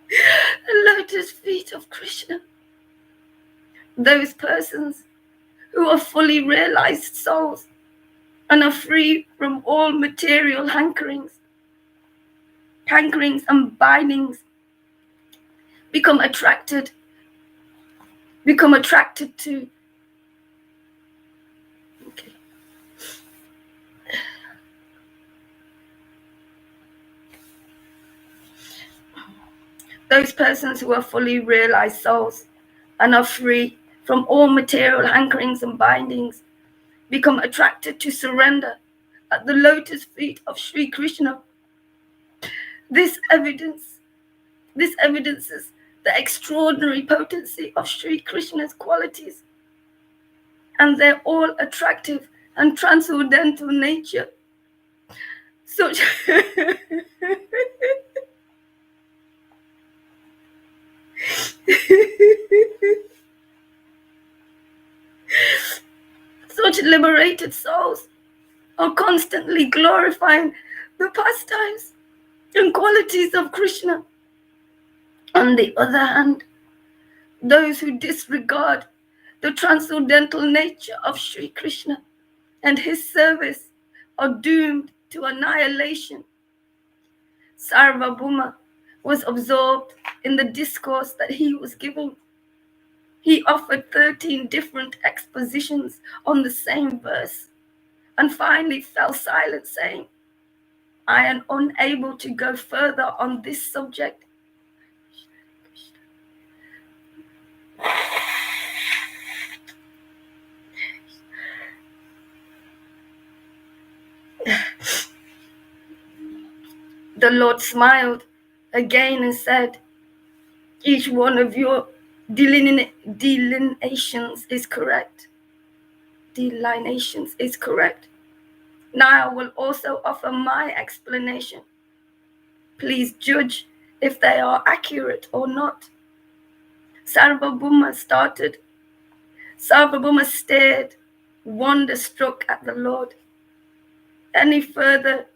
Speaker 4: the lotus feet of Krishna. Those persons who are fully realized souls and are free from all material hankerings and bindings become attracted to those persons who are fully realized souls and are free from all material hankerings and bindings become attracted to surrender at the lotus feet of Sri Krishna. This evidences the extraordinary potency of Sri Krishna's qualities and their all attractive and transcendental nature. Such liberated souls are constantly glorifying the pastimes and qualities of Krishna. On the other hand, those who disregard the transcendental nature of Sri Krishna and his service are doomed to annihilation. Sarvabhauma was absorbed in the discourse that he was giving. He offered 13 different expositions on the same verse and finally fell silent, saying, I am unable to go further on this subject. The Lord smiled again and said, each one of your delineations is correct. delineations is correct. Now I will also offer my explanation. Please judge if they are accurate or not. Sarvabhauma stared, wonder-struck at the Lord. Any further,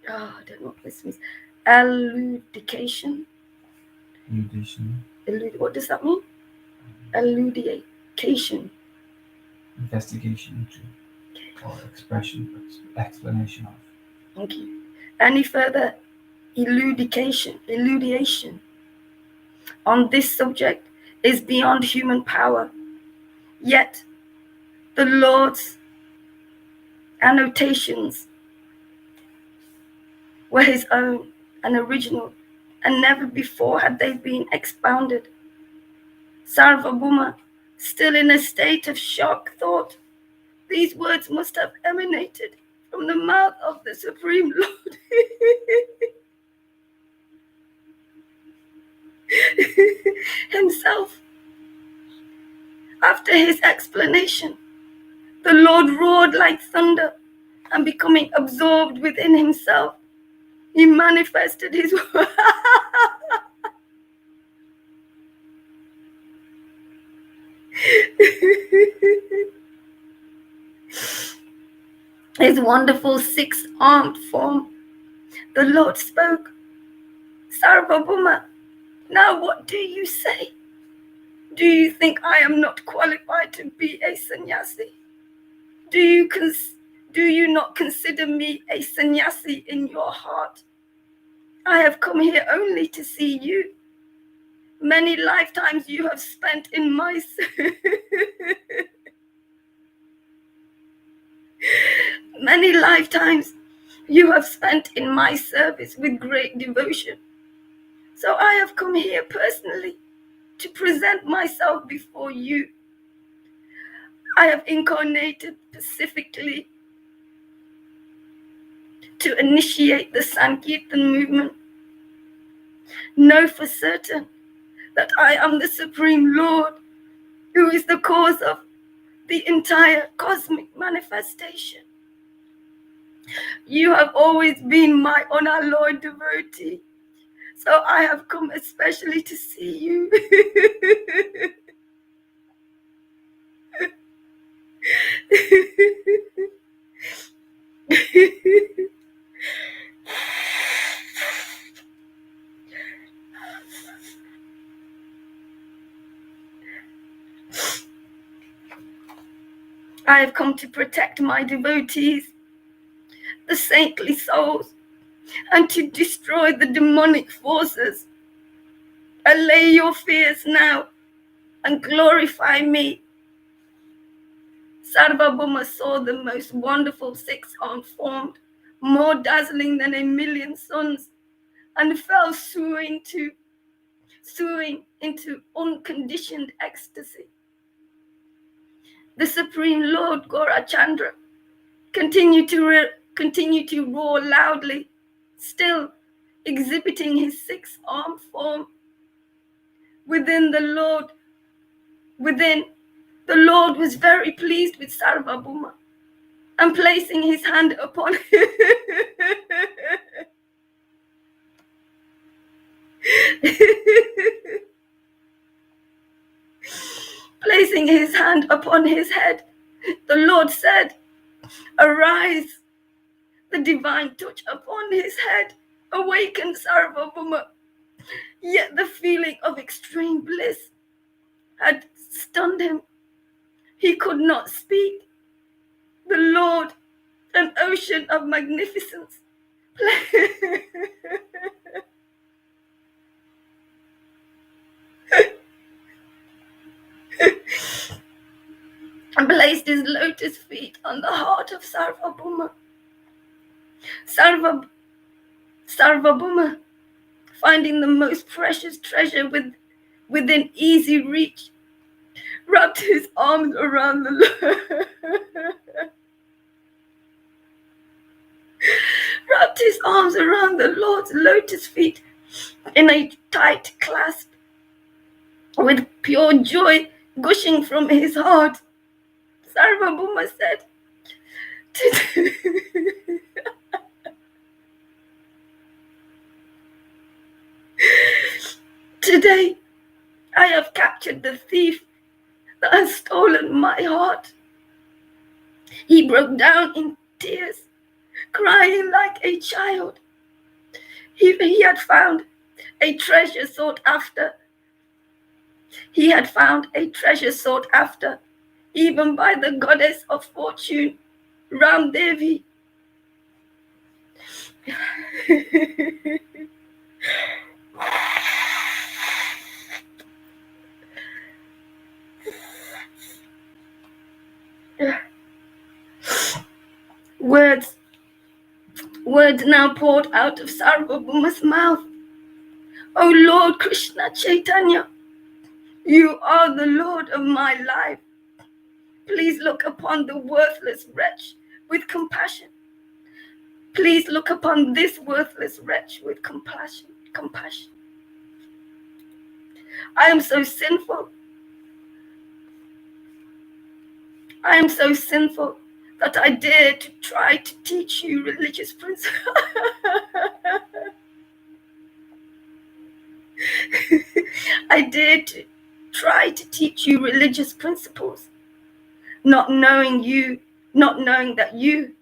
Speaker 4: I don't know what this means, elucidation? What does that mean? Elucidation.
Speaker 5: Investigation into, or explanation of.
Speaker 4: Thank you. Any further elucidation on this subject is beyond human power. Yet, the Lord's annotations were his own and original, and never before had they been expounded. Sarvabhauma, still in a state of shock, thought, these words must have emanated from the mouth of the Supreme Lord. Himself. After his explanation, the Lord roared like thunder, and becoming absorbed within himself, he manifested his his wonderful six-armed form. The Lord spoke, Sarvabhauma, now what do you say? Do you think I am not qualified to be a sannyasi? Do you not consider me a sannyasi in your heart? I have come here only to see you. Many lifetimes you have spent in my many lifetimes you have spent in my service with great devotion. So I have come here personally to present myself before you. I have incarnated specifically to initiate the Sankirtan movement. Know for certain that I am the Supreme Lord, who is the cause of the entire cosmic manifestation. You have always been my unalloyed devotee, so I have come especially to see you. I have come to protect my devotees, the saintly souls, and to destroy the demonic forces. Allay your fears now and glorify me. Sarvabhauma saw the most wonderful six-armed form, more dazzling than 1,000,000 suns, and fell suing into unconditioned ecstasy. The Supreme Lord Gaurachandra continued to roar loudly, still exhibiting his six-armed form. Within, the Lord was very pleased with Sarvabhauma, and placing his hand upon placing his hand upon his head, the Lord said, arise. The divine touch upon his head awakened Sarvabhauma, yet the feeling of extreme bliss had stunned him. He could not speak. The Lord, an ocean of magnificence, and placed his lotus feet on the heart of Sarvabhauma. Sarvabhauma, finding the most precious treasure within easy reach, wrapped his arms around the Lord's lotus feet in a tight clasp, with pure joy gushing from his heart. Sarvabhuma said, today I have captured the thief that has stolen my heart. He broke down in tears, crying like a child. He had found a treasure sought after. He had found a treasure sought after, even by the goddess of fortune, Ram Devi. Words now poured out of Sarvabhauma's mouth. O Lord Krishna Chaitanya, you are the Lord of my life. Please look upon the worthless wretch with compassion. Please look upon this worthless wretch with compassion. I am so sinful. I am so sinful that I dare to try to teach you religious principles. I dare to try to teach you religious principles, not knowing that you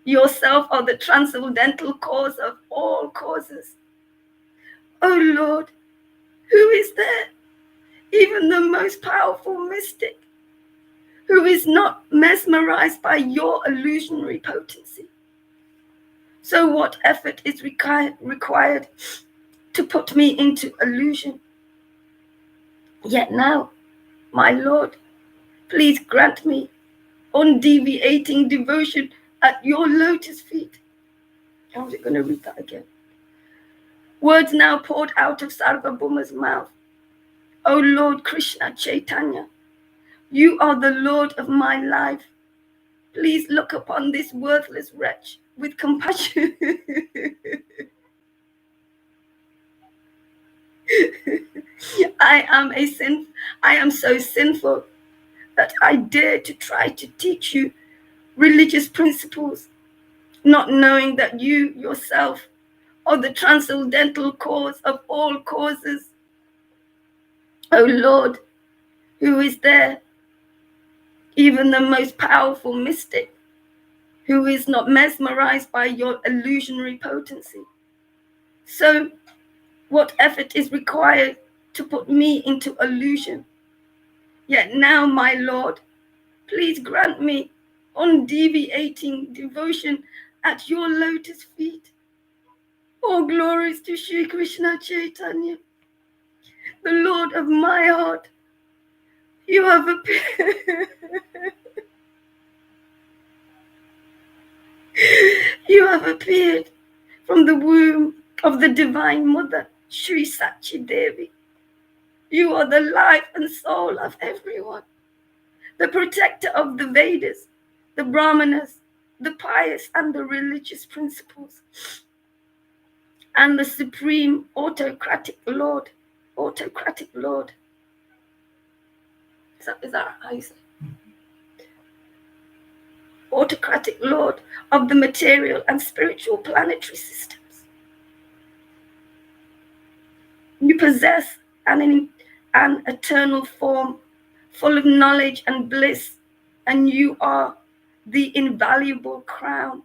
Speaker 4: yourself are the transcendental cause of all causes. Oh Lord, who is there, even the most powerful mystic, who is not mesmerized by your illusionary potency? So what effort is required to put me into illusion? Yet now, my Lord, please grant me undeviating devotion at your lotus feet. I'm just going to read that again. Words now poured out of Sarvabhauma's mouth. O Lord Krishna Chaitanya, you are the Lord of my life. Please look upon this worthless wretch with compassion. I am so sinful that I dare to try to teach you religious principles, not knowing that you yourself are the transcendental cause of all causes. O Lord, who is there, even the most powerful mystic, who is not mesmerized by your illusionary potency? So what effort is required to put me into illusion? Yet now, my Lord, please grant me undeviating devotion at your lotus feet. All glories to Sri Krishna Chaitanya, the Lord of my heart. You have appeared. You have appeared from the womb of the Divine Mother, Sri Sachi Devi. You are the life and soul of everyone, the protector of the Vedas, the Brahmanas, the pious and the religious principles, and the supreme autocratic Lord. Autocratic Lord. Is that how you say? Autocratic Lord of the material and spiritual planetary systems. You possess an eternal form full of knowledge and bliss, and you are the invaluable crown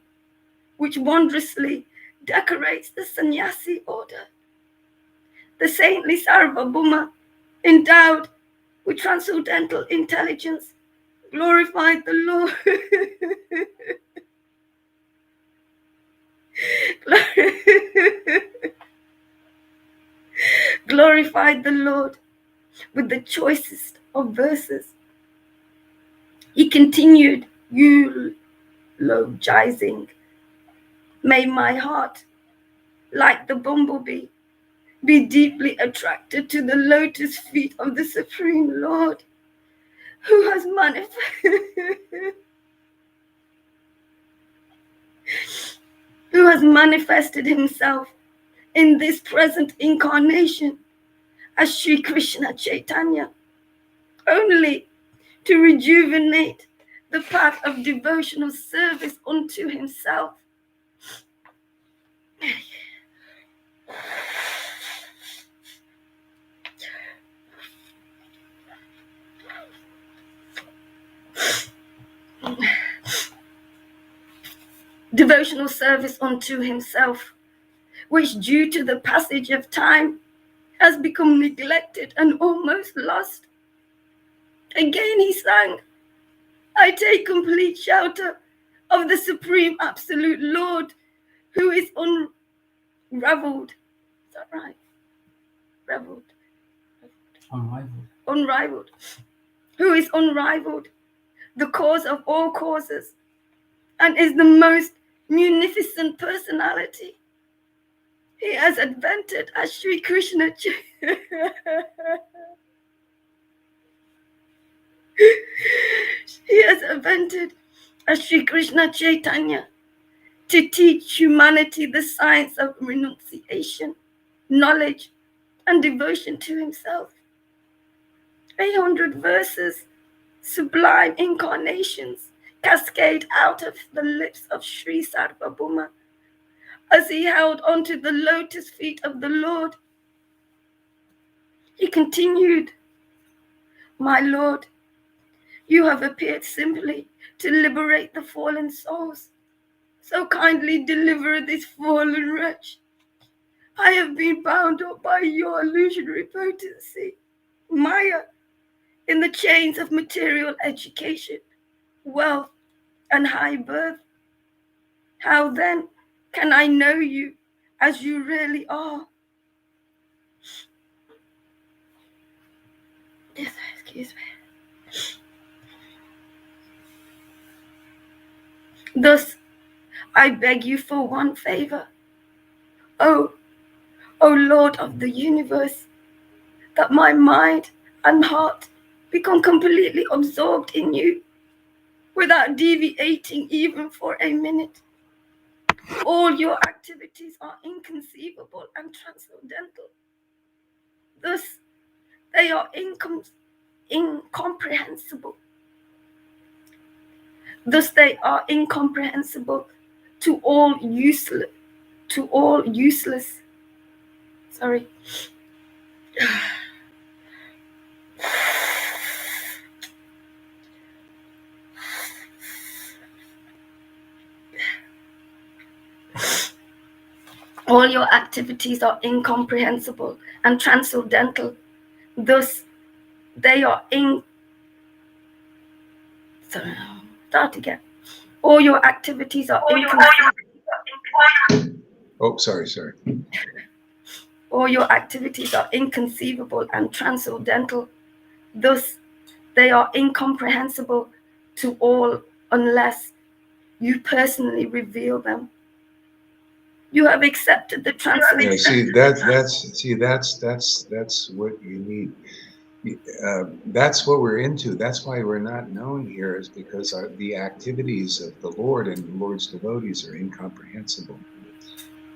Speaker 4: which wondrously decorates the sannyasi order. The saintly Sarvabhauma, endowed with transcendental intelligence, glorified the Lord. Glorified the Lord with the choicest of verses. He continued eulogizing, may my heart, like the bumblebee, be deeply attracted to the lotus feet of the Supreme Lord, who has manifested himself in this present incarnation as Sri Krishna Chaitanya, only to rejuvenate the path of devotional service unto himself. Devotional service unto himself, which due to the passage of time has become neglected and almost lost. Again he sang, I take complete shelter of the supreme absolute Lord, who is unraveled. Is that right? Reveled. Unrivaled. Who is unrivaled, the cause of all causes, and is the most munificent personality. He has advented as Sri Krishna. He has invented as Sri Krishna Chaitanya to teach humanity the science of renunciation, knowledge, and devotion to himself. 800 verses, sublime incarnations, cascade out of the lips of Sri Sarvabhauma as he held onto the lotus feet of the Lord. He continued, my Lord, you have appeared simply to liberate the fallen souls. So kindly deliver this fallen wretch. I have been bound up by your illusionary potency, Maya, in the chains of material education, wealth, and high birth. How then can I know you as you really are? Yes, excuse me. Thus, I beg you for one favor. O Lord of the universe, that my mind and heart become completely absorbed in you without deviating even for a minute. All your activities are inconceivable and transcendental. Thus, they are incomprehensible. Thus, they are incomprehensible to all useless. Sorry. All your activities are incomprehensible and transcendental. Thus, they are Start again. All your activities are inconceivable.
Speaker 1: Oh, sorry.
Speaker 4: All your activities are inconceivable and transcendental. Thus, they are incomprehensible to all unless you personally reveal them. You have accepted the transcendental.
Speaker 1: Yeah, that's what you need. That's what we're into. That's why we're not known here, is because the activities of the Lord and the Lord's devotees are incomprehensible.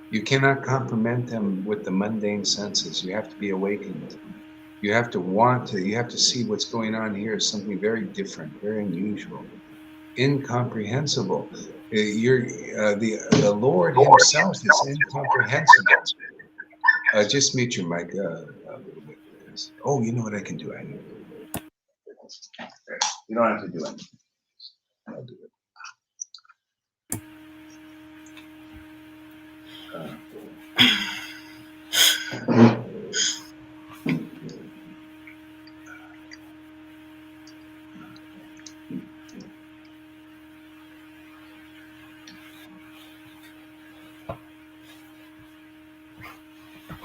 Speaker 1: You cannot comprehend them with the mundane senses. You have to be awakened. You have to see what's going on here as something very different, very unusual, incomprehensible. The Lord Himself is incomprehensible. Just mute your mic a little bit. Oh, you know what I can do? You don't have to do anything. I'll do it.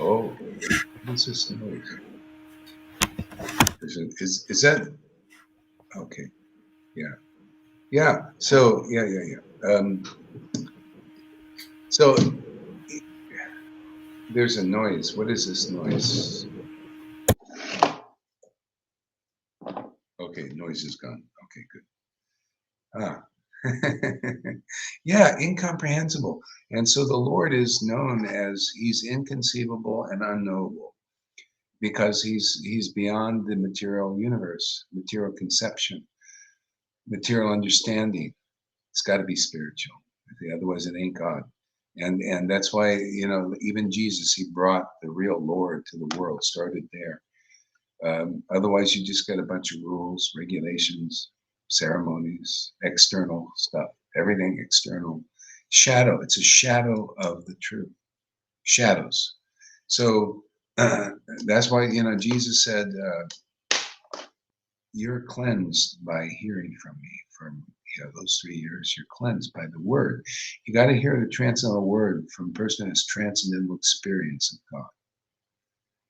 Speaker 1: Oh, what's this noise? Is that okay? Yeah. So so there's a noise. What is this noise? Okay, noise is gone. Okay, good. Yeah, incomprehensible. And so the Lord is known as He's inconceivable and unknowable, because he's beyond the material universe, material conception. material understanding. It's got to be spiritual. Otherwise, it ain't God. And that's why, even Jesus, he brought the real Lord to the world, started there. Otherwise, you just got a bunch of rules, regulations, ceremonies, external stuff, everything external. Shadow, it's a shadow of the truth. Shadows. So that's why, Jesus said, you're cleansed by hearing from me. From those 3 years, you're cleansed by the word. You got to hear the transcendental word from a person who has transcendental experience of God.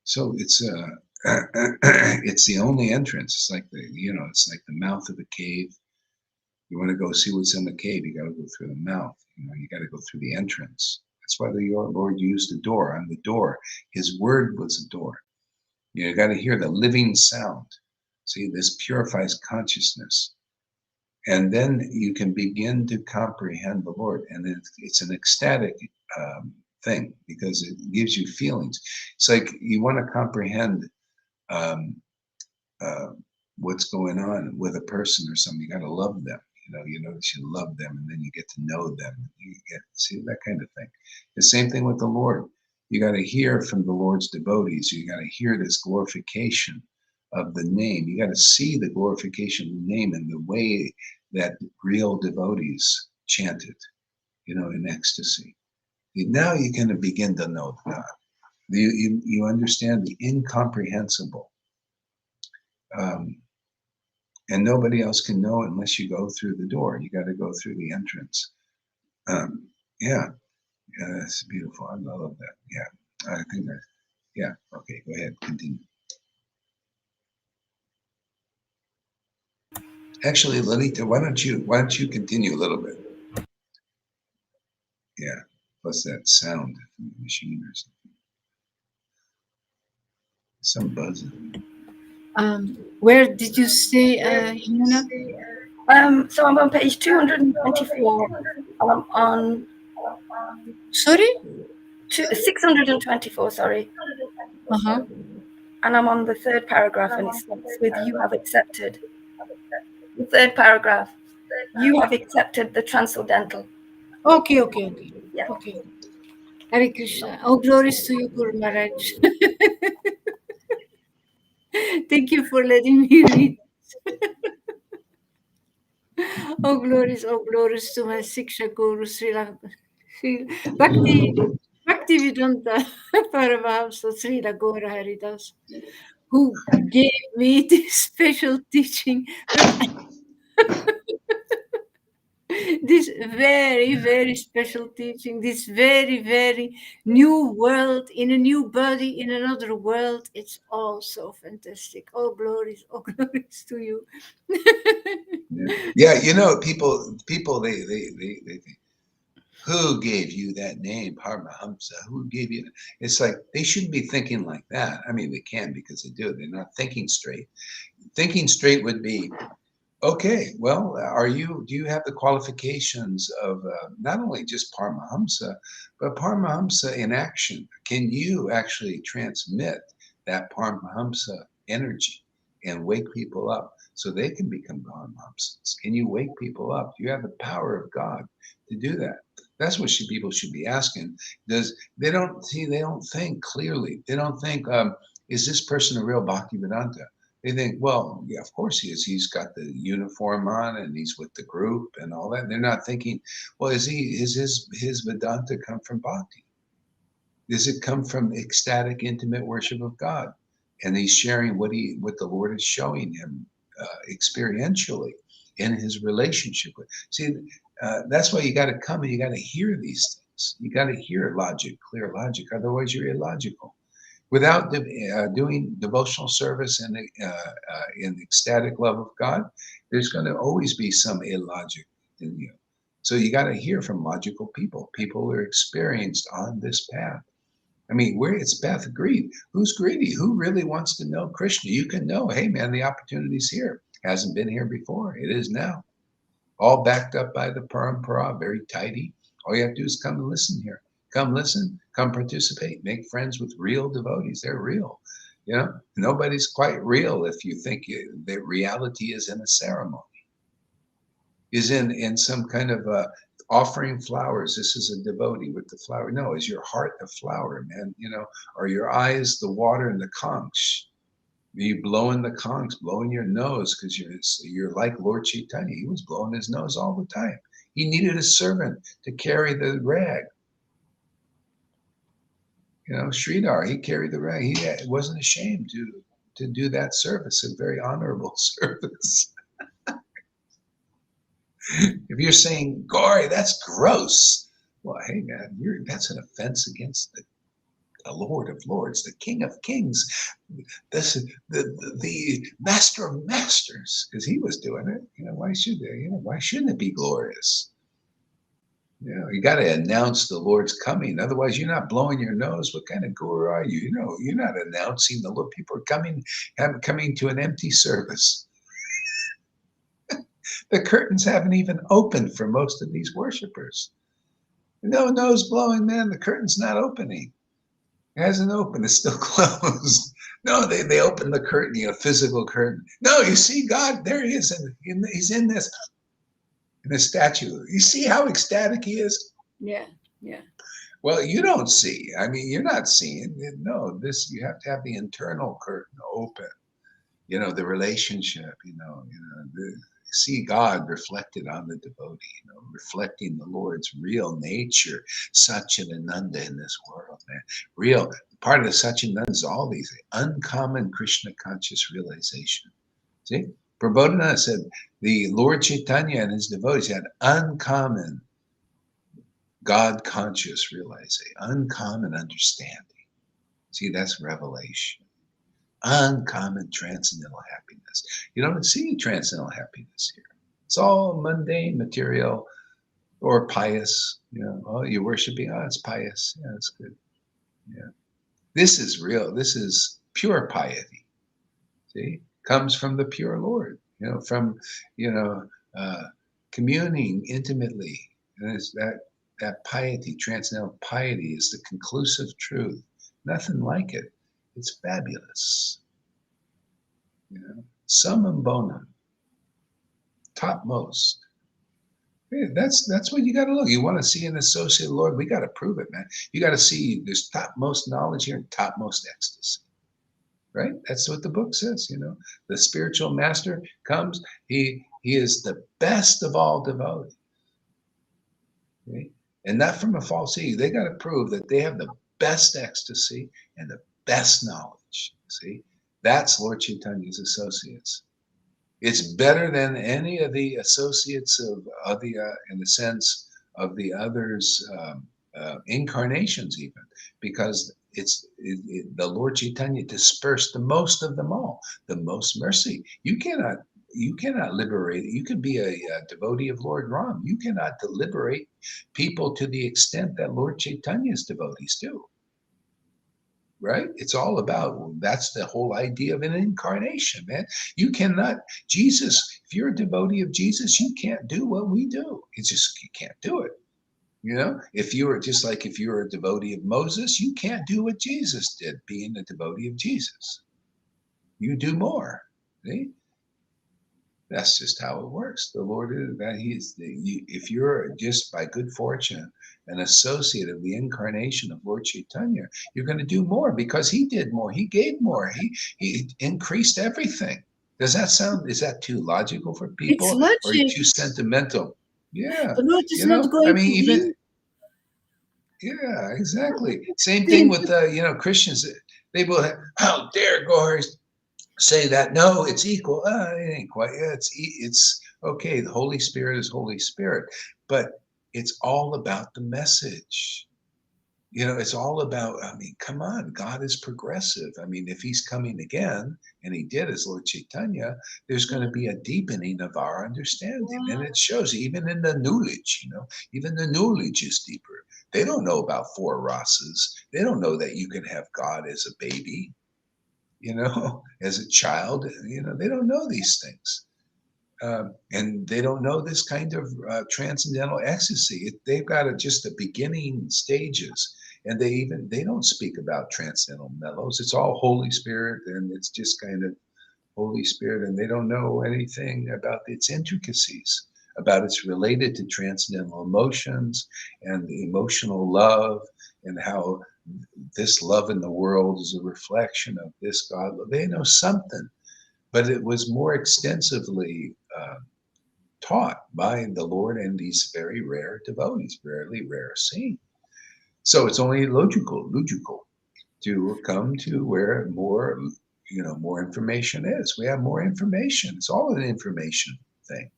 Speaker 1: So it's it's the only entrance. It's like it's like the mouth of a cave. You want to go see what's in the cave, you got to go through the mouth. You got to go through the entrance. That's why the Lord used the door. I'm the door. His word was a door. You got to hear the living sound. See, this purifies consciousness. And then you can begin to comprehend the Lord. And it's an ecstatic thing because it gives you feelings. It's like you want to comprehend what's going on with a person or something. You got to love them. You notice you love them, and then you get to know them. You get see that kind of thing. The same thing with the Lord. You got to hear from the Lord's devotees. You got to hear this glorification of the name. You got to see the glorification of the name in the way that real devotees chanted, in ecstasy. Now you can begin to know God. You understand the incomprehensible. And nobody else can know it unless you go through the door. You got to go through the entrance. Yeah, that's beautiful. I love that. Yeah, I think that. Yeah. Okay, go ahead. Continue. Actually, Lalita, why don't you continue a little bit? Yeah. Plus that sound from the machine or something. Some buzzing.
Speaker 2: Where did you say, Yuna?
Speaker 4: So I'm on page 224. I'm on.
Speaker 2: Sorry?
Speaker 4: 624, sorry.
Speaker 2: Uh-huh.
Speaker 4: And I'm on the third paragraph, and it starts with "You have accepted." The third paragraph. You have accepted the transcendental.
Speaker 2: Okay.
Speaker 4: Yeah.
Speaker 2: Okay. Hare Krishna. Oh, glories to you, Guru Maharaj. Thank you for letting me read. Oh, glories to my Siksha Guru, Bhakti Vedanta Paramahamsa Srila Gaura Haridas, who gave me this special teaching, this very, very special teaching, this very, very new world in a new body in another world. It's all so fantastic. All glories to you.
Speaker 1: Yeah, people they think, who gave you that name, Paramahamsa? Who gave you? It's like they shouldn't be thinking like that. I mean, they can because they do. They're not thinking straight. Thinking straight would be, okay, well, do you have the qualifications of not only just Paramahamsa, but Paramahamsa in action? Can you actually transmit that Paramahamsa energy and wake people up so they can become Paramahamsas? Can you wake people up? Do you have the power of God to do that? That's what people should be asking. They don't think clearly. They don't think, is this person a real Bhaktivedanta? They think, well, yeah, of course he is. He's got the uniform on and he's with the group and all that. And they're not thinking, well, is his Vedanta come from bhakti? Does it come from ecstatic, intimate worship of God? And he's sharing what the Lord is showing him experientially in his relationship with. See, that's why you got to come and you got to hear these things. You got to hear logic, clear logic. Otherwise, you're illogical. Without doing devotional service in the ecstatic love of God, there's going to always be some illogic in you. So you got to hear from logical people who are experienced on this path. I mean, it's path of greed. Who's greedy? Who really wants to know Krishna? You can know, hey man, the opportunity's here. Hasn't been here before. It is now. All backed up by the parampara, very tidy. All you have to do is come and listen here. Come listen, come participate, make friends with real devotees. They're real. Nobody's quite real if you think that reality is in a ceremony. Is in some kind of offering flowers. This is a devotee with the flower. No, is your heart a flower, man? Are your eyes the water and the conch? Are you blowing the conch, blowing your nose because you're like Lord Chaitanya. He was blowing his nose all the time. He needed a servant to carry the rag. Sridhar, he carried the rag. He wasn't ashamed to do that service, a very honorable service. If you're saying, Gory, that's gross. Well, hey, man, that's an offense against the Lord of Lords, the King of Kings, the Master of Masters, because he was doing it. Why should they? Why shouldn't it be glorious? You got to announce the Lord's coming. Otherwise, you're not blowing your nose. What kind of guru are you? You're not announcing the Lord. People are coming to an empty service. The curtains haven't even opened for most of these worshipers. No nose blowing, man. The curtain's not opening. It hasn't opened. It's still closed. No, they opened the curtain, physical curtain. No, you see God, there he is. He's in this statue. You see how ecstatic he is?
Speaker 2: Yeah.
Speaker 1: Well, you don't see. I mean, you're not seeing. No, you have to have the internal curtain open. The relationship, see God reflected on the devotee, reflecting the Lord's real nature, Satchidananda in this world, man. Real part of the Satchidananda is all these uncommon Krishna conscious realization. See, Prabodhana said the Lord Chaitanya and his devotees had uncommon God conscious realization, uncommon understanding. See, that's revelation. Uncommon transcendental happiness. You don't see transcendental happiness here. It's all mundane, material, or pious. You're worshiping. Oh, it's pious. Yeah, it's good. Yeah, this is real. This is pure piety. See, comes from the pure Lord. From communing intimately, and it's that piety, transcendental piety, is the conclusive truth. Nothing like it. It's fabulous. Summum bonum, topmost. Hey, that's what you got to look. You want to see an associate Lord, we got to prove it, man. You got to see there's topmost knowledge here and topmost ecstasy, right? That's what the book says. The spiritual master comes. He is the best of all devotees, okay? And not from a false ego. They got to prove that they have the best ecstasy and the best knowledge. See, that's Lord Chaitanya's associates. It's better than any of the associates of the, in the sense of the others' incarnations, even, because the Lord Chaitanya dispersed the most of them all, the most mercy. You cannot liberate. You could be a devotee of Lord Ram. You cannot liberate people to the extent that Lord Chaitanya's devotees do. Right? It's all about, that's the whole idea of an incarnation, man. You cannot, Jesus, if you're a devotee of Jesus, you can't do what we do. It's just, you can't do it. If you were if you're a devotee of Moses, you can't do what Jesus did, being a devotee of Jesus. You do more. See? That's just how it works. The Lord is that if you're just by good fortune an associate of the incarnation of Lord Chaitanya, you're going to do more because he did more. He gave more. He increased everything. Is that too logical for people?
Speaker 2: It's logic.
Speaker 1: Or too sentimental? Yeah.
Speaker 2: The Lord is not going to
Speaker 1: even. Yeah, exactly. Same thing with Christians. They will have, how dare Gohar say that? No, it's equal. It ain't quite. Yeah, it's okay. The Holy Spirit is Holy Spirit, but it's all about the message. It's all about. I mean, come on, God is progressive. I mean, if He's coming again, and He did as Lord Chaitanya, there's going to be a deepening of our understanding, and it shows even in the knowledge. Even the knowledge is deeper. They don't know about four rasas. They don't know that you can have God as a baby. As a child, they don't know these things. And they don't know this kind of transcendental ecstasy. They've got just the beginning stages. And they don't speak about transcendental mellows. It's all Holy Spirit, and it's just kind of Holy Spirit, and they don't know anything about its intricacies. about it's related to transcendental emotions and emotional love, and how this love in the world is a reflection of this God. They know something, but it was more extensively taught by the Lord and these very rare devotees, rare seen. So it's only logical to come to where more, more information is. We have more information. It's all an information thing.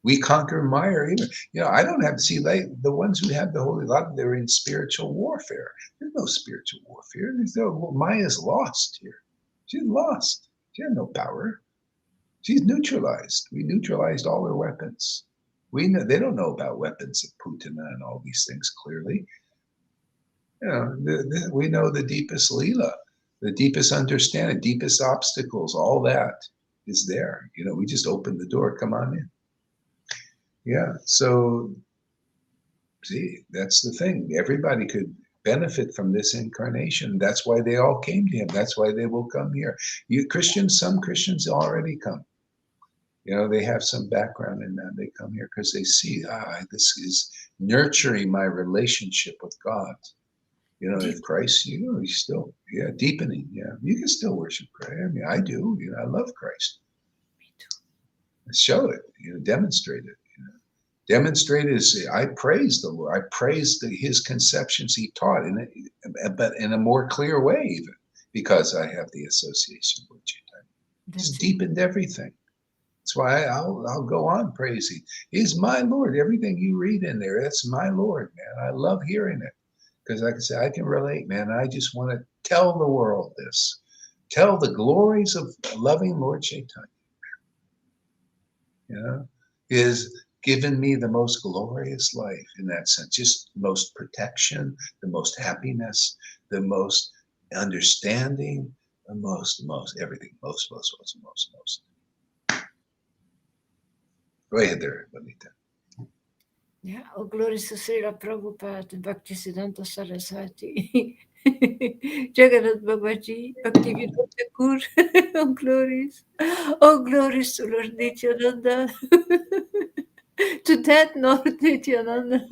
Speaker 1: We conquer Maya. Even, I don't have to see the ones who have the holy love. They're in spiritual warfare. There's no spiritual warfare. Maya's lost here. She's lost. She has no power. She's neutralized. We neutralized all her weapons. We know they don't know about weapons of Putin and all these things clearly. We know the deepest Leela, the deepest understanding, deepest obstacles, all that is there. We just open the door, come on in. Yeah, so see, that's the thing. Everybody could benefit from this incarnation. That's why they all came to him. That's why they will come here. Some Christians already come. They have some background in that. They come here because they see, this is nurturing my relationship with God. If Christ, he's still, deepening. Yeah, you can still worship Christ. I mean, I do. I love Christ.
Speaker 2: Me too.
Speaker 1: Show it. Demonstrate it. Demonstrate it. I praise the Lord. I praise his conceptions he taught in it, but in a more clear way, even because I have the association with Chaitanya. It's deepened everything. That's why I'll go on praising. He's my Lord. Everything you read in there, that's my Lord, man. I love hearing it. Because like I say, I can relate, man. I just want to tell the world this. Tell the glories of loving Lord Chaitanya. Is given me the most glorious life in that sense. Just the most protection, the most happiness, the most understanding, the most everything. Most. Go ahead there, Lalita.
Speaker 2: Yeah, all glories to Srila Prabhupada, Bhaktisiddhanta Saraswati, Jagannath Babaji, Bhaktivedanta Thakur, all glories. All glories to Lord Nityananda, to that Lord Nityananda.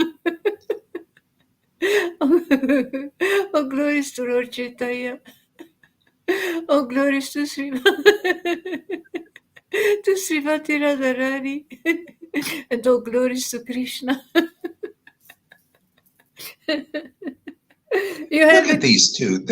Speaker 2: All glories to Lord Chaitanya. All glories to Srimati Radharani. And all glories to Krishna.
Speaker 1: Look at these two.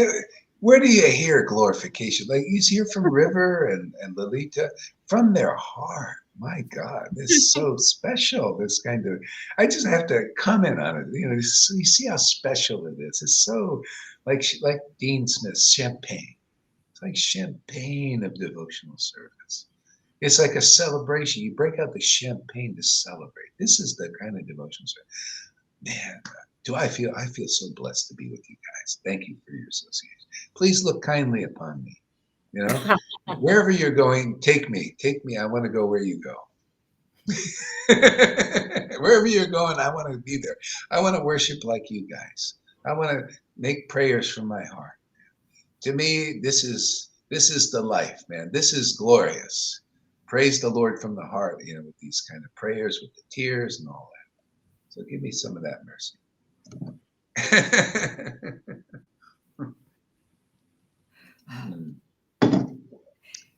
Speaker 1: Where do you hear glorification? Like you hear from River and Lalita, from their heart. My God, this is so special. This kind of, I just have to comment on it. You see how special it is. It's so like Dean Smith's champagne. It's like champagne of devotional service. It's like a celebration. You break out the champagne to celebrate. This is the kind of devotional service. Man, I feel so blessed to be with you guys. Thank you for your association. Please look kindly upon me. Wherever you're going, take me. I want to go where you go. Wherever you're going, I want to be there. I want to worship like you guys. I want to make prayers from my heart. To me, this is the life, man. This is glorious. Praise the Lord from the heart, with these kind of prayers, with the tears and all that. So give me some of that mercy.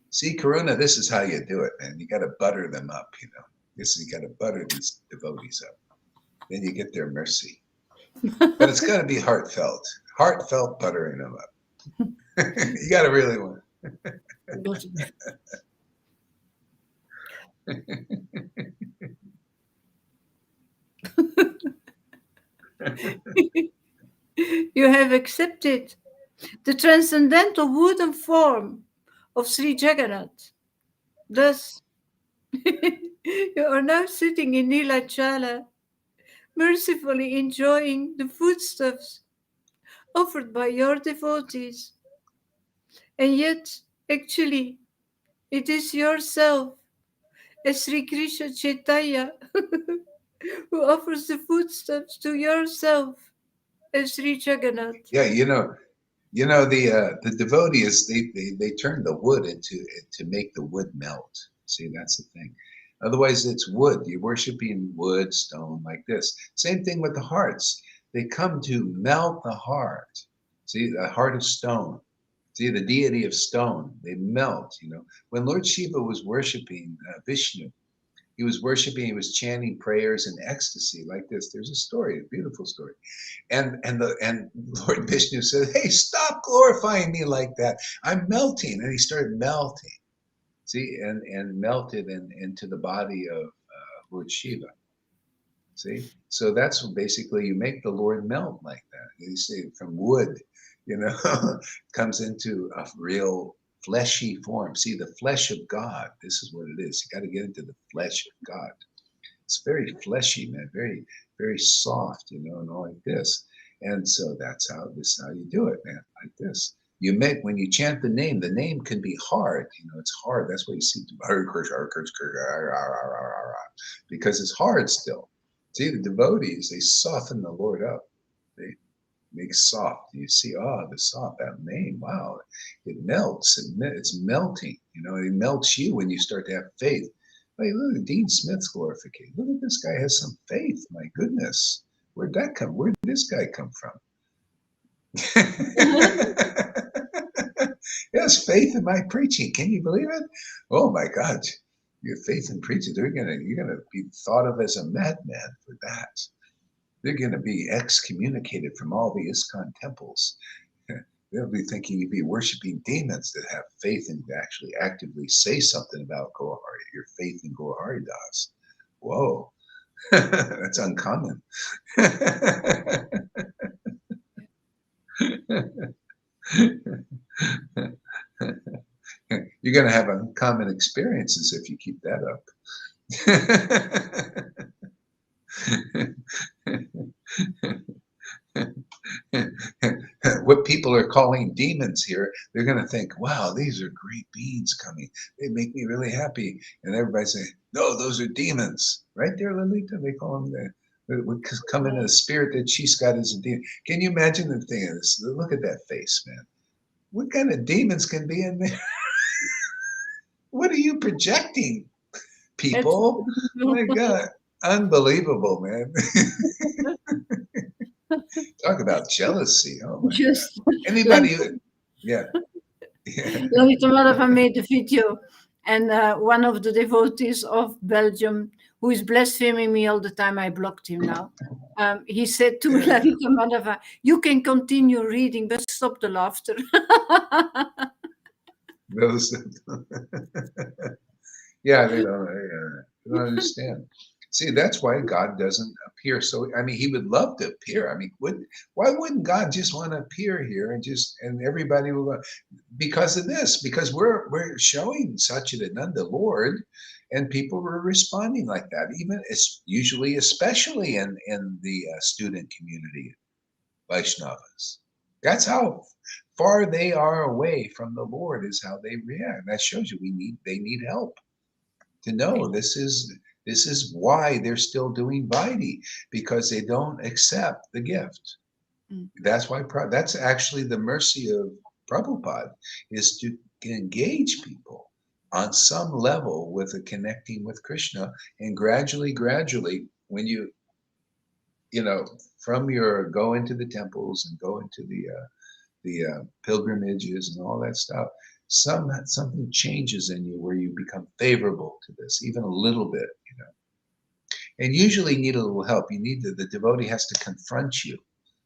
Speaker 1: See, Karuna, this is how you do it, man. You got to butter them up, you got to butter these devotees up. Then you get their mercy. But it's got to be heartfelt buttering them up. You got to really want
Speaker 2: You have accepted the transcendental wooden form of Sri Jagannath. Thus, you are now sitting in Nilachala, mercifully enjoying the foodstuffs offered by your devotees. And yet, actually, it is yourself, as Sri Krishna Chaitanya, who offers the foodstuffs to yourself, as Sri Jagannath.
Speaker 1: Yeah, the devotees, they turn the wood to make the wood melt. See, that's the thing. Otherwise, it's wood. You're worshiping wood, stone, like this. Same thing with the hearts. They come to melt the heart. See, the heart of stone. See, the deity of stone. They melt, you know. When Lord Shiva was worshiping Vishnu, he was worshiping, he was chanting prayers in ecstasy like this. There's a story, a beautiful story. And Lord Vishnu said, "Hey, stop glorifying me like that. I'm melting." And he started melting. See, and melted into the body of Lord Shiva. See, so that's basically you make the Lord melt like that. You see, from wood, you know, comes into a real fleshy form. See, the flesh of God. This is what it is. You got to get into the flesh of God. It's very fleshy, man. Very, very soft, you know, and all like this. And so that's how you do it, man. Like this. You make when you chant the name can be hard. You know, it's hard. That's why you see Hare Krishna, Hare Krishna, because it's hard still. See, the devotees, they soften the Lord up. They make soft. You see, the soft, that name, wow, it melts. It's melting. You know, it melts you when you start to have faith. Hey, look at Dean Smith's glorification. Look at this guy has some faith. My goodness. Where'd that come? Where'd this guy come from? He has faith in my preaching. Can you believe it? Oh my God. Your faith in preaching, you're gonna be thought of as a madman for that. They're gonna be excommunicated from all the ISKCON temples. They'll be thinking you'd be worshiping demons that have faith and actually actively say something about Gohari, your faith in Gohari Das. Whoa, that's uncommon. You're going to have uncommon experiences if you keep that up. What people are calling demons here, they're going to think, wow, these are great beings coming. They make me really happy. And everybody's saying, no, those are demons. Right there, Lolita, they call them would come in a spirit that she's got as a demon. Can you imagine the thing is, look at that face, man. What kind of demons can be in there? What are you projecting, people? My God, unbelievable, man. Talk about jealousy. Oh my
Speaker 2: Just
Speaker 1: God. Anybody? Yeah.
Speaker 2: Lalita Madhava made a video, and one of the devotees of Belgium, who is blaspheming me all the time, I blocked him now. He said to Lalita Madhava, "You can continue reading, but stop the laughter."
Speaker 1: Yeah, they don't understand. See, that's why God doesn't appear. So, I mean, he would love to appear. I mean, why wouldn't God just want to appear here and everybody will, because of this, because we're showing Satchidananda Lord, and people were responding like that. Even it's usually, especially in the student community, Vaishnavas. That's how far they are away from the Lord is how they react. That shows you they need help to know this is why they're still doing Vaidhi, because they don't accept the gift. That's why that's actually the mercy of Prabhupada, is to engage people on some level with a connecting with Krishna, and gradually, when you from your go into the temples and go into the pilgrimages and all that stuff, something changes in you where you become favorable to this, even a little bit, and usually need a little help. You need the devotee has to confront you.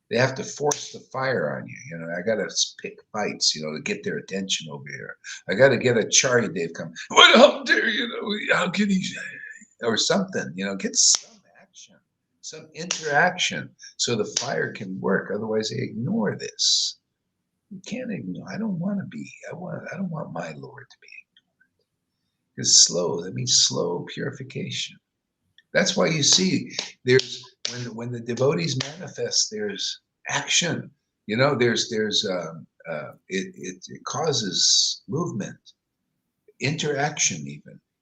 Speaker 1: They have to force the fire on you. I got to pick fights, to get their attention over here. I got to get a Charlie Dave come. How dare how can he, or something? Get some action, some interaction, so the fire can work. Otherwise, they ignore this. You can't ignore. I don't want to be. I don't want my Lord to be ignored. Because that means slow purification. That's why you see there's when the devotees manifest, there's action. It causes movement, interaction,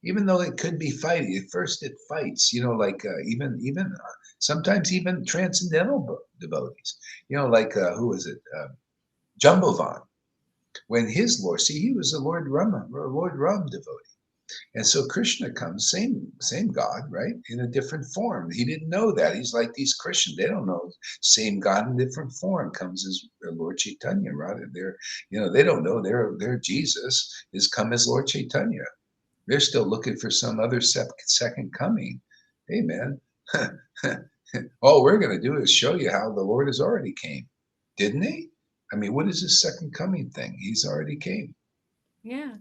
Speaker 1: even though it could be fighting. At first, it fights. Even sometimes even transcendental devotees. Who is it? Jumbovan. When his Lord, he was a Lord Ram devotee. And so Krishna comes, same God, right? In a different form. He didn't know that. He's like these Christians. They don't know same God in different form comes as Lord Chaitanya, right? They're, they don't know their Jesus is come as Lord Chaitanya. They're still looking for some other second coming. Hey, man, all we're going to do is show you how the Lord has already came. Didn't he? I mean, what is this second coming thing? He's already came.
Speaker 2: Yeah.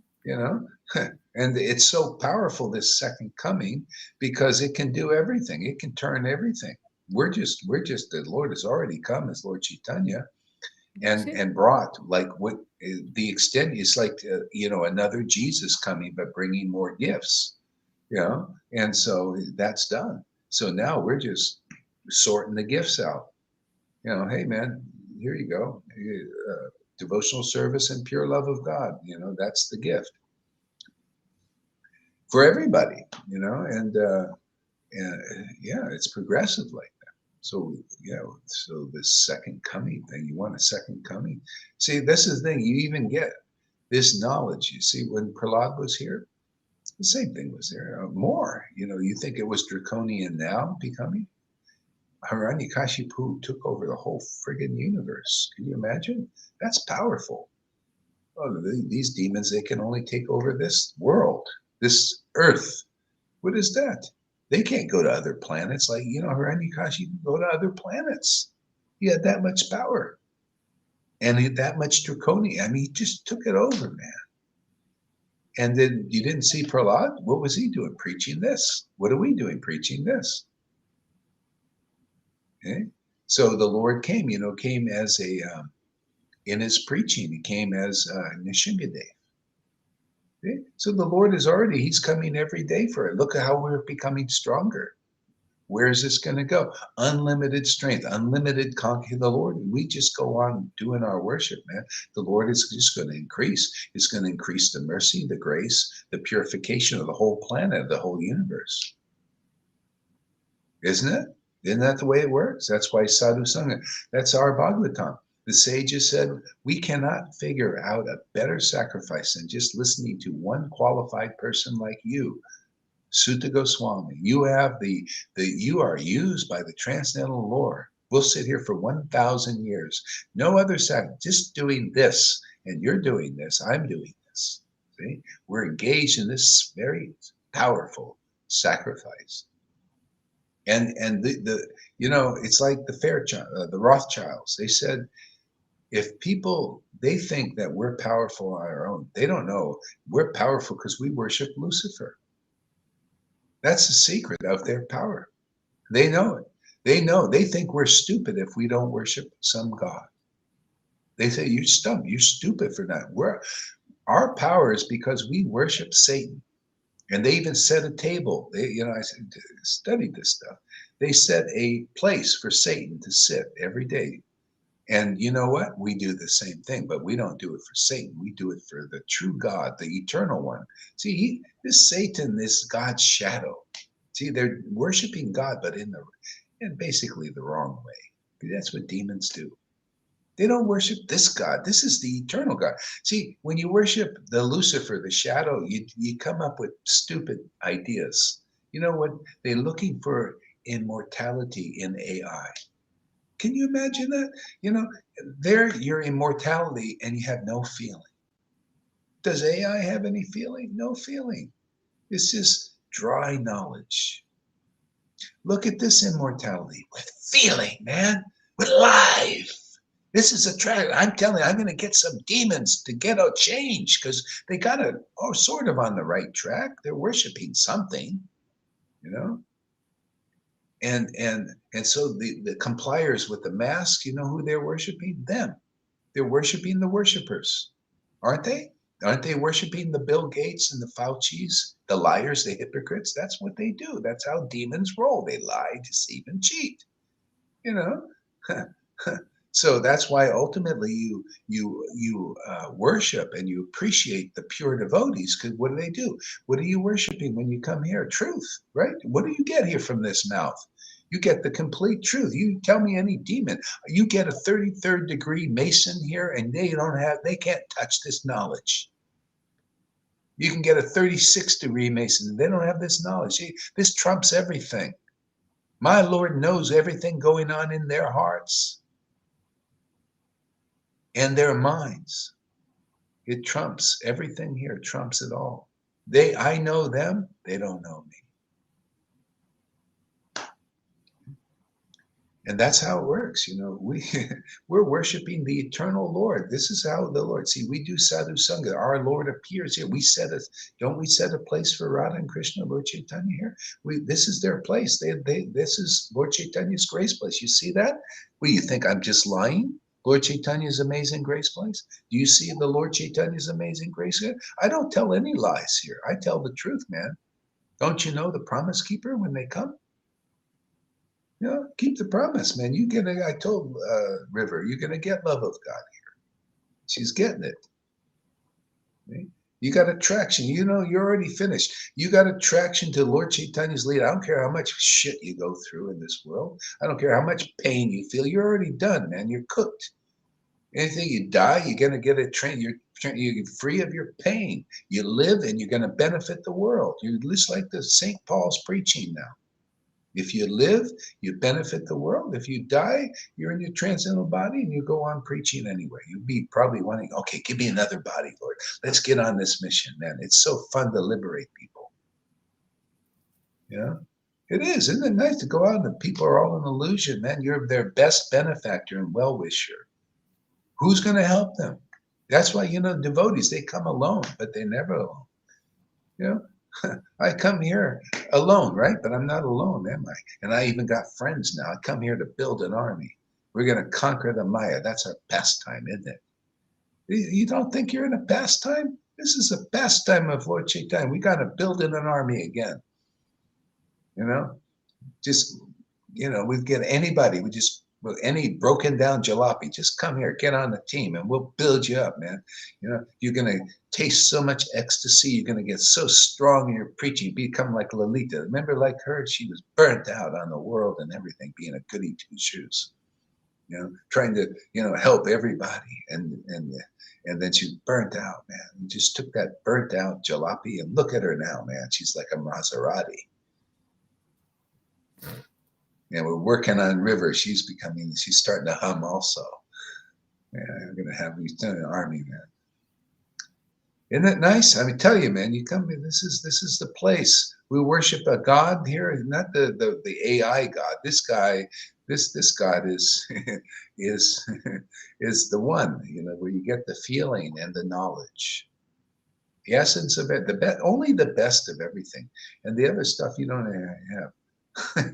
Speaker 1: And it's so powerful, this second coming, because it can do everything. It can turn everything. We're just the Lord has already come as Lord Chaitanya and brought like what the extent is like, another Jesus coming, but bringing more gifts, and so that's done. So now we're just sorting the gifts out. Hey man, here you go. Devotional service and pure love of God. That's the gift for everybody. And yeah, it's progressive like that. So so this second coming thing, you want a second coming. See, this is the thing. You even get this knowledge. You see, when Prahlad was here, the same thing was there. More. You think it was draconian now becoming. Hiranyakashipu took over the whole friggin' universe. Can you imagine? That's powerful. Oh, these demons, they can only take over this world, this earth. What is that? They can't go to other planets. Like, Hiranyakashipu can go to other planets. He had that much power. And he had that much draconian. I mean, he just took it over, man. And then you didn't see Prahlad? What was he doing? Preaching this. What are we doing? Preaching this. Okay? So the Lord came, came as in his preaching, he came as Nishingadev. Okay? So the Lord is already, he's coming every day for it. Look at how we're becoming stronger. Where is this going to go? Unlimited strength, unlimited conquer the Lord. We just go on doing our worship, man. The Lord is just going to increase. It's going to increase the mercy, the grace, the purification of the whole planet, the whole universe. Isn't it? Isn't that the way it works? That's why Sadhu Sangha, that's our Bhagavatam. The sages said, we cannot figure out a better sacrifice than just listening to one qualified person like you, Sutta Goswami. You have you are used by the Transcendental Lord. We'll sit here for 1,000 years. No other sacrifice, just doing this, and you're doing this, I'm doing this. See? We're engaged in this very powerful sacrifice. And the it's like the Rothschilds. They said, if people, they think that we're powerful on our own, they don't know we're powerful because we worship Lucifer. That's the secret of their power. They know it. They think we're stupid if we don't worship some God. They say, you're stupid for that. Our power is because we worship Satan. And they even set a table. I studied this stuff. They set a place for Satan to sit every day. And you know what? We do the same thing, but we don't do it for Satan. We do it for the true God, the eternal one. See, this Satan is God's shadow. See, they're worshiping God, but in basically the wrong way. That's what demons do. They don't worship this God. This is the eternal God. See, when you worship the Lucifer, the shadow, you come up with stupid ideas. You know what? They're looking for immortality in AI. Can you imagine that? There your immortality and you have no feeling. Does AI have any feeling? No feeling. It's just dry knowledge. Look at this immortality with feeling, man, with life. This is a track. I'm telling you, I'm going to get some demons to get a change because they got it sort of on the right track. They're worshiping something, And so the compliers with the mask, you know who they're worshiping? Them. They're worshiping the worshipers, aren't they? Aren't they worshiping the Bill Gates and the Faucis, the liars, the hypocrites? That's what they do. That's how demons roll. They lie, deceive, and cheat. So that's why ultimately you worship and you appreciate the pure devotees. Because what do? What are you worshiping when you come here? Truth, right? What do you get here from this mouth? You get the complete truth. You tell me any demon. You get a 33rd degree Mason here, and they can't touch this knowledge. You can get a 36-degree Mason. They don't have this knowledge. This trumps everything. My Lord knows everything going on in their hearts and their minds. It trumps everything here, trumps it all. I know them, they don't know me. And that's how it works. We're worshiping the eternal Lord. This is how the Lord, see, we do sadhu sangha. Our Lord appears here. Don't we set a place for Radha and Krishna, Lord Chaitanya here? This is their place. This is Lord Chaitanya's grace place. You see that? Well, you think I'm just lying? Lord Chaitanya's amazing grace place? Do you see the Lord Chaitanya's amazing grace here? I don't tell any lies here. I tell the truth, man. Don't you know the promise keeper when they come? Keep the promise, man. I told River, you're going to get love of God here. She's getting it. Okay? You got attraction. You're already finished. You got attraction to Lord Chaitanya's lead. I don't care how much shit you go through in this world. I don't care how much pain you feel. You're already done, man. You're cooked. Anything you die, you're going to get a train. You're free of your pain. You live and you're going to benefit the world. You're just like the St. Paul's preaching now. If you live, you benefit the world. If you die, you're in your transcendental body and you go on preaching anyway. You'd be probably wanting, okay, give me another body, Lord. Let's get on this mission, man. It's so fun to liberate people. It is. Isn't it nice to go out and the people are all an illusion, man? You're their best benefactor and well-wisher. Who's going to help them? That's why, devotees, they come alone, but they're never alone. I come here alone, right? But I'm not alone, am I? And I even got friends now. I come here to build an army. We're going to conquer the Maya. That's our pastime, isn't it? You don't think you're in a pastime? This is a pastime of Lord Chaitanya. We got to build in an army again. Just, we'd get anybody. Any broken down jalopy, just come here, get on the team, and we'll build you up, man. You're going to taste so much ecstasy. You're going to get so strong in your preaching, become like Lalita. Remember, like her, she was burnt out on the world and everything, being a goody two shoes, trying to, help everybody. And then she burnt out, man. And just took that burnt out jalopy and look at her now, man. She's like a Maserati. We're working on River. She's starting to hum also. I'm going to have an army, man. Isn't it nice? I mean, tell you, man, you come. This is the place. We worship a God here, not the AI God. This guy, this God is is the one. Where you get the feeling and the knowledge, the essence of it. Only the best of everything, and the other stuff you don't have.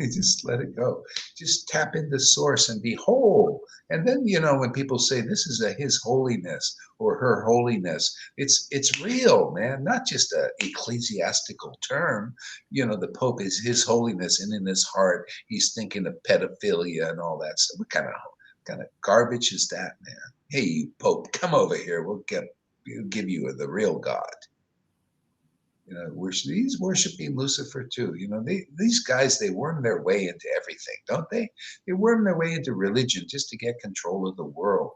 Speaker 1: Just let it go. Just tap into source and be whole. And then, when people say this is His Holiness or Her Holiness, it's real, man, not just a ecclesiastical term. The Pope is His Holiness, and in his heart, he's thinking of pedophilia and all that stuff. What kind of garbage is that, man? Hey, you Pope, come over here. We'll give you the real God. He's worshiping Lucifer too. These guys, they worm their way into everything, don't they? They worm their way into religion just to get control of the world.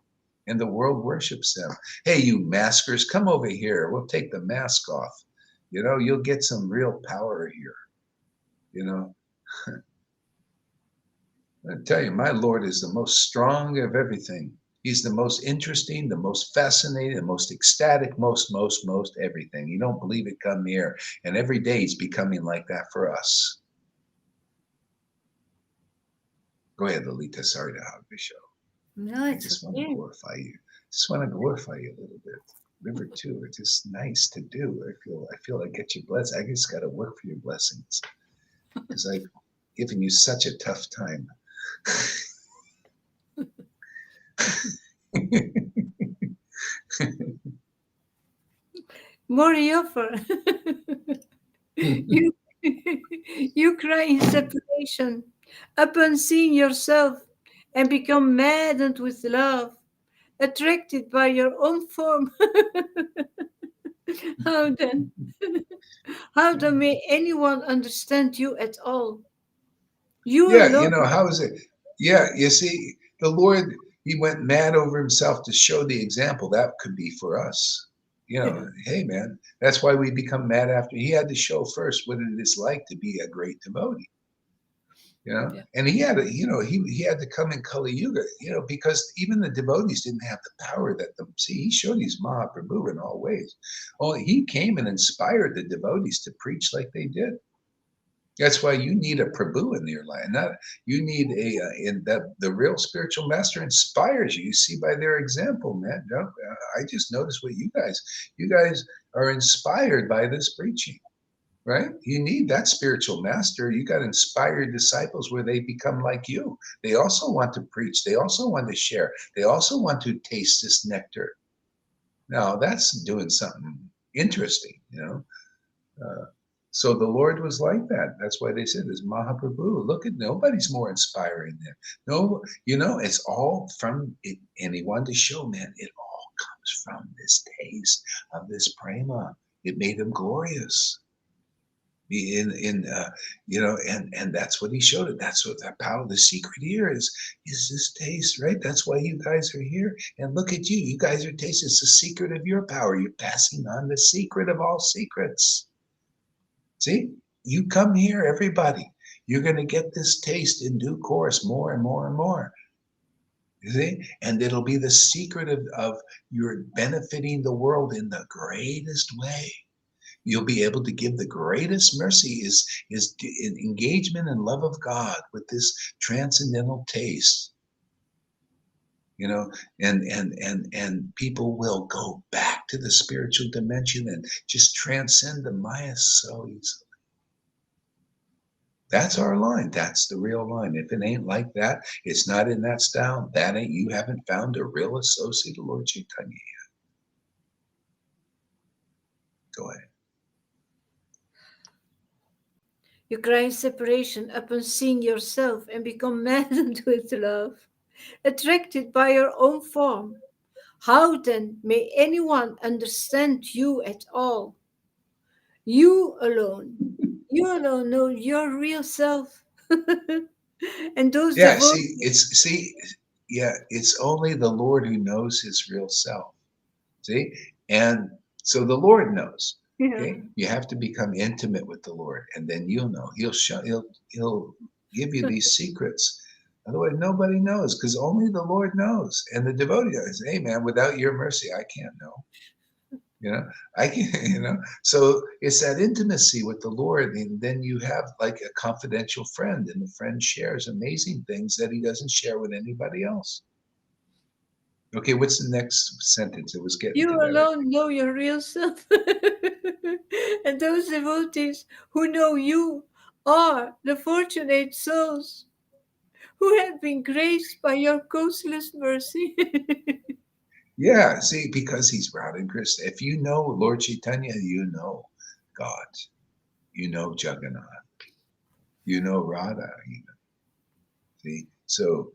Speaker 1: And the world worships them. Hey, you maskers, come over here. We'll take the mask off. You'll get some real power here. I tell you, my Lord is the most strong of everything. He's the most interesting, the most fascinating, the most ecstatic, most everything. You don't believe it, come here. And every day he's becoming like that for us. Go ahead, Lolita. Sorry to hog the show.
Speaker 2: No,
Speaker 1: I just want to glorify you. A little bit. River too. It's just nice to do. I feel I get your blessings. I just got to work for your blessings because I've given you such a tough time.
Speaker 2: Moreover, you cry in separation upon seeing yourself and become maddened with love, attracted by your own form. How then? How then may anyone understand you at all? You alone.
Speaker 1: How is it? Yeah, you see, the Lord, he went mad over himself to show the example that could be for us. Hey man, that's why we become mad after. He had to show first what it is like to be a great devotee.
Speaker 2: Yeah.
Speaker 1: And he had to, he had to come in Kali Yuga, because even the devotees didn't have the power that he showed he's Mahaprabhu in all ways. Oh, he came and inspired the devotees to preach like they did. That's why you need a Prabhu in your life. Not you need in that the real spiritual master inspires you. You see by their example, man. I just noticed what you guys are inspired by this preaching, right? You need that spiritual master. You got to inspire your disciples where they become like you. They also want to preach. They also want to share. They also want to taste this nectar. Now that's doing something interesting, so the Lord was like that. That's why they said, "Is Mahaprabhu? Look at nobody's more inspiring than no. It's all from it." And he wanted to show, man, it all comes from this taste of this prema. It made him glorious. And that's what he showed it. That's what the power. The secret here is this taste, right? That's why you guys are here. And look at you. You guys are tasting. It's the secret of your power. You're passing on the secret of all secrets. See, you come here, everybody. You're going to get this taste in due course, more and more and more. You see, and it'll be the secret of your benefiting the world in the greatest way. You'll be able to give the greatest mercy is engagement and love of God with this transcendental taste. And people will go back to the spiritual dimension and just transcend the Maya so easily. That's our line. That's the real line. If it ain't like that, it's not in that style. You haven't found a real associate of Lord Chaitanya yet. Go ahead.
Speaker 2: You cry in separation upon seeing yourself and become maddened with love, attracted by your own form. How then may anyone understand you at all? You alone know your real self. And those
Speaker 1: Yeah,
Speaker 2: devotees.
Speaker 1: it's only the Lord who knows his real self. See? And so the Lord knows.
Speaker 2: Yeah.
Speaker 1: Okay? You have to become intimate with the Lord, and then you'll know. He'll give you these secrets. Otherwise, nobody knows, because only the Lord knows. And the devotee knows, hey man, without your mercy, I can't know. I can, so it's that intimacy with the Lord, and then you have like a confidential friend, and the friend shares amazing things that he doesn't share with anybody else. Okay, what's the next sentence? It was getting
Speaker 2: You
Speaker 1: to that.
Speaker 2: alone know your real self. And those devotees who know you are the fortunate souls who have been graced by your causeless mercy.
Speaker 1: Yeah, see, because he's Radha and Krishna. If you know Lord Chaitanya, you know God. You know Jagannath. You know Radha. See, so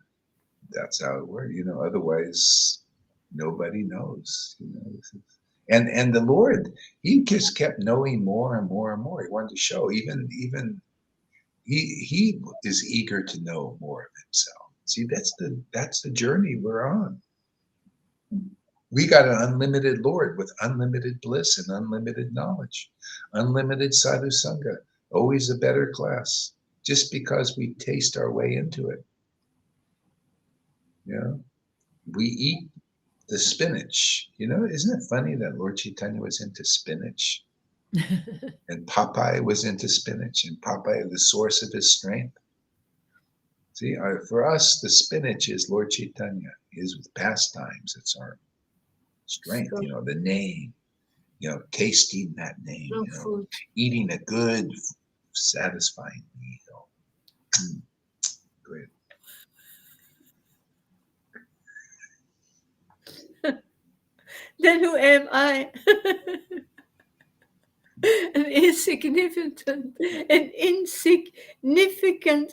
Speaker 1: that's how it works. Otherwise nobody knows. And the Lord, he just kept knowing more and more and more. He wanted to show, even he is eager to know more of himself. See, that's the journey we're on. We got an unlimited Lord with unlimited bliss and unlimited knowledge, unlimited sadhu sangha, always a better class, just because we taste our way into it. We eat the spinach. Isn't it funny that Lord Chaitanya was into spinach? And Popeye was into spinach, and Popeye, the source of his strength. See, for us, the spinach is Lord Chaitanya. Is with pastimes. It's our strength. The name. Tasting that name.
Speaker 2: Food.
Speaker 1: Eating a good, satisfying meal. Great.
Speaker 2: Then who am I? An insignificant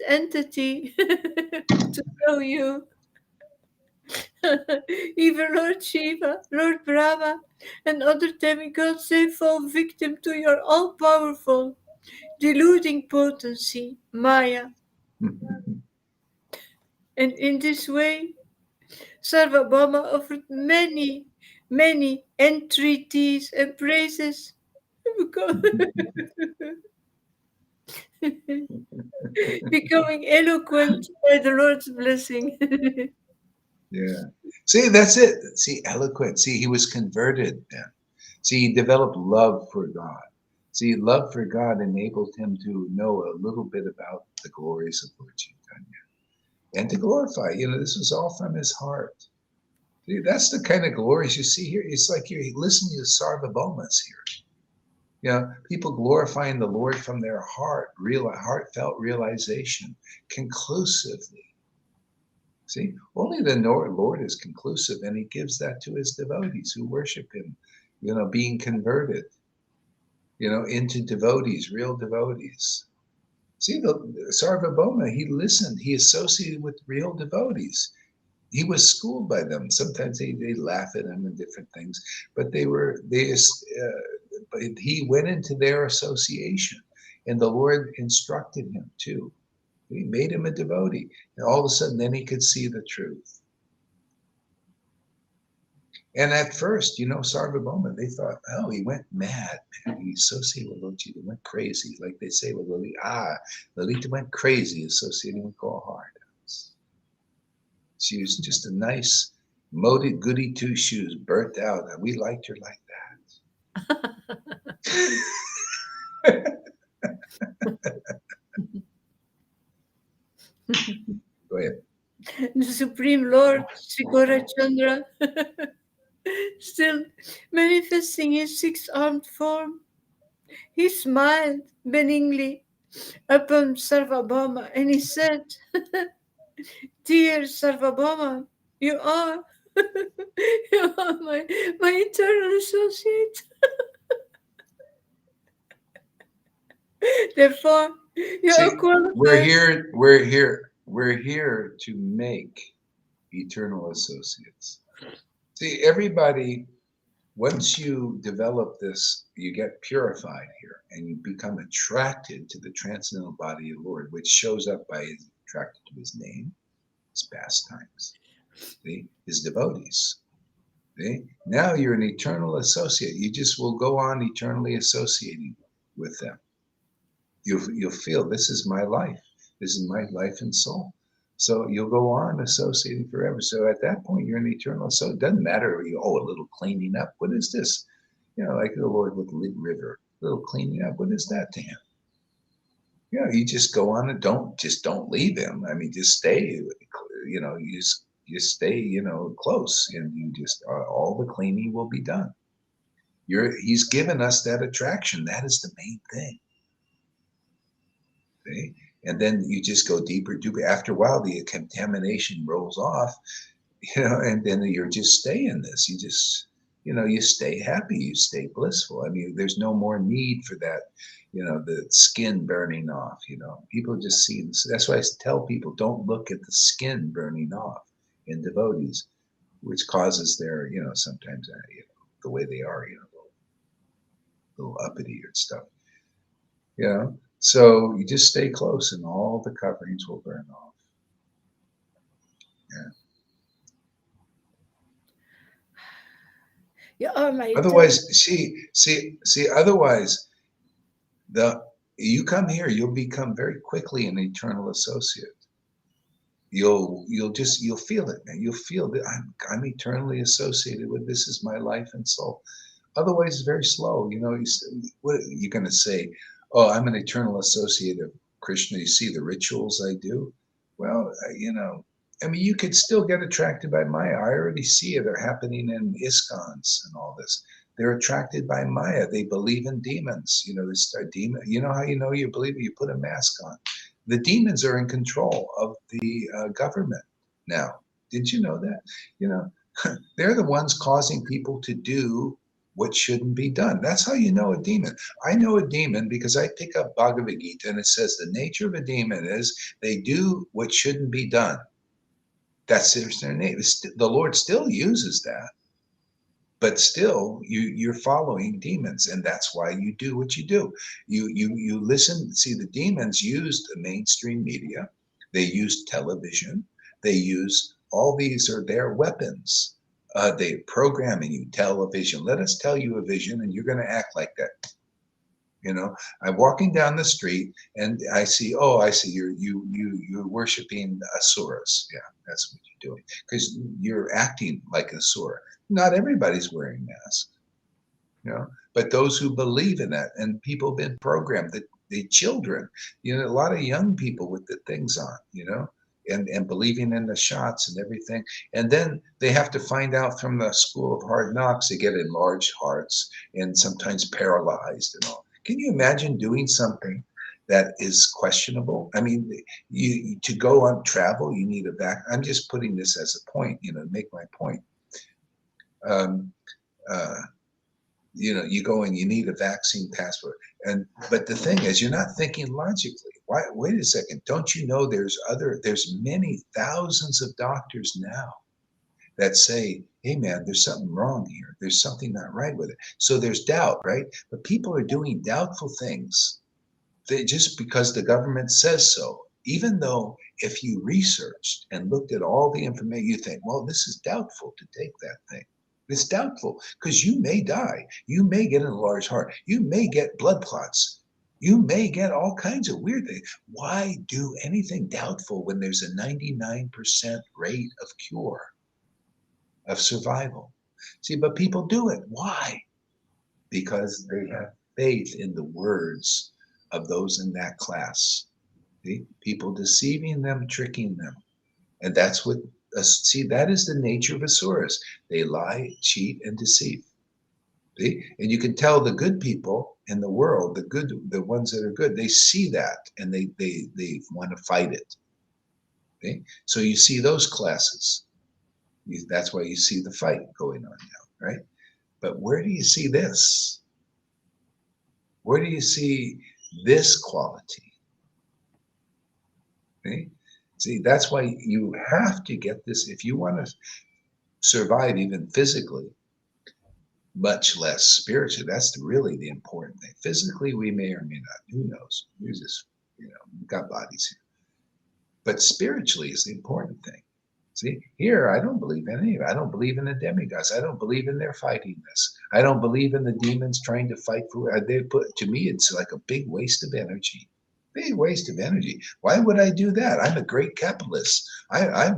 Speaker 2: entity to know you. Even Lord Shiva, Lord Brahma, and other demigods, they fall victim to your all-powerful, deluding potency, Maya. And in this way, Sarvabhauma offered many many entreaties and praises. Becoming eloquent by the Lord's blessing.
Speaker 1: Yeah. See, that's it. See, eloquent. See, he was converted then. See, he developed love for God. See, love for God enabled him to know a little bit about the glories of Lord Chaitanya and to glorify. This was all from his heart. See, that's the kind of glories you see here. It's like you're listening to Sarvabhaumas here. People glorifying the Lord from their heart, real heartfelt realization, conclusively. See, only the Lord is conclusive, and he gives that to his devotees who worship him, being converted, into devotees, real devotees. See, the Sarvabhauma, he listened, he associated with real devotees. He was schooled by them. Sometimes they laugh at him and different things, but but he went into their association, and the Lord instructed him too. He made him a devotee, and all of a sudden, then he could see the truth. And at first, Sarvabhauma, they thought, oh, he went mad. Man. He associated with Lord Chaitanya, went crazy, like they say with Lalita. Lalita went crazy associating with Gauhar. She was just a nice, moated goody two-shoes, burnt out. We liked her like that. Go ahead.
Speaker 2: The Supreme Lord, Sri Gaurachandra, still manifesting his six-armed form, he smiled benignly upon Sarvabhauma and he said, "Dear Sarvabhauma, you are, you are my eternal associate. Therefore, you are qualified."
Speaker 1: We're here to make eternal associates. See, everybody, once you develop this, you get purified here and you become attracted to the transcendental body of the Lord, which shows up by attracted to his name, his pastimes, his devotees. Now you're an eternal associate. You just will go on eternally associating with them. You'll feel this is my life. This is my life and soul. So you'll go on associating forever. So at that point, you're an eternal. So it doesn't matter. A little cleaning up. What is this? Like the Lord with the river. A little cleaning up. What is that to him? You just go on and don't leave him. I mean, just stay. You just stay. Close, and you just all the cleaning will be done. He's given us that attraction. That is the main thing. Okay? And then you just go deeper. After a while, the contamination rolls off, and then you just stay in this. You just, you stay happy, you stay blissful. I mean, there's no more need for that, the skin burning off. People just see this. That's why I tell people, don't look at the skin burning off in devotees, which causes their, sometimes, the way they are, a little uppity and stuff. So you just stay close and all the coverings will burn off. Yeah.
Speaker 2: You are my
Speaker 1: otherwise, otherwise, you come here, you'll become very quickly an eternal associate. You'll feel it, man. You'll feel that I'm eternally associated with this is my life and soul. Otherwise, it's very slow. What you're going to say? Oh, I'm an eternal associate of Krishna. You see the rituals I do. Well, I mean, you could still get attracted by Maya. I already see it. They're happening in ISKCONs and all this. They're attracted by Maya. They believe in demons. This demon. You know how you know you believe it? You put a mask on. The demons are in control of the government now. Did you know that? They're the ones causing people to do what shouldn't be done. That's how you know a demon. I know a demon because I pick up Bhagavad Gita and it says the nature of a demon is they do what shouldn't be done. That's their name. The Lord still uses that, but still you're following demons, and that's why you do what you do. You listen. See, the demons used the mainstream media. They used television. They use all these are their weapons They programming you, tell a vision. Let us tell you a vision, and you're going to act like that. You know, I'm walking down the street and I see, oh, I see you're worshiping Asuras. Yeah, that's what you're doing because you're acting like an Asura. Not everybody's wearing masks, you know, but those who believe in that, and people have been programmed. The children, you know, a lot of young people with the things on, you know, and believing in the shots and everything. And then they have to find out from the school of hard knocks, they get enlarged hearts and sometimes paralyzed and all. Can you imagine doing something that is questionable? I mean, you to go on travel, you need a vac. I'm just putting this as a point, you know, to make my point. Um, uh, you know, you go and you need a vaccine passport. But the thing is, you're not thinking logically. Why? Wait a second. Don't you know there's many thousands of doctors now that say, hey man, there's something wrong here. There's something not right with it. So there's doubt, right? But people are doing doubtful things just because the government says so. Even though if you researched and looked at all the information, you think, well, this is doubtful to take that thing. It's doubtful because you may die. You may get an enlarged heart. You may get blood clots. You may get all kinds of weird things. Why do anything doubtful when there's a 99% rate of cure, of survival? See, but people do it. Why? Because they have faith in the words of those in that class. See? People deceiving them, tricking them. And that's what, see, that is the nature of Asuras. They lie, cheat, and deceive. See? And you can tell the good people in the world, the ones that are good, they see that and they want to fight it. See? So you see those classes. That's why you see the fight going on now, right? But where do you see this? Where do you see this quality? Okay? See, that's why you have to get this. If you want to survive even physically, much less spiritually, that's really the important thing. Physically, we may or may not. Who knows? We're just, you know, we've got bodies here. But spiritually is the important thing. See, here, I don't believe in any of it. I don't believe in the demigods. I don't believe in their fighting this. I don't believe in the demons trying to fight for it. They put, to me, it's like a big waste of energy. Big waste of energy. Why would I do that? I'm a great capitalist. I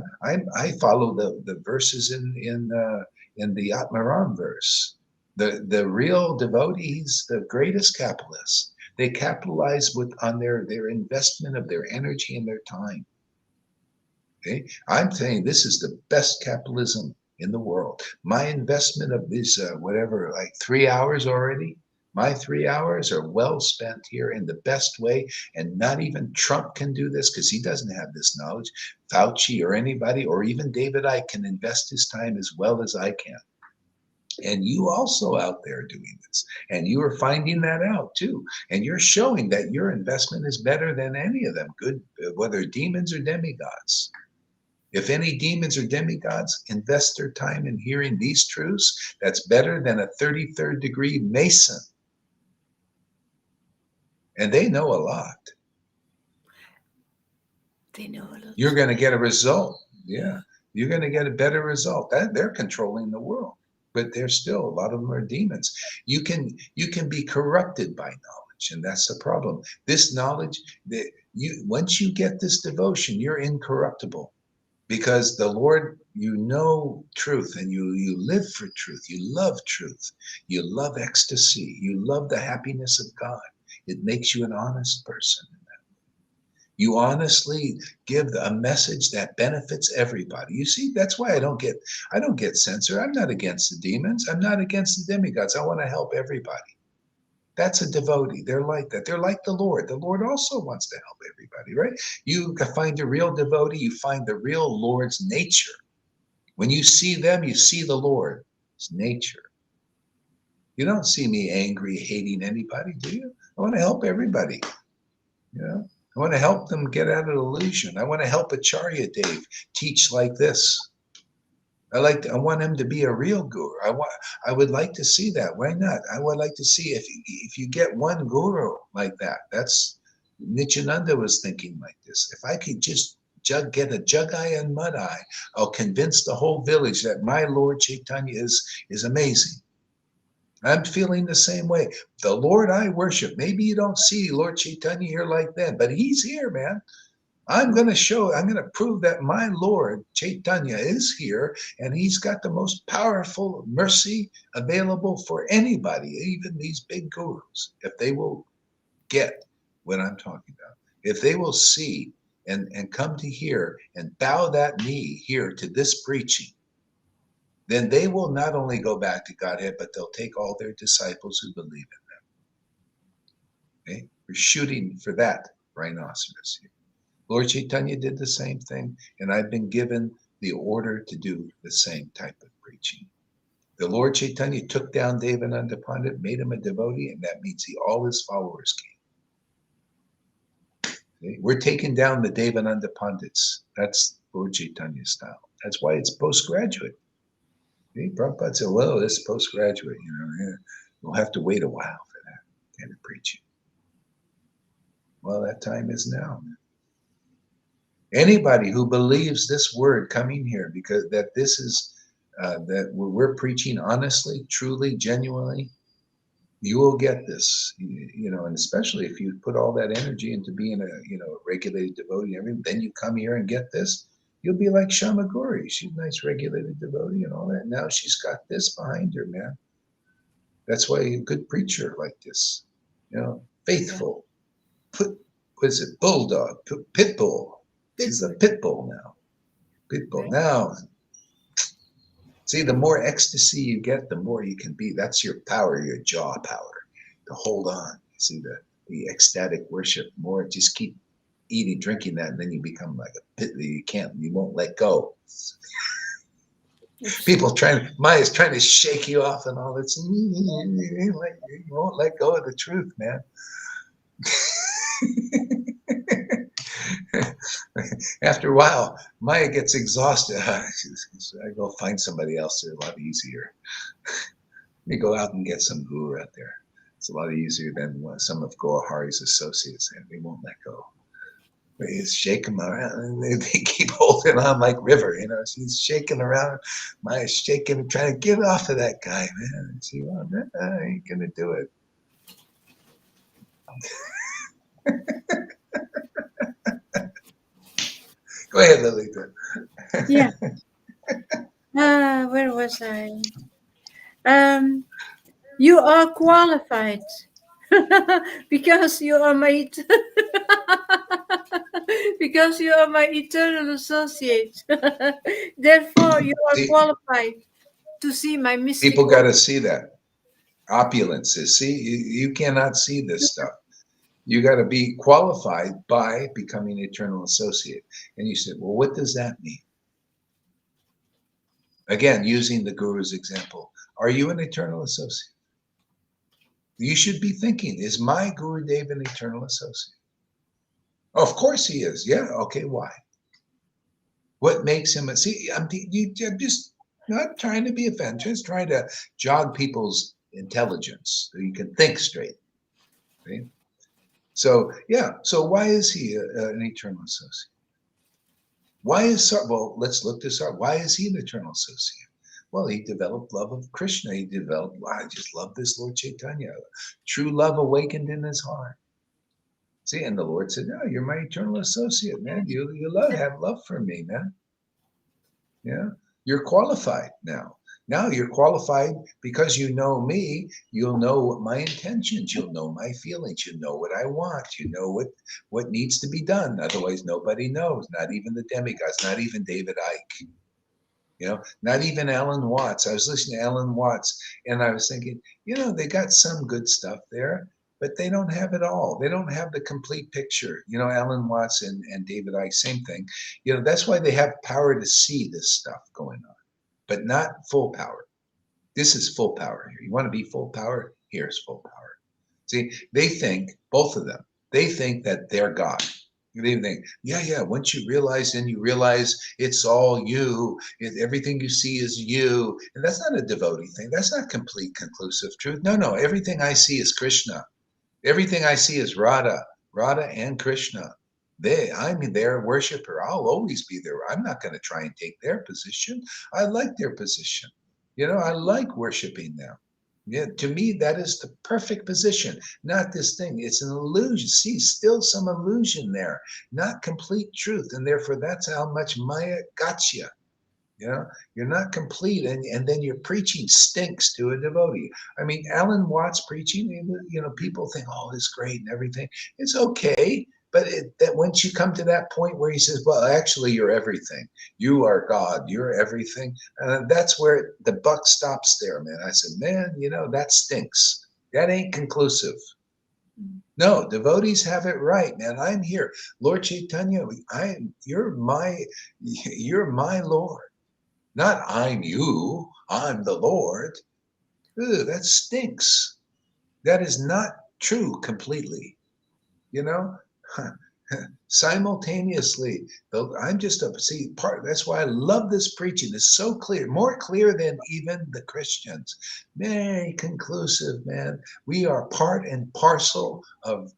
Speaker 1: follow the verses in the Atmaram verse. The real devotees, the greatest capitalists, they capitalize on their investment of their energy and their time. Okay, I'm saying this is the best capitalism in the world. My investment of this, whatever, like 3 hours already, my 3 hours are well spent here in the best way. And not even Trump can do this because he doesn't have this knowledge. Fauci or anybody, or even David Icke can invest his time as well as I can. And you also out there doing this, and you are finding that out too. And you're showing that your investment is better than any of them, good, whether demons or demigods. If any demons or demigods invest their time in hearing these truths, that's better than a 33rd degree Mason. And they know a lot.
Speaker 2: They know a lot.
Speaker 1: You're going to get a result. Yeah. You're going to get a better result. They're controlling the world, but there's still a lot of them are demons. You can be corrupted by knowledge, and that's the problem. This knowledge, once you get this devotion, you're incorruptible. Because the Lord, you know truth and you live for truth. You love truth. You love ecstasy. You love the happiness of God. It makes you an honest person. You honestly give a message that benefits everybody. You see, that's why I don't get censored. I'm not against the demons. I'm not against the demigods. I want to help everybody. That's a devotee. They're like that. They're like the Lord. The Lord also wants to help everybody, right? You find a real devotee. You find the real Lord's nature. When you see them, you see the Lord's nature. You don't see me angry, hating anybody, do you? I want to help everybody. You know, I want to help them get out of illusion. I want to help Acharya Dave teach like this. I want him to be a real guru. I would like to see that. Why not? I would like to see if you get one guru like that. That's Nityananda was thinking like this. If I could just get a jug eye and mud eye. I'll convince the whole village that my Lord Chaitanya is amazing. I'm feeling the same way. The Lord I worship, maybe you don't see Lord Chaitanya here like that, but he's here, man. I'm going to prove that my Lord Chaitanya is here, and he's got the most powerful mercy available for anybody, even these big gurus, if they will get what I'm talking about. If they will see and come to here and bow that knee here to this preaching, then they will not only go back to Godhead, but they'll take all their disciples who believe in them. Okay? We're shooting for that rhinoceros here. Lord Chaitanya did the same thing, and I've been given the order to do the same type of preaching. The Lord Chaitanya took down Devananda Pandit, made him a devotee, and that means all his followers came. Okay? We're taking down the Devananda Pandits. That's Lord Chaitanya's style. That's why it's postgraduate. Okay? Prabhupada said, well, this is postgraduate, you'll have to wait a while for that kind of preaching. Well, that time is now. Anybody who believes this word coming here, because that this is that we're preaching honestly, truly, genuinely, you will get this, and especially if you put all that energy into being a regulated devotee and everything, then you come here and get this, you'll be like Shamaguri. She's a nice regulated devotee and all that. Now she's got this behind her, man. That's why a good preacher like this, faithful, what is it, bulldog, pit bull. She's a pit bull now. Pit bull. Now, see, the more ecstasy you get, the more you can be. That's your power, your jaw power, to hold on. See, the ecstatic worship, more just keep eating, drinking that, and then you become like a pit. You won't let go. Maya's trying to shake you off and all this. You won't let go of the truth, man. After a while, Maya gets exhausted. I go find somebody else. They're a lot easier. We go out and get some guru out there. It's a lot easier than some of Goahari's associates. They won't let go. They shake them around, and they keep holding on like River. She's shaking around. Maya's shaking, trying to get off of that guy, man. And she, I ain't gonna do it. Go ahead, Lalita.
Speaker 2: Yeah. Where was I? You are qualified because you are my because you are my eternal associate. Therefore, you are qualified to see my mystical.
Speaker 1: People got to see that opulences. See, you cannot see this stuff. You got to be qualified by becoming eternal associate. And you said, well, what does that mean? Again, using the guru's example, are you an eternal associate? You should be thinking, is my Guru Dev an eternal associate? Of course he is. Yeah. Okay. Why? What makes him I'm just not trying to be offensive, just trying to jog people's intelligence so you can think straight. Okay? So, yeah. So why is he an eternal associate? Well, let's look this up. Why is he an eternal associate? Well, he developed love of Krishna. I just love this Lord Chaitanya. True love awakened in his heart. See, and the Lord said, no, you're my eternal associate, man. You have love for me, man. Yeah. You're qualified now. Now you're qualified because you know me. You'll know what my intentions. You'll know my feelings. You know what I want. You know what needs to be done. Otherwise, nobody knows. Not even the demigods. Not even David Icke. Not even Alan Watts. I was listening to Alan Watts, and I was thinking, they got some good stuff there, but they don't have it all. They don't have the complete picture. Alan Watts and David Icke, same thing. That's why they have power to see this stuff going on, but not full power. This is full power here. You want to be full power? Here's full power. See, they think, both of them, they think that they're God. They think, yeah. Once you realize, then you realize it's all you. Everything you see is you. And that's not a devotee thing. That's not complete, conclusive truth. No. Everything I see is Krishna. Everything I see is Radha and Krishna. I'm their worshiper. I'll always be there. I'm not going to try and take their position. I like their position. I like worshiping them. Yeah, to me, that is the perfect position. Not this thing. It's an illusion. See, still some illusion there, not complete truth. And therefore, that's how much Maya got you. You're not complete, and then your preaching stinks to a devotee. I mean, Alan Watts preaching, people think, oh, it's great and everything. It's okay, but that once you come to that point where he says, well, actually, you're everything. You are God. You're everything. That's where the buck stops there, man. I said, man, that stinks. That ain't conclusive. No, devotees have it right, man. I'm here, Lord Chaitanya. You're my Lord. Not I'm you, I'm the Lord. Ugh, that stinks. That is not true completely. Simultaneously, I'm just that's why I love this preaching. It's so clear, more clear than even the Christians. Very conclusive, man. We are part and parcel of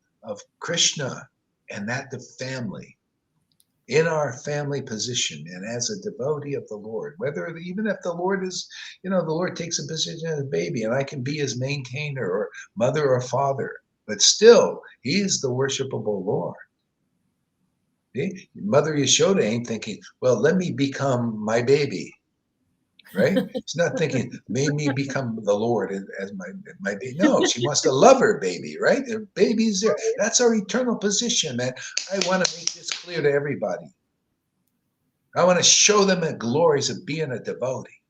Speaker 1: Krishna, and that the family. In our family position and as a devotee of the Lord, even if the Lord is, the Lord takes a position as a baby and I can be his maintainer or mother or father, but still, he is the worshipable Lord. See? Mother Yashoda ain't thinking, well, let me become my baby, right? She's not thinking, made me become the Lord as my baby. No, she wants to love her baby, right? Her baby's there. That's our eternal position, man. I want to make this clear to everybody. I want to show them the glories of being a devotee.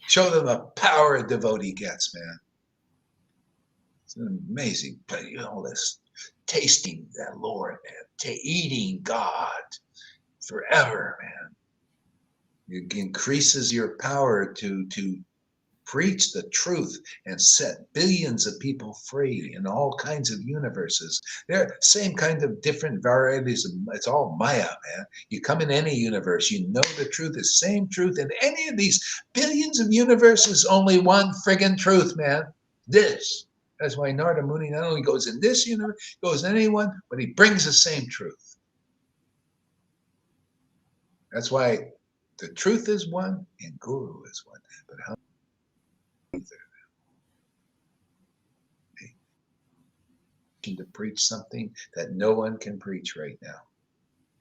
Speaker 1: Show them the power a devotee gets, man. It's amazing. This tasting that Lord, man. Eating God forever, man. It increases your power to preach the truth and set billions of people free in all kinds of universes. They're same kind of different varieties. It's all Maya, man. You come in any universe, you know the truth is same truth in any of these billions of universes, only one friggin' truth, man. This. That's why Narada Muni not only goes in this universe, goes in anyone, but he brings the same truth. That's why the truth is one and Guru is one. But how to preach something that no one can preach right now.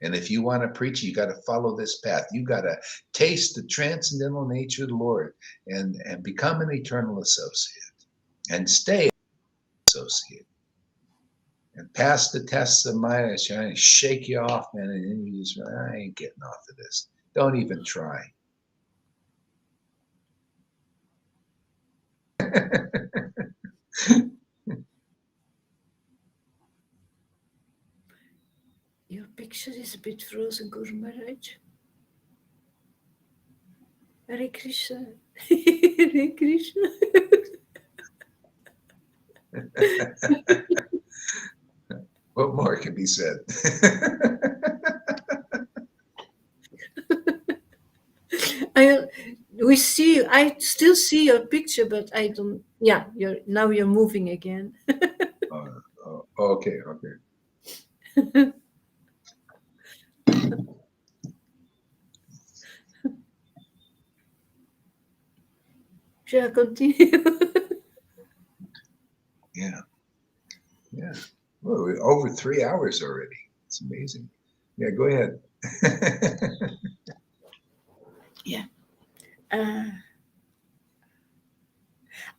Speaker 1: And if you want to preach, you got to follow this path. You got to taste the transcendental nature of the Lord and become an eternal associate and stay associate and pass the tests of Maya, trying to shake you off, man. And then you just, I ain't getting off of this. Don't even try.
Speaker 2: Your picture is a bit frozen, Guru Maharaj. Hare Krishna. Hare Krishna.
Speaker 1: What more can be said?
Speaker 2: I still see your picture, but I don't. Yeah, you're moving again.
Speaker 1: Okay.
Speaker 2: Shall I continue?
Speaker 1: Yeah. Well, we're over 3 hours already. It's amazing. Yeah, go ahead.
Speaker 2: Yeah.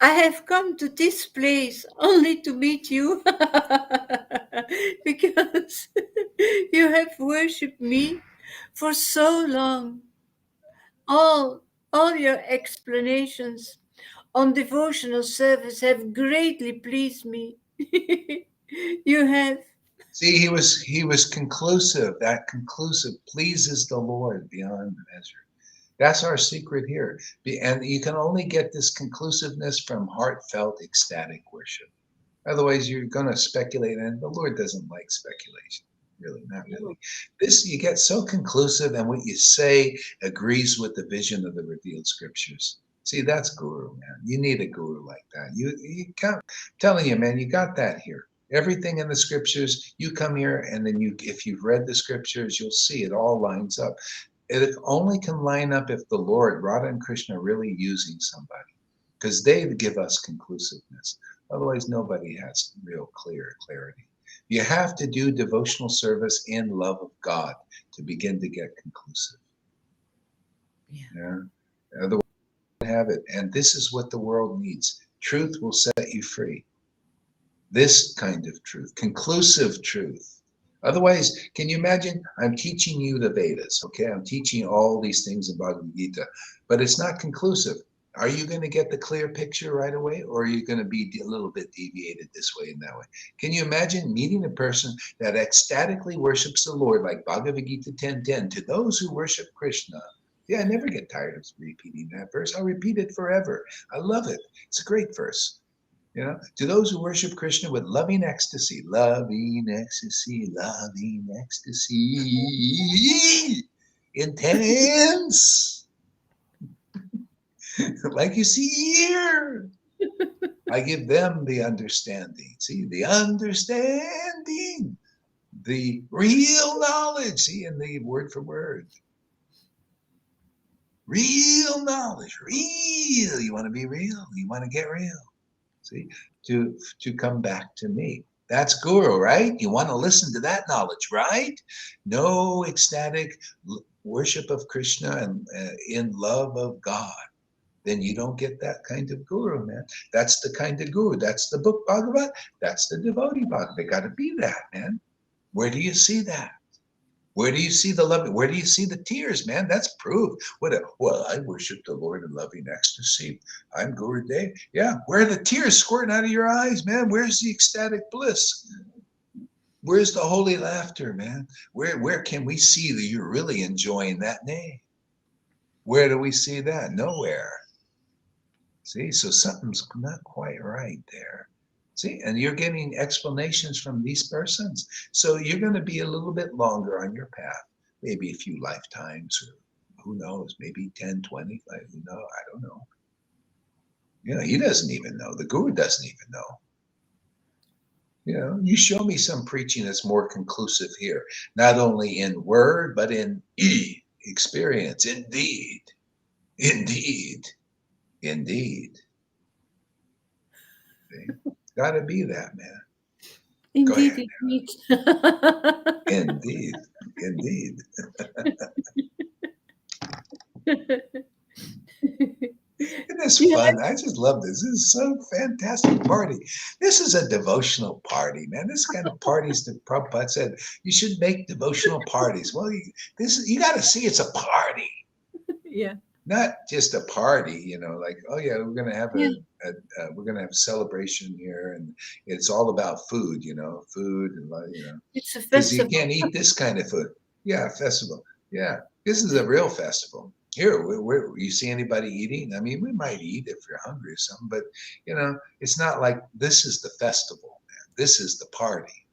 Speaker 2: I have come to this place only to meet you because you have worshipped me for so long. All your explanations on devotional service have greatly pleased me. You have.
Speaker 1: See, he was conclusive. That conclusive pleases the Lord beyond measure. That's our secret here. And you can only get this conclusiveness from heartfelt, ecstatic worship. Otherwise, you're going to speculate, and the Lord doesn't like speculation. Really, not really. This, you get so conclusive, and what you say agrees with the vision of the revealed scriptures. See, that's Guru, man. You need a Guru like that. You can't, I'm telling you, man, you got that here. Everything in the scriptures, you come here and then if you've read the scriptures, you'll see it all lines up. It only can line up if the Lord, Radha and Krishna, are really using somebody, because they give us conclusiveness. Otherwise, nobody has real clarity. You have to do devotional service in love of God to begin to get conclusive. Yeah. Otherwise, you have it. And this is what the world needs. Truth will set you free. This kind of truth, conclusive truth. Otherwise, can you imagine? I'm teaching you the Vedas, okay? I'm teaching you all these things in Bhagavad Gita, but it's not conclusive. Are you going to get the clear picture right away, or are you going to be a little bit deviated this way and that way? Can you imagine meeting a person that ecstatically worships the Lord, like Bhagavad Gita 10:10, to those who worship Krishna? Yeah, I never get tired of repeating that verse. I'll repeat it forever. I love it. It's a great verse. You know, to those who worship Krishna with loving ecstasy, intense, like you see here. I give them the understanding. See, the understanding, the real knowledge. See, in the word for word. Real knowledge, real. You want to be real. You want to get real. See, to come back to me. That's guru, right? You want to listen to that knowledge, right? No ecstatic worship of Krishna and in love of God. Then you don't get that kind of guru, man. That's the kind of guru. That's the book Bhagavad. That's the devotee Bhagavad. They got to be that, man. Where do you see that? Where do you see the love? Where do you see the tears, man? That's proof. Well, I worship the Lord in loving ecstasy. I'm Gurudev. Yeah, where are the tears squirting out of your eyes, man? Where's the ecstatic bliss? Where's the holy laughter, man? Where can we see that you're really enjoying that name? Where do we see that? Nowhere. See, so something's not quite right there. See, and you're getting explanations from these persons. So you're going to be a little bit longer on your path, maybe a few lifetimes, or who knows, maybe 10, 20, who knows, I don't know. You know, he doesn't even know. The guru doesn't even know. You know, you show me some preaching that's more conclusive here, not only in word, but in experience. Indeed, indeed, indeed. Got to be that, man.
Speaker 4: Indeed,
Speaker 1: indeed, indeed. Isn't this fun? I just love this. This is so fantastic party. This is a devotional party, man. This kind of parties that Prabhupada said you should make devotional parties. Well, you got to see it's a party.
Speaker 4: Yeah.
Speaker 1: Not just a party, you know, like, oh yeah, we're gonna have we're gonna have a celebration here, and it's all about food, you know, food and you know,
Speaker 4: it's a
Speaker 1: because you
Speaker 4: festival.
Speaker 1: can't eat this kind of food. Yeah, festival. Yeah, this is a real festival. Here, you see anybody eating? I mean, we might eat if you're hungry or something, but you know, it's not like this is the festival, man. This is the party.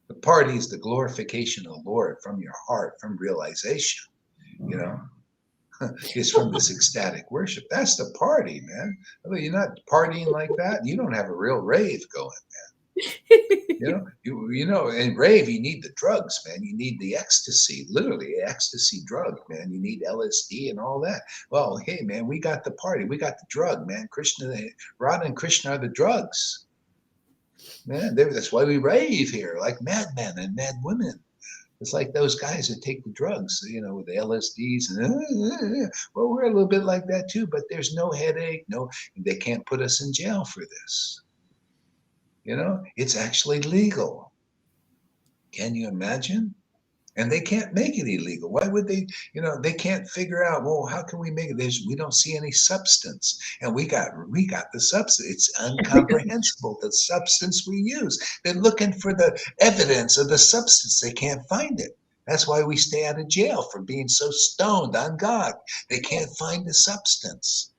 Speaker 1: The party is the glorification of the Lord from your heart, from realization. You know. Is from this ecstatic worship. That's the party, man. I mean, you're not partying like that. You don't have a real rave going, man. You know, in rave you need the drugs, man. You need the ecstasy, literally ecstasy drug, man. You need LSD and all that. Well, hey, man, we got the party. We got the drug, man. Radha and Krishna are the drugs, man. That's why we rave here, like madmen and mad women. It's like those guys that take the drugs, you know, with the LSDs. And, well, we're a little bit like that too, but there's no headache. No, they can't put us in jail for this. You know, it's actually legal. Can you imagine? And they can't make it illegal. Why would they? You know, they can't figure out. Well, how can we make it? We don't see any substance, and we got the substance. It's incomprehensible the substance we use. They're looking for the evidence of the substance. They can't find it. That's why we stay out of jail for being so stoned on God. They can't find the substance.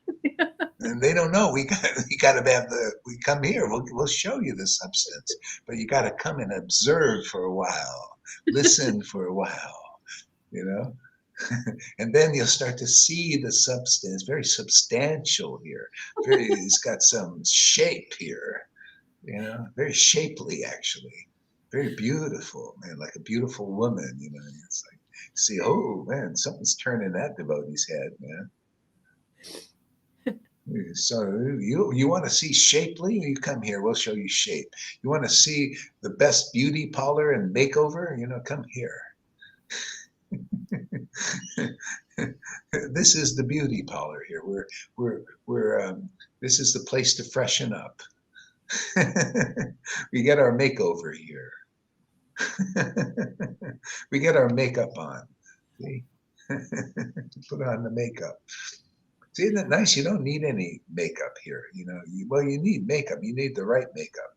Speaker 1: And they don't know. We got to have we come here. We'll show you the substance, but you got to come and observe for a while. Listen for a while, you know, and then you'll start to see the substance. Very substantial here. It's got some shape here, You know, very shapely, actually, very beautiful, man, like a beautiful woman. You know, it's like, see, oh man, something's turning that devotee's head, man. So you want to see shapely? You come here. We'll show you shape. You want to see the best beauty parlor and makeover? You know, come here. This is the beauty parlor here. We're this is the place to freshen up. We get our makeover here. We get our makeup on. See? Put on the makeup. See, isn't it nice? You don't need any makeup here. You know, well, you need makeup. You need the right makeup.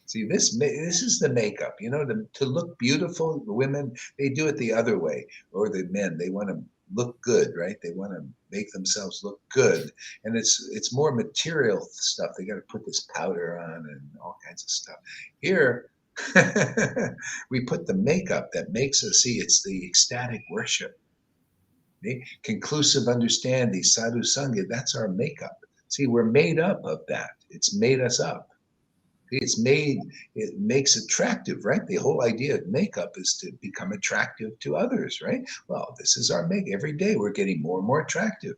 Speaker 1: See, this is the makeup. You know, to look beautiful. The women, they do it the other way, or the men, they want to look good, right? They want to make themselves look good, and it's more material stuff. They got to put this powder on and all kinds of stuff. Here, we put the makeup that makes us see. It's the ecstatic worship. Conclusive understanding, sadhu sangha, that's our makeup. See, we're made up of that. It's made us up. It makes attractive, right? The whole idea of makeup is to become attractive to others, right? Well, this is our make. Every day we're getting more and more attractive.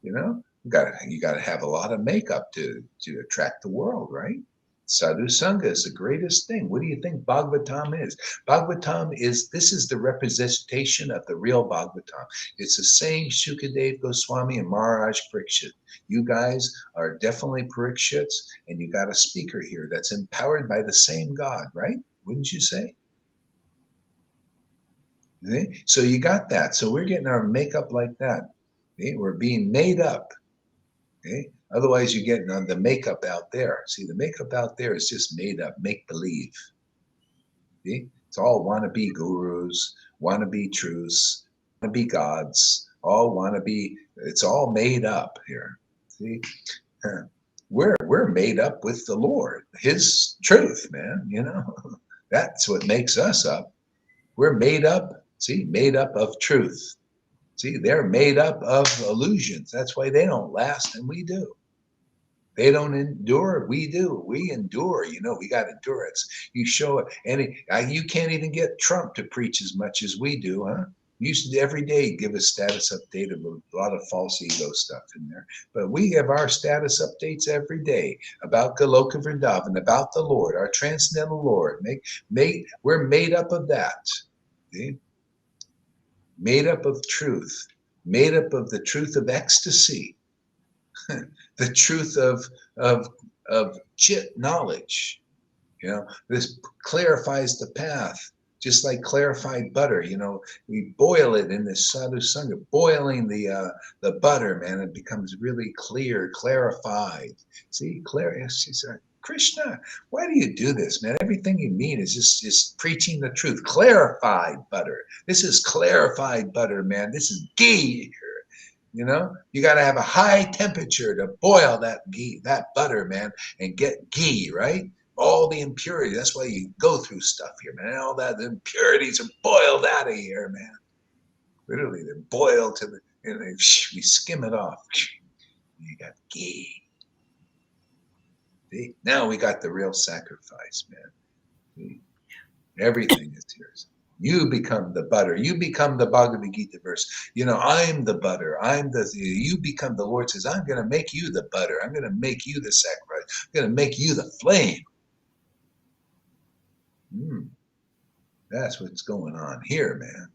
Speaker 1: You know, you got to have a lot of makeup to attract the world, right? Sadhu Sangha is the greatest thing. What do you think Bhagavatam is? Bhagavatam this is the representation of the real Bhagavatam. It's the same Shukadev Goswami and Maharaj Parikshit. You guys are definitely Parikshits, and you got a speaker here that's empowered by the same God, right? Wouldn't you say? Okay? So you got that. So we're getting our makeup like that. Okay? We're being made up. Okay? Otherwise, you're getting on the makeup out there. See, the makeup out there is just made up, make believe. See? It's all wannabe gurus, wannabe truths, wannabe gods, all wannabe. It's all made up here. See, we're made up with the Lord, His truth, man. You know, that's what makes us up. We're made up. See, made up of truth. See, they're made up of illusions. That's why they don't last, and we do. They don't endure. We do. We endure. You know, we got endurance. You show it. You can't even get Trump to preach as much as we do, huh? You should every day give a status update of a lot of false ego stuff in there. But we have our status updates every day about Goloka Vrindavan, about the Lord, our transcendental Lord. We're made up of that. See? Made up of truth, made up of the truth of ecstasy. The truth of chit knowledge. You know, this clarifies the path, just like clarified butter. You know, we boil it in this sadhu sangha, boiling the butter, man, it becomes really clear, clarified. See, she said, Krishna, why do you do this, man? Everything you mean is just preaching the truth. Clarified butter. This is clarified butter, man. This is ghee here. You know, you got to have a high temperature to boil that ghee, that butter, man, and get ghee, right? All the impurities. That's why you go through stuff here, man. All that the impurities are boiled out of here, man. Literally, they're boiled to we skim it off. You got ghee. See? Now we got the real sacrifice, man. See? Everything is yours. You become the butter. You become the Bhagavad Gita verse. You know, I'm the butter. You become, the Lord says, I'm going to make you the butter. I'm going to make you the sacrifice. I'm going to make you the flame. That's what's going on here, man.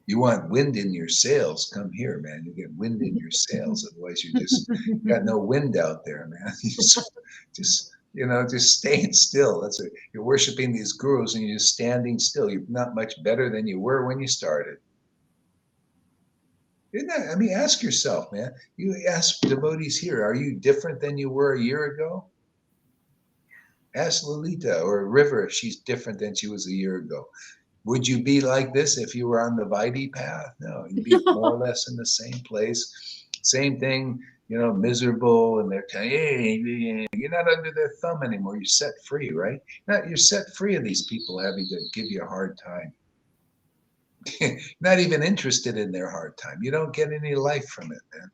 Speaker 1: You want wind in your sails, come here, man. You get wind in your sails. Otherwise, you got no wind out there, man. Just staying still. You're worshiping these gurus and you're just standing still. You're not much better than you were when you started. Isn't that, I mean, ask yourself, man. You ask devotees here, are you different than you were a year ago? Ask Lalita or River if she's different than she was a year ago. Would you be like this if you were on the Vaidhi path? No, you'd be more or less in the same place. Same thing, you know, miserable, and they're telling you, hey, you're not under their thumb anymore. You're set free, right? You're set free of these people having to give you a hard time. Not even interested in their hard time. You don't get any life from it, man.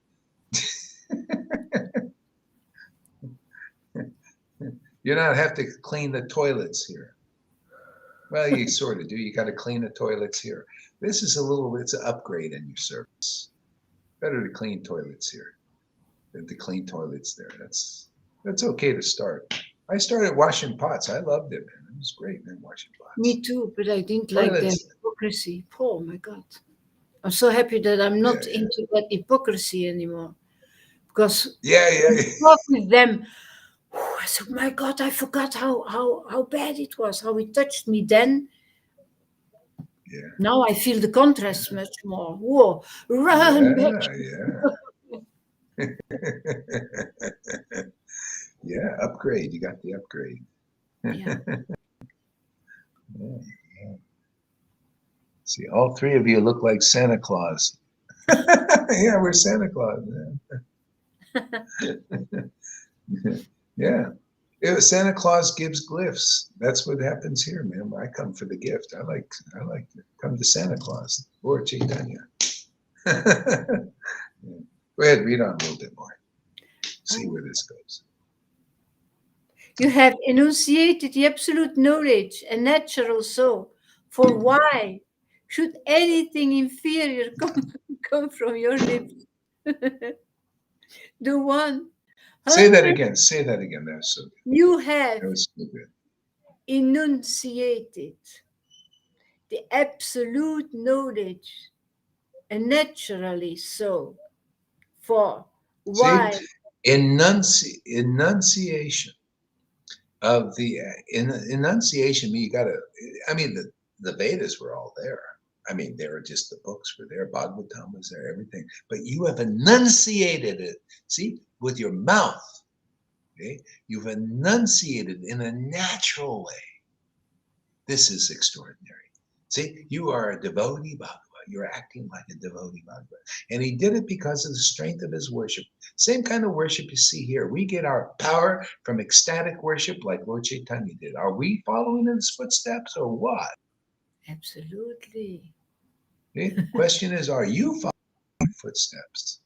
Speaker 1: You don't have to clean the toilets here. Well, you sort of do. You got to clean the toilets here. This is it's an upgrade in your service. Better to clean toilets here than to clean toilets there. That's okay to start. I started washing pots. I loved it, man. It was great, man, washing pots.
Speaker 2: Me too, but I didn't like the
Speaker 1: Toilets.
Speaker 2: hypocrisy. Oh my God. I'm so happy that I'm not
Speaker 1: Yeah.
Speaker 2: into that hypocrisy anymore. Because
Speaker 1: Yeah.
Speaker 2: talk with them. I said, my God, I forgot how bad it was, how it touched me then.
Speaker 1: Yeah.
Speaker 2: Now I feel the contrast much more. Whoa, run back.
Speaker 1: Yeah. Yeah, upgrade. You got the upgrade.
Speaker 2: Yeah.
Speaker 1: Yeah. See, all three of you look like Santa Claus. Yeah, we're Santa Claus, man. Yeah. Santa Claus gives gifts. That's what happens here, man. I come for the gift. I like to come to Santa Claus. Lord Chaitanya. Go ahead, read on a little bit more. See where this goes.
Speaker 2: You have enunciated the absolute knowledge and natural soul. For why should anything inferior come from your lips? The one.
Speaker 1: Say that again. That's so good.
Speaker 2: You have
Speaker 1: That was so good.
Speaker 2: enunciated the absolute knowledge, and naturally so. For why?
Speaker 1: See, enunciation of the enunciation. You got to. I mean, the Vedas were all there. I mean, they were just the books were there. Bhagavatam was there. Everything. But you have enunciated it. See, with your mouth. Okay, you've enunciated in a natural way. This is extraordinary. See, you are a devotee Bhagavad. You're acting like a devotee Bhagavad. And he did it because of the strength of his worship. Same kind of worship you see here. We get our power from ecstatic worship like Lord Chaitanya did. Are we following in his footsteps or what?
Speaker 2: Absolutely.
Speaker 1: Okay? Question is, are you following footsteps?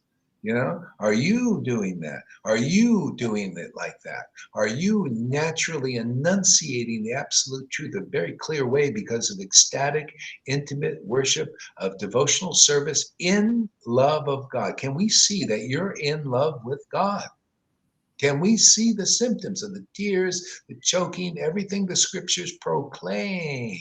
Speaker 1: You know, are you doing that? Are you doing it like that? Are you naturally enunciating the absolute truth in a very clear way because of ecstatic, intimate worship of devotional service in love of God? Can we see that you're in love with God? Can we see the symptoms of the tears, the choking, everything the scriptures proclaim?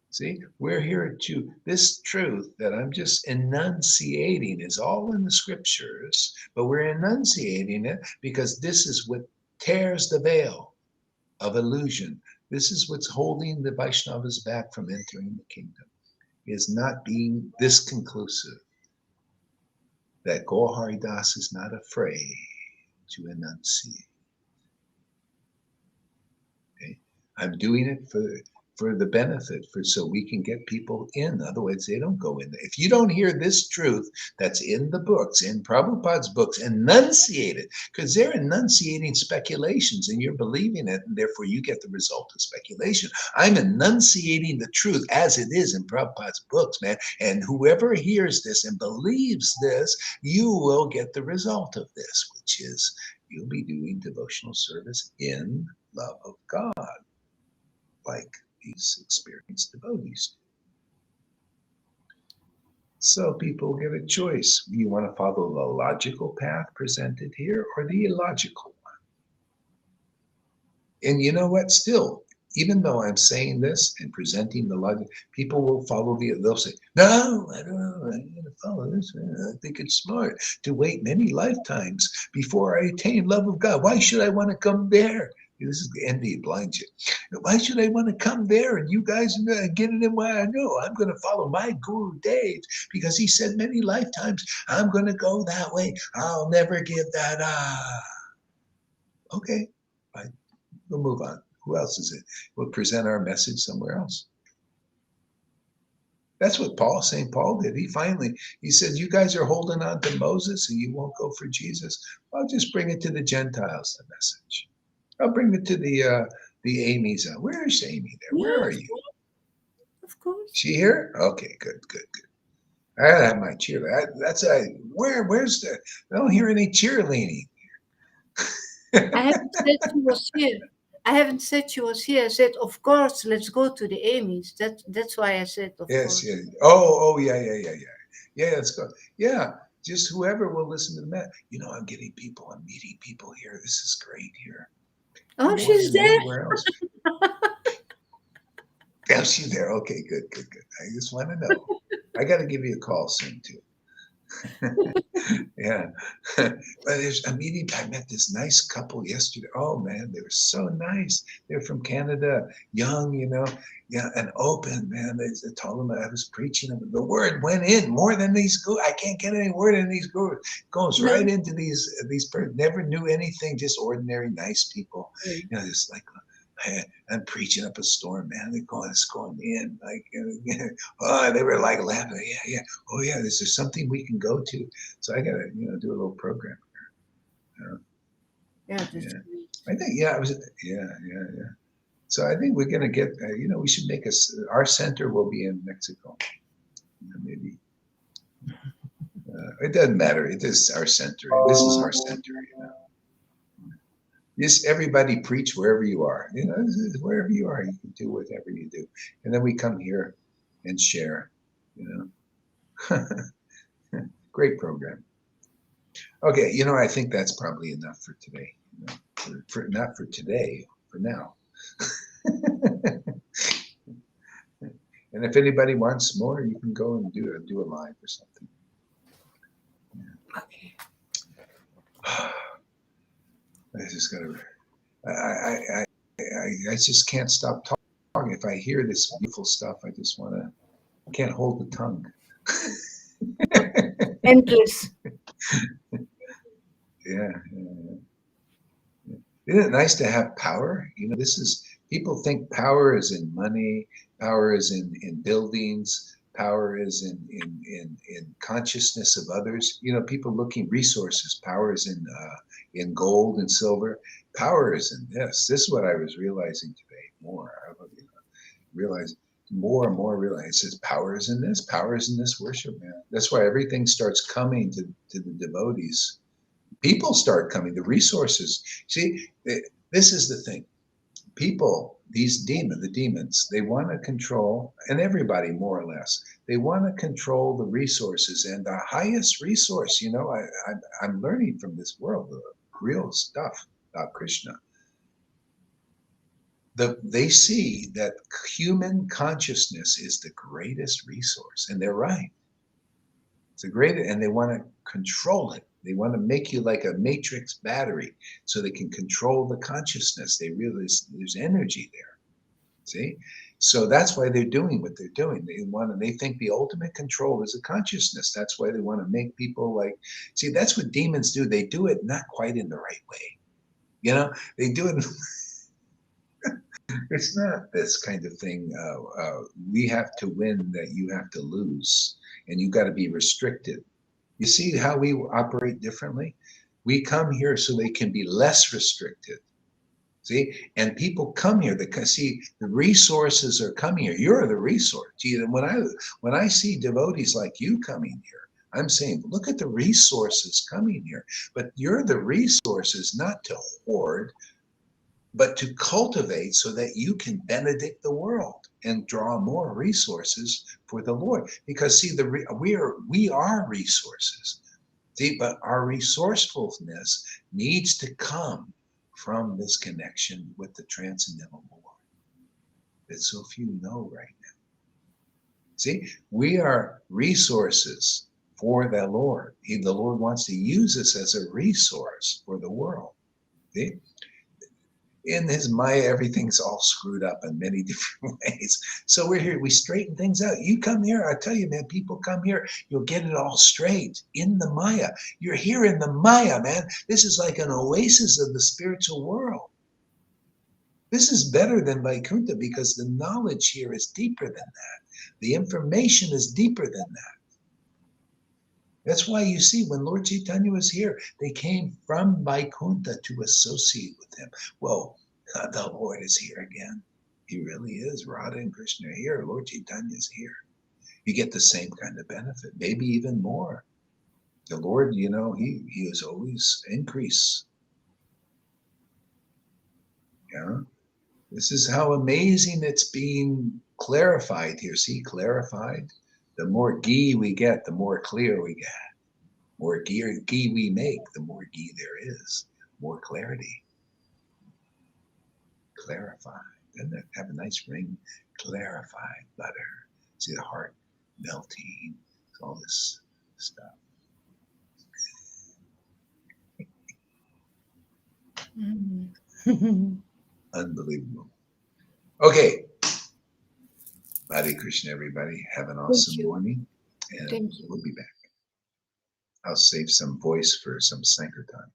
Speaker 1: See, we're here to, this truth that I'm just enunciating is all in the scriptures, but we're enunciating it because this is what tears the veil of illusion. This is what's holding the Vaishnavas back from entering the kingdom, is not being this conclusive. That Gaur Hari Das is not afraid to enunciate. Okay? I'm doing it for the benefit, so we can get people in. Otherwise, they don't go in. If you don't hear this truth that's in the books, in Prabhupada's books, enunciate it, because they're enunciating speculations and you're believing it, and therefore you get the result of speculation. I'm enunciating the truth as it is in Prabhupada's books, man. And whoever hears this and believes this, you will get the result of this, which is you'll be doing devotional service in love of God, like these experienced devotees. So people get a choice. You want to follow the logical path presented here or the illogical one? And you know what? Still, even though I'm saying this and presenting the logic, people will follow they'll say, no, I don't know, I'm going to follow this. I think it's smart to wait many lifetimes before I attain love of God. Why should I want to come there? This is the envy blinds you. Why should I want to come there and you guys get it in why I know? I'm going to follow my Guru Dev because he said many lifetimes, I'm going to go that way. I'll never give that up. Okay, fine. We'll move on. Who else is it? We'll present our message somewhere else. That's what St. Paul did. He said, you guys are holding on to Moses and you won't go for Jesus. I'll just bring it to the Gentiles, the message. I'll bring it to the Amy's. Where is Amy there? Where are you?
Speaker 2: Of course.
Speaker 1: She here? Okay, good. I gotta have my cheerleader. Where's the? I don't hear any cheerleading.
Speaker 2: I haven't said she was here. I haven't said she was here. I said, of course, let's go to the Amy's. That's why I said, of
Speaker 1: Yes,
Speaker 2: course.
Speaker 1: yeah. Oh, yeah. Yeah, let's go. Yeah, just whoever will listen to the met. I'm getting people. I'm meeting people here. This is great here.
Speaker 2: Oh,
Speaker 1: More
Speaker 2: she's
Speaker 1: than
Speaker 2: there.
Speaker 1: anywhere else. Yeah, she's there. Okay, good. I just want to know. I got to give you a call soon too. Yeah. But there's a meeting. I met this nice couple yesterday. Oh man, they were so nice. They're from Canada, young, yeah, and open, man. They told them I was preaching. The word went in more than these gurus. I can't get any word in these gurus. Goes right into these never knew anything, just ordinary nice people. Just like I'm preaching up a storm, man. It's going in like, oh, they were like laughing. Yeah. Oh yeah, is there something we can go to? So I gotta, do a little program.
Speaker 2: Yeah, that's
Speaker 1: Yeah,
Speaker 2: great.
Speaker 1: I think, yeah, yeah. So I think we're gonna get, we should make our center will be in Mexico, maybe. It doesn't matter. It is our center. This is our center. Just everybody preach wherever you are. Wherever you are, you can do whatever you do, and then we come here and share. Great program. Okay, I think that's probably enough for today. Not for today, for now. And if anybody wants more, you can go and do a live or something.
Speaker 2: Okay.
Speaker 1: I just gotta. I just can't stop talking. If I hear this beautiful stuff, I just wanna. I can't hold the tongue.
Speaker 2: Endless.
Speaker 1: Yeah. Isn't it nice to have power? People think power is in money, power is in buildings, power is in consciousness of others. People looking resources. Power is in gold and silver. Power is in this. This is what I was realizing today more. I realize more and more realize it says power is in this. Power is in this worship, man. That's why everything starts coming to the devotees. People start coming, the resources. See, this is the thing. People, the demons, they want to control, and everybody more or less, they want to control the resources. And the highest resource, I'm learning from this world, the real stuff about Krishna. They see that human consciousness is the greatest resource, and they're right. It's a great, and they want to control it. They want to make you like a matrix battery so they can control the consciousness. They realize there's energy there. See? So that's why they're doing what they're doing. They think the ultimate control is a consciousness. That's why they want to make people see, that's what demons do. They do it not quite in the right way. They do it. It's not this kind of thing. We have to win that you have to lose, and you got to be restricted. You see how we operate differently? We come here so they can be less restricted. See, and people come here because see the resources are coming here. You're the resource. See, when I see devotees like you coming here, I'm saying, look at the resources coming here. But you're the resources not to hoard, but to cultivate so that you can benedict the world and draw more resources for the Lord. Because see, we are resources. See, but our resourcefulness needs to come from this connection with the transcendental Lord that so few know right now. See, we are resources for the Lord. The Lord wants to use us as a resource for the world. See? In his Maya, everything's all screwed up in many different ways. So we're here, we straighten things out. You come here, I tell you, man, people come here, you'll get it all straight in the Maya. You're here in the Maya, man. This is like an oasis of the spiritual world. This is better than Vaikuntha because the knowledge here is deeper than that. The information is deeper than that. That's why you see when Lord Chaitanya was here, they came from Vaikuntha to associate with him. Well, the Lord is here again. He really is. Radha and Krishna are here. Lord Chaitanya is here. you get the same kind of benefit, maybe even more. The Lord, you know, he is always increase. Yeah. This is how amazing it's being clarified here. See, clarified. The more ghee we get, the more clear we get. More ghee we make, the more ghee there is. More clarity. Clarified. Doesn't it have a nice ring? Clarified butter. See the heart melting. All this stuff. Unbelievable. Okay. Hare Krishna, everybody. Have an awesome morning. And
Speaker 2: Thank you.
Speaker 1: we'll be back. I'll save some voice for some Sankirtan.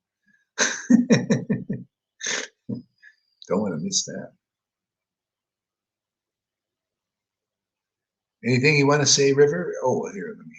Speaker 1: Don't want to miss that. Anything you want to say, River? Oh, here, let me